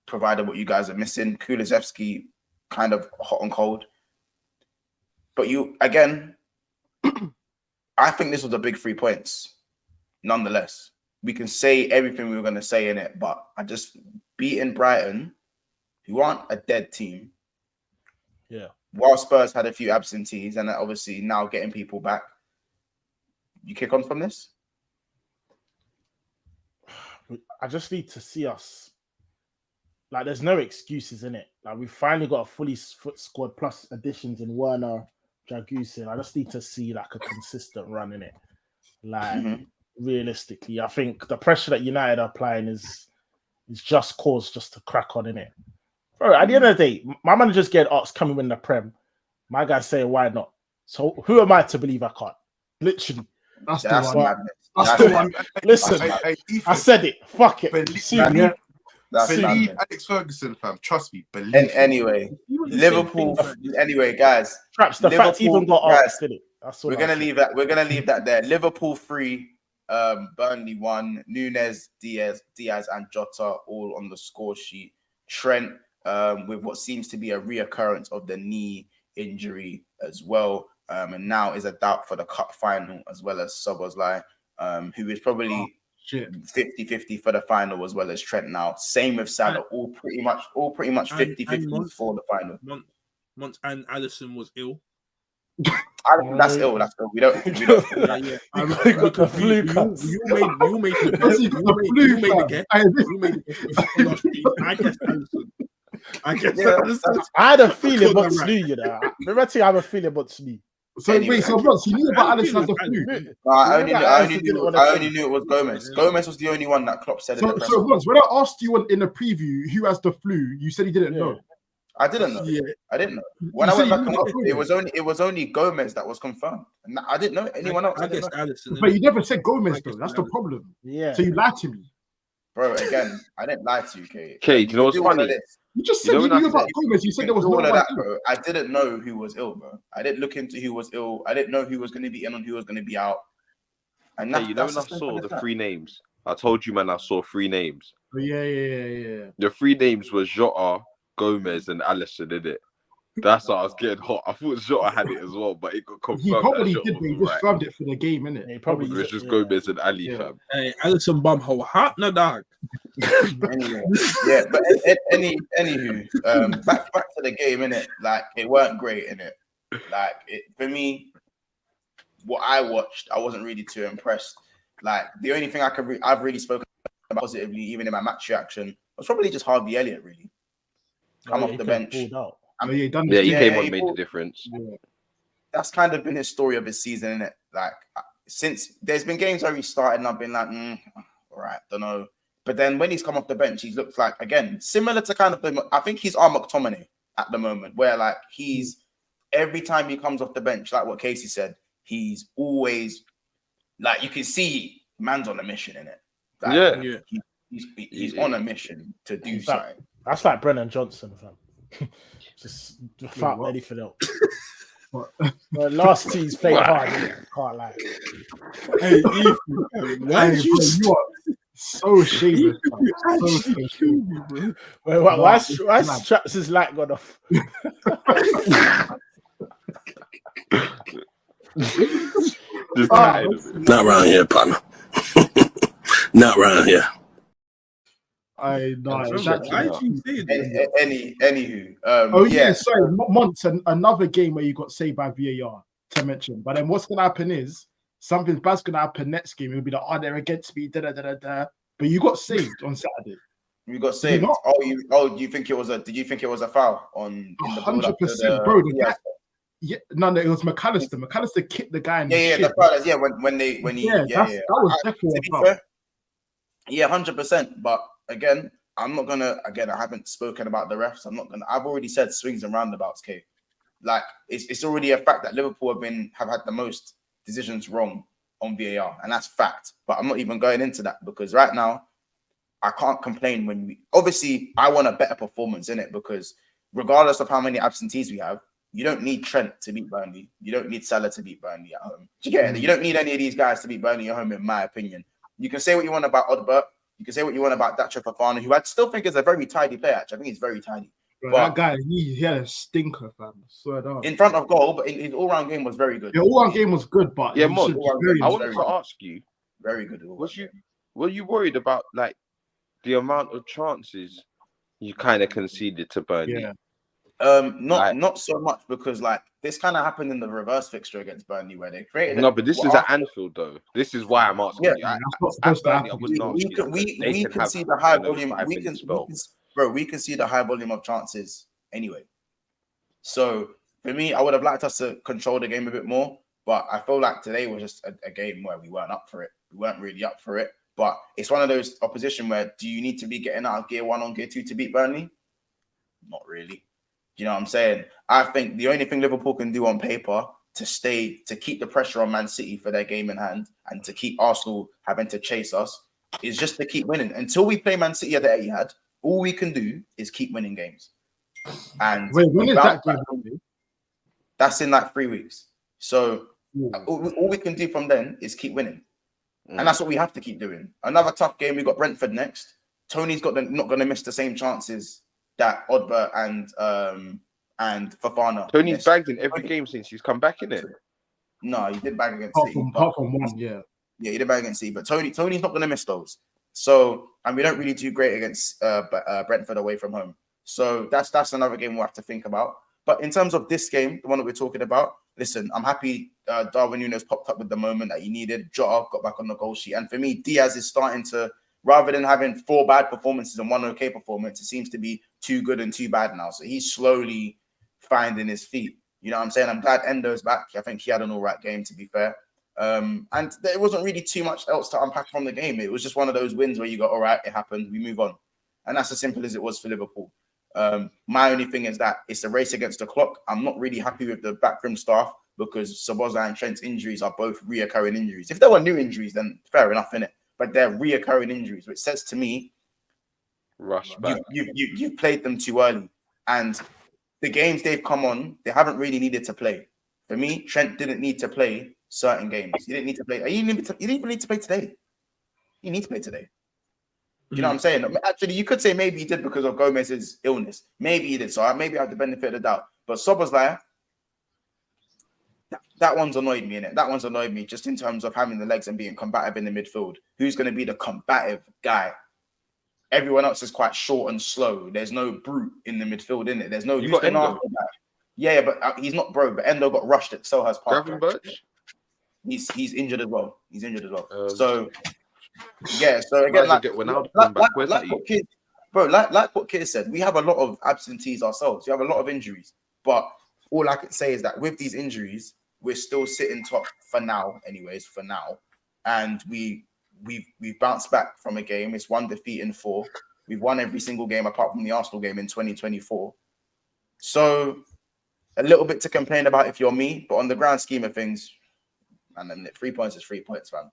[SPEAKER 3] provided what you guys are missing. Kulusevski, kind of hot and cold. But you, again, I think this was a big 3 points. Nonetheless, we can say everything we were going to say in it, but I just beating Brighton, who aren't a dead team.
[SPEAKER 2] Yeah.
[SPEAKER 3] While Spurs had a few absentees and obviously now getting people back. You kick on from this?
[SPEAKER 2] I just need to see us. Like, there's no excuses in it. Like, we finally got a fully squad plus additions in Werner, Dragusin. I just need to see like a consistent run in it. Like, realistically, I think the pressure that United are applying is just cause just to crack on in it. Bro, at the end of the day, my manager's getting asked, can we win the Prem? My guy's saying, why not? So who am I to believe I can't? Literally.
[SPEAKER 6] That's the one.
[SPEAKER 2] That's the one. Listen, I said it. Fuck it.
[SPEAKER 5] Believe Alex Ferguson, fam. Trust me. Believe.
[SPEAKER 3] Anyway, Liverpool. Anyway, guys.
[SPEAKER 2] Traps. The fact even got asked, did it?
[SPEAKER 3] We're gonna leave that. We're gonna leave that there. Liverpool 3, Burnley 1. Nunes, Diaz, and Jota all on the score sheet. Trent, with what seems to be a reoccurrence of the knee injury as well, and now is a doubt for the cup final as well as Szoboszlai, who is probably 50-50 for the final as well as Trent now. Same with Salah, all pretty much 50-50 for the final.
[SPEAKER 1] Month and Alisson was ill.
[SPEAKER 3] That's ill. That's ill. We don't.
[SPEAKER 2] Yeah. I got the flu.
[SPEAKER 1] You made the guess. I guess.
[SPEAKER 2] I had a feeling about Slu, you know. Remember, I have a feeling about Slu.
[SPEAKER 6] So anyway, so Ross, you knew about Alisson as the flu.
[SPEAKER 3] I only knew it was Gomez. Gomez was the only one that Klopp said.
[SPEAKER 6] So Ross, when I asked you in the preview who has the flu, you said you didn't know.
[SPEAKER 3] I didn't know. Yeah. I didn't know. When I went back and looked, it was only Gomez that was confirmed. And I didn't know anyone else.
[SPEAKER 1] I guess Alisson.
[SPEAKER 6] But you never said Gomez though. That's the problem.
[SPEAKER 2] Yeah.
[SPEAKER 6] So you lied to me.
[SPEAKER 3] Bro, again, I didn't lie to you, Kate.
[SPEAKER 4] Kate, you know what's funny?
[SPEAKER 6] You just said you knew about Gomez. You said there was no one
[SPEAKER 3] that, bro. I didn't know who was ill, bro. I didn't look into who was ill. I didn't know who was going to be in and who was going to be out. And
[SPEAKER 4] you know when I saw the 3 names? I told you, man, I saw 3 names.
[SPEAKER 6] Yeah.
[SPEAKER 4] The 3 names were Jota, Gomez, and Alisson, did it? That's why I was getting hot. I thought Jota had it as well, but it got confirmed.
[SPEAKER 6] He probably did, but he just found it for the game, innit?
[SPEAKER 2] He probably
[SPEAKER 4] was just Gomez and Ali, fam.
[SPEAKER 1] Hey, Alisson bumhole hot, no dog.
[SPEAKER 3] Anyway, yeah, but anywho, back to the game, innit? Like, it weren't great, innit? Like, for me, what I watched, I wasn't really too impressed. Like, the only thing I've really spoken about positively, even in my match reaction, was probably just Harvey Elliott, really. Come off the bench.
[SPEAKER 4] He came on and made the difference.
[SPEAKER 3] Yeah. That's kind of been his story of his season, isn't it? Like, since there's been games where he started and I've been like, all right, don't know. But then when he's come off the bench, he's looked like, again, similar to kind of, I think he's our Mctominay at the moment, where like he's, every time he comes off the bench, like what Casey said, he's always like you can see man's on a mission in it. Like,
[SPEAKER 4] Yeah.
[SPEAKER 3] He's on a mission to do something.
[SPEAKER 2] That's like Brennan Johnson, fam. just without anything else. Well, last team's played hard. Can't lie.
[SPEAKER 1] Hey, Ethan, why did you
[SPEAKER 6] are so shameless? So shameless.
[SPEAKER 2] Wait, why Straps' light gone off?
[SPEAKER 7] Not around here, partner. Not around here.
[SPEAKER 6] I know.
[SPEAKER 3] Anywho,
[SPEAKER 6] sorry, Monts, another game where you got saved by VAR to mention. But then what's gonna happen is something bad's gonna happen next game. It'll be like, they're against me, da. But you got saved on Saturday.
[SPEAKER 3] You got saved. Do you think it was a foul on
[SPEAKER 6] 100%, bro? Yeah, no, it was McAllister. McAllister kicked the guy in the shin.
[SPEAKER 3] The foul. That
[SPEAKER 6] was definitely a foul.
[SPEAKER 3] Yeah, 100%. But again, I haven't spoken about the refs. I've already said swings and roundabouts, Kate. Like it's already a fact that Liverpool have had the most decisions wrong on VAR, and that's fact. But I'm not even going into that because right now I can't complain obviously I want a better performance in it because regardless of how many absentees we have, you don't need Trent to beat Burnley. You don't need Salah to beat Burnley at home. Do you get it? You don't need any of these guys to beat Burnley at home, in my opinion. You can say what you want about Odbert. You can say what you want about Dacho Fofana, who I still think is a very tidy player. Actually, I think he's very tidy.
[SPEAKER 6] Bro, but that guy, he had a stinker, fam. Swear down.
[SPEAKER 3] In front of goal, but his all-round game was very good.
[SPEAKER 6] The all-round game was good, but
[SPEAKER 4] yeah, Mon, I wanted to ask you,
[SPEAKER 3] very good.
[SPEAKER 4] Were you worried about like the amount of chances you kind of conceded to Burnley?
[SPEAKER 6] Yeah.
[SPEAKER 3] Not so much because like this kind of happened in the reverse fixture against Burnley where they created.
[SPEAKER 4] No, but this is at Anfield though. This is why I'm asking you.
[SPEAKER 3] We can see the high volume. We can see the high volume of chances anyway. So for me, I would have liked us to control the game a bit more, but I feel like today was just a game where we weren't up for it. We weren't really up for it. But it's one of those opposition where do you need to be getting out of gear 1 on gear 2 to beat Burnley? Not really. You know what I'm saying? I think the only thing Liverpool can do on paper to keep the pressure on Man City for their game in hand and to keep Arsenal having to chase us is just to keep winning. Until we play Man City at the Etihad, all we can do is keep winning games. And
[SPEAKER 6] wait, when is that game?
[SPEAKER 3] That's in like 3 weeks. So all we can do from then is keep winning. And that's what we have to keep doing. Another tough game. We've got Brentford next. Tony's not going to miss the same chances that Odbert and Fofana.
[SPEAKER 4] Tony's bagged in every game since he's come back, in it.
[SPEAKER 3] No, he did bag against City.
[SPEAKER 6] Apart from one, yeah.
[SPEAKER 3] Yeah, he did bag against City, but Tony's not going to miss those. So, and we don't really do great against Brentford away from home. So that's another game we'll have to think about. But in terms of this game, the one that we're talking about, listen, I'm happy Darwin Núñez popped up with the moment that he needed. Jota got back on the goal sheet. And for me, Diaz is starting to, rather than having 4 bad performances and 1 okay performance, it seems to be 2 good and 2 bad now. So he's slowly finding his feet. You know what I'm saying? I'm glad Endo's back. I think he had an all right game, to be fair. And there wasn't really too much else to unpack from the game. It was just one of those wins where you go, all right, it happened, we move on. And that's as simple as it was for Liverpool. My only thing is that it's a race against the clock. I'm not really happy with the backroom staff because Szoboszlai and Trent's injuries are both reoccurring injuries. If there were new injuries, then fair enough, innit? But they're reoccurring injuries, which says to me,
[SPEAKER 4] rush back.
[SPEAKER 3] You've played them too early. And the games they've come on, they haven't really needed to play. For me, Trent didn't need to play certain games. He didn't need to play. He didn't even need to play today. You need to play today. You know what I'm saying? Actually, you could say maybe he did because of Gomez's illness. Maybe he did. So maybe I have the benefit of the doubt. But Szoboszlai, that one's annoyed me, innit? That one's annoyed me just in terms of having the legs and being combative in the midfield. Who's going to be the combative guy? Everyone else is quite short and slow. There's no brute in the midfield, innit? There's no...
[SPEAKER 4] You got Endo.
[SPEAKER 3] Yeah, but he's not bro. But Endo got rushed at Selhurst Park. He's injured as well. So... Yeah, so again, like what Kid said, we have a lot of absentees ourselves. We have a lot of injuries, but all I can say is that with these injuries, we're still sitting top for now, anyways. For now, and we've bounced back from a game. It's 1 defeat in 4. We've won every single game apart from the Arsenal game in 2024. So a little bit to complain about if you're me, but on the grand scheme of things, And then 3 points is 3 points, man.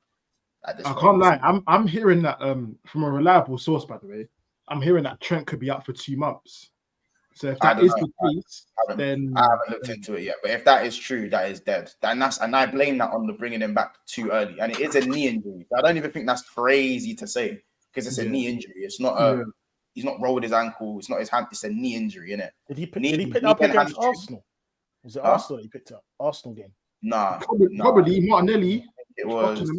[SPEAKER 6] I can't lie. I'm hearing that from a reliable source, by the way. I'm hearing that Trent could be out for 2 months. So if that is the case, then
[SPEAKER 3] I haven't looked into it yet. But if that is true, that is dead. And I blame that on the bringing him back too early. And it is a knee injury. I don't even think that's crazy to say because it's a knee injury. It's not he's not rolled his ankle. It's not his hand. It's a knee injury, innit?
[SPEAKER 2] Did he pick up against Arsenal? Was it Arsenal that he picked up? Arsenal game?
[SPEAKER 3] Nah.
[SPEAKER 6] Probably Martinelli.
[SPEAKER 3] It was.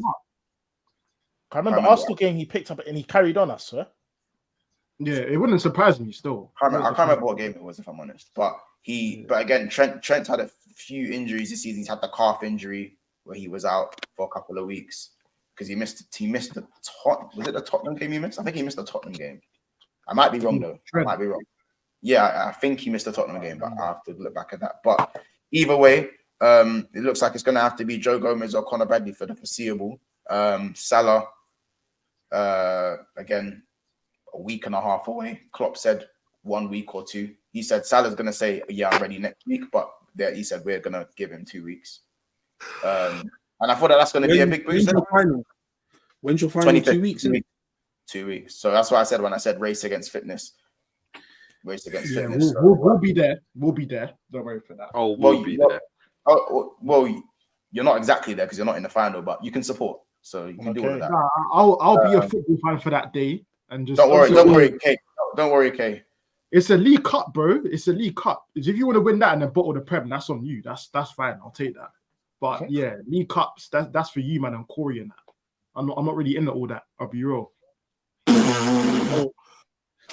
[SPEAKER 2] I remember Arsenal game he picked up and he carried on us, sir.
[SPEAKER 6] Yeah, it wouldn't surprise me still.
[SPEAKER 3] I can't remember what game it was, if I'm honest. But again, Trent had a few injuries this season. He's had the calf injury where he was out for a couple of weeks because he missed the was it the Tottenham game he missed? I think he missed the Tottenham game. I might be wrong though. I might be wrong. Yeah, I think he missed the Tottenham game, but I have to look back at that. But either way, it looks like it's going to have to be Joe Gomez or Conor Bradley for the foreseeable. Salah, again, a week and a half away. Klopp said 1 week or 2. He said Salah's going to say, yeah, I'm ready next week. But he said we're going to give him 2 weeks. And I thought that's going to be a big boost.
[SPEAKER 1] When's your final? 2 weeks?
[SPEAKER 3] 2 weeks. So that's why I said when I said race against fitness. Race against fitness.
[SPEAKER 6] We'll be there. We'll be there. Don't worry for that.
[SPEAKER 4] Oh, we'll be there.
[SPEAKER 3] Oh, well, you're not exactly there because you're not in the final, but you can support. So you can do all of that.
[SPEAKER 6] I'll be a football fan for that day. And just
[SPEAKER 3] don't worry, Kay.
[SPEAKER 6] It's a League Cup, bro. It's a League Cup. If you want to win that and then bottle the Prem, that's on you. That's fine. I'll take that. But yeah, League Cups, that's for you, man. And Corey and that. I'm not really into all that. I'll be real.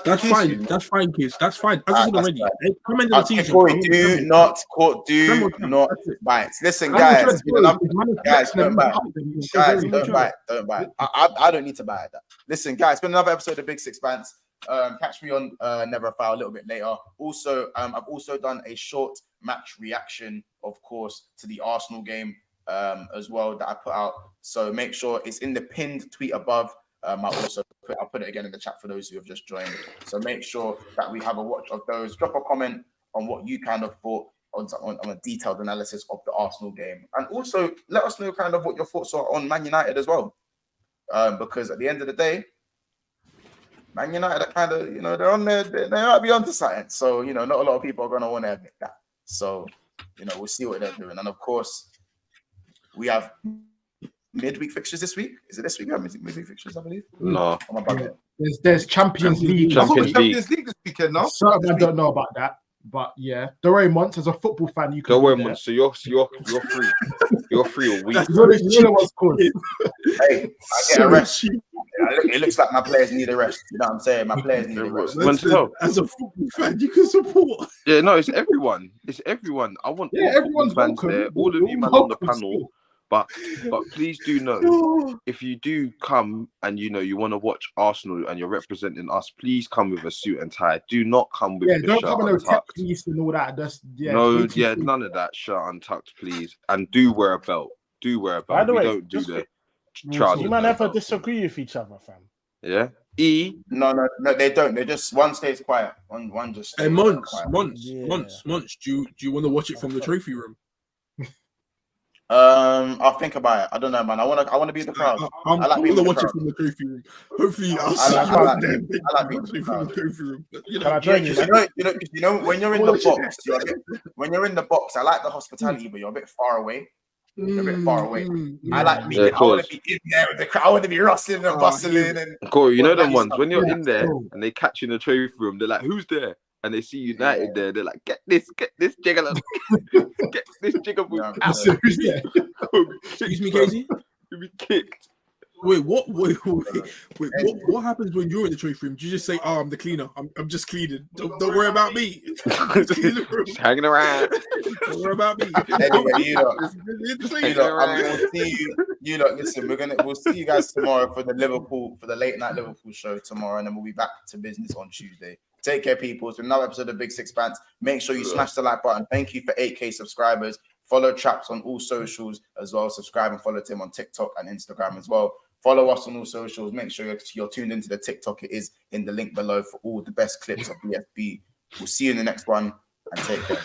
[SPEAKER 1] That's fine. That's fine, kids. That's fine. I just already. Come into the season.
[SPEAKER 3] Corey, do not bite. Listen, guys. Guys, don't bite. Guys, don't bite. Don't bite. I don't need to bite that. Listen, guys. It's been another episode of Big Six Pants. Catch me on Never a Foul a little bit later. Also, I've also done a short match reaction, of course, to the Arsenal game as well that I put out. So make sure it's in the pinned tweet above. I'll put it again in the chat for those who have just joined. So make sure that we have a watch of those. Drop a comment on what you kind of thought on a detailed analysis of the Arsenal game, and also let us know kind of what your thoughts are on Man United as well. Because at the end of the day, Man United are kind of, they're on there. They might be onto something. So not a lot of people are going to want to admit that. So we'll see what they're doing, and of course we have midweek fixtures this week. Is it this week? We have midweek fixtures, I believe.
[SPEAKER 4] No.
[SPEAKER 6] There's Champions League.
[SPEAKER 5] Champions League this weekend, no?
[SPEAKER 6] I don't know about that, but yeah. Don't worry, Mons. As a football fan, you can.
[SPEAKER 4] Don't worry, Mons. So you're free. You're free a week.
[SPEAKER 6] You know what's called.
[SPEAKER 3] Hey, I get a rest. It looks like my players need a rest. You know what I'm saying? My players need a rest.
[SPEAKER 1] As a football fan, you can support.
[SPEAKER 4] Yeah, no, it's everyone. It's everyone. I want all
[SPEAKER 6] everyone's
[SPEAKER 4] fans
[SPEAKER 6] welcome.
[SPEAKER 4] there. All of you man on the panel. But please do know, if you do come and you want to watch Arsenal and you're representing us, please come with a suit and tie. Do not come with the
[SPEAKER 6] don't
[SPEAKER 4] shirt
[SPEAKER 6] come with
[SPEAKER 4] untucked.
[SPEAKER 6] no tech piece and all that.
[SPEAKER 4] None of that shirt untucked, please. And do wear a belt.
[SPEAKER 2] By the way,
[SPEAKER 4] don't do the trousers.
[SPEAKER 2] You might never disagree with each other, fam.
[SPEAKER 4] Yeah.
[SPEAKER 3] No, they don't. They just one stays quiet. One just.
[SPEAKER 1] Hey, Monts. Do you want to watch it from the trophy room?
[SPEAKER 3] I'll think about it. I don't know, man. I want to be in the crowd.
[SPEAKER 1] I like to watch it from the trophy room. Hopefully, I like being from the trophy room.
[SPEAKER 2] Can I join you?
[SPEAKER 3] When you're in the box, when you're in the box, I like the hospitality, but you're a bit far away. You're a bit far away. I like me. I want to be in there with the crowd. I want to be rustling and bustling. And
[SPEAKER 4] Corey, you know them ones when you're in there and they catch you in the trophy room. They're like, "Who's there?" And they see United there, they're like, get this jigger, get this jigger.
[SPEAKER 1] Excuse me, Casey.
[SPEAKER 4] You'll be kicked.
[SPEAKER 1] Wait, what what happens when you're in the trophy room? Do you just say, "Oh, I'm the cleaner. I'm just cleaning. Don't worry about me."
[SPEAKER 4] Just hanging around.
[SPEAKER 1] Don't worry about me.
[SPEAKER 3] Anyway, listen, we'll see you guys tomorrow for the late night Liverpool show tomorrow, and then we'll be back to business on Tuesday. Take care, people. It's been another episode of Big Six Pants. Make sure you smash the like button. Thank you for 8K subscribers. Follow Traps on all socials as well. Subscribe and follow Tim on TikTok and Instagram as well. Follow us on all socials. Make sure you're tuned into the TikTok. It is in the link below for all the best clips of BFB. We'll see you in the next one, and take care.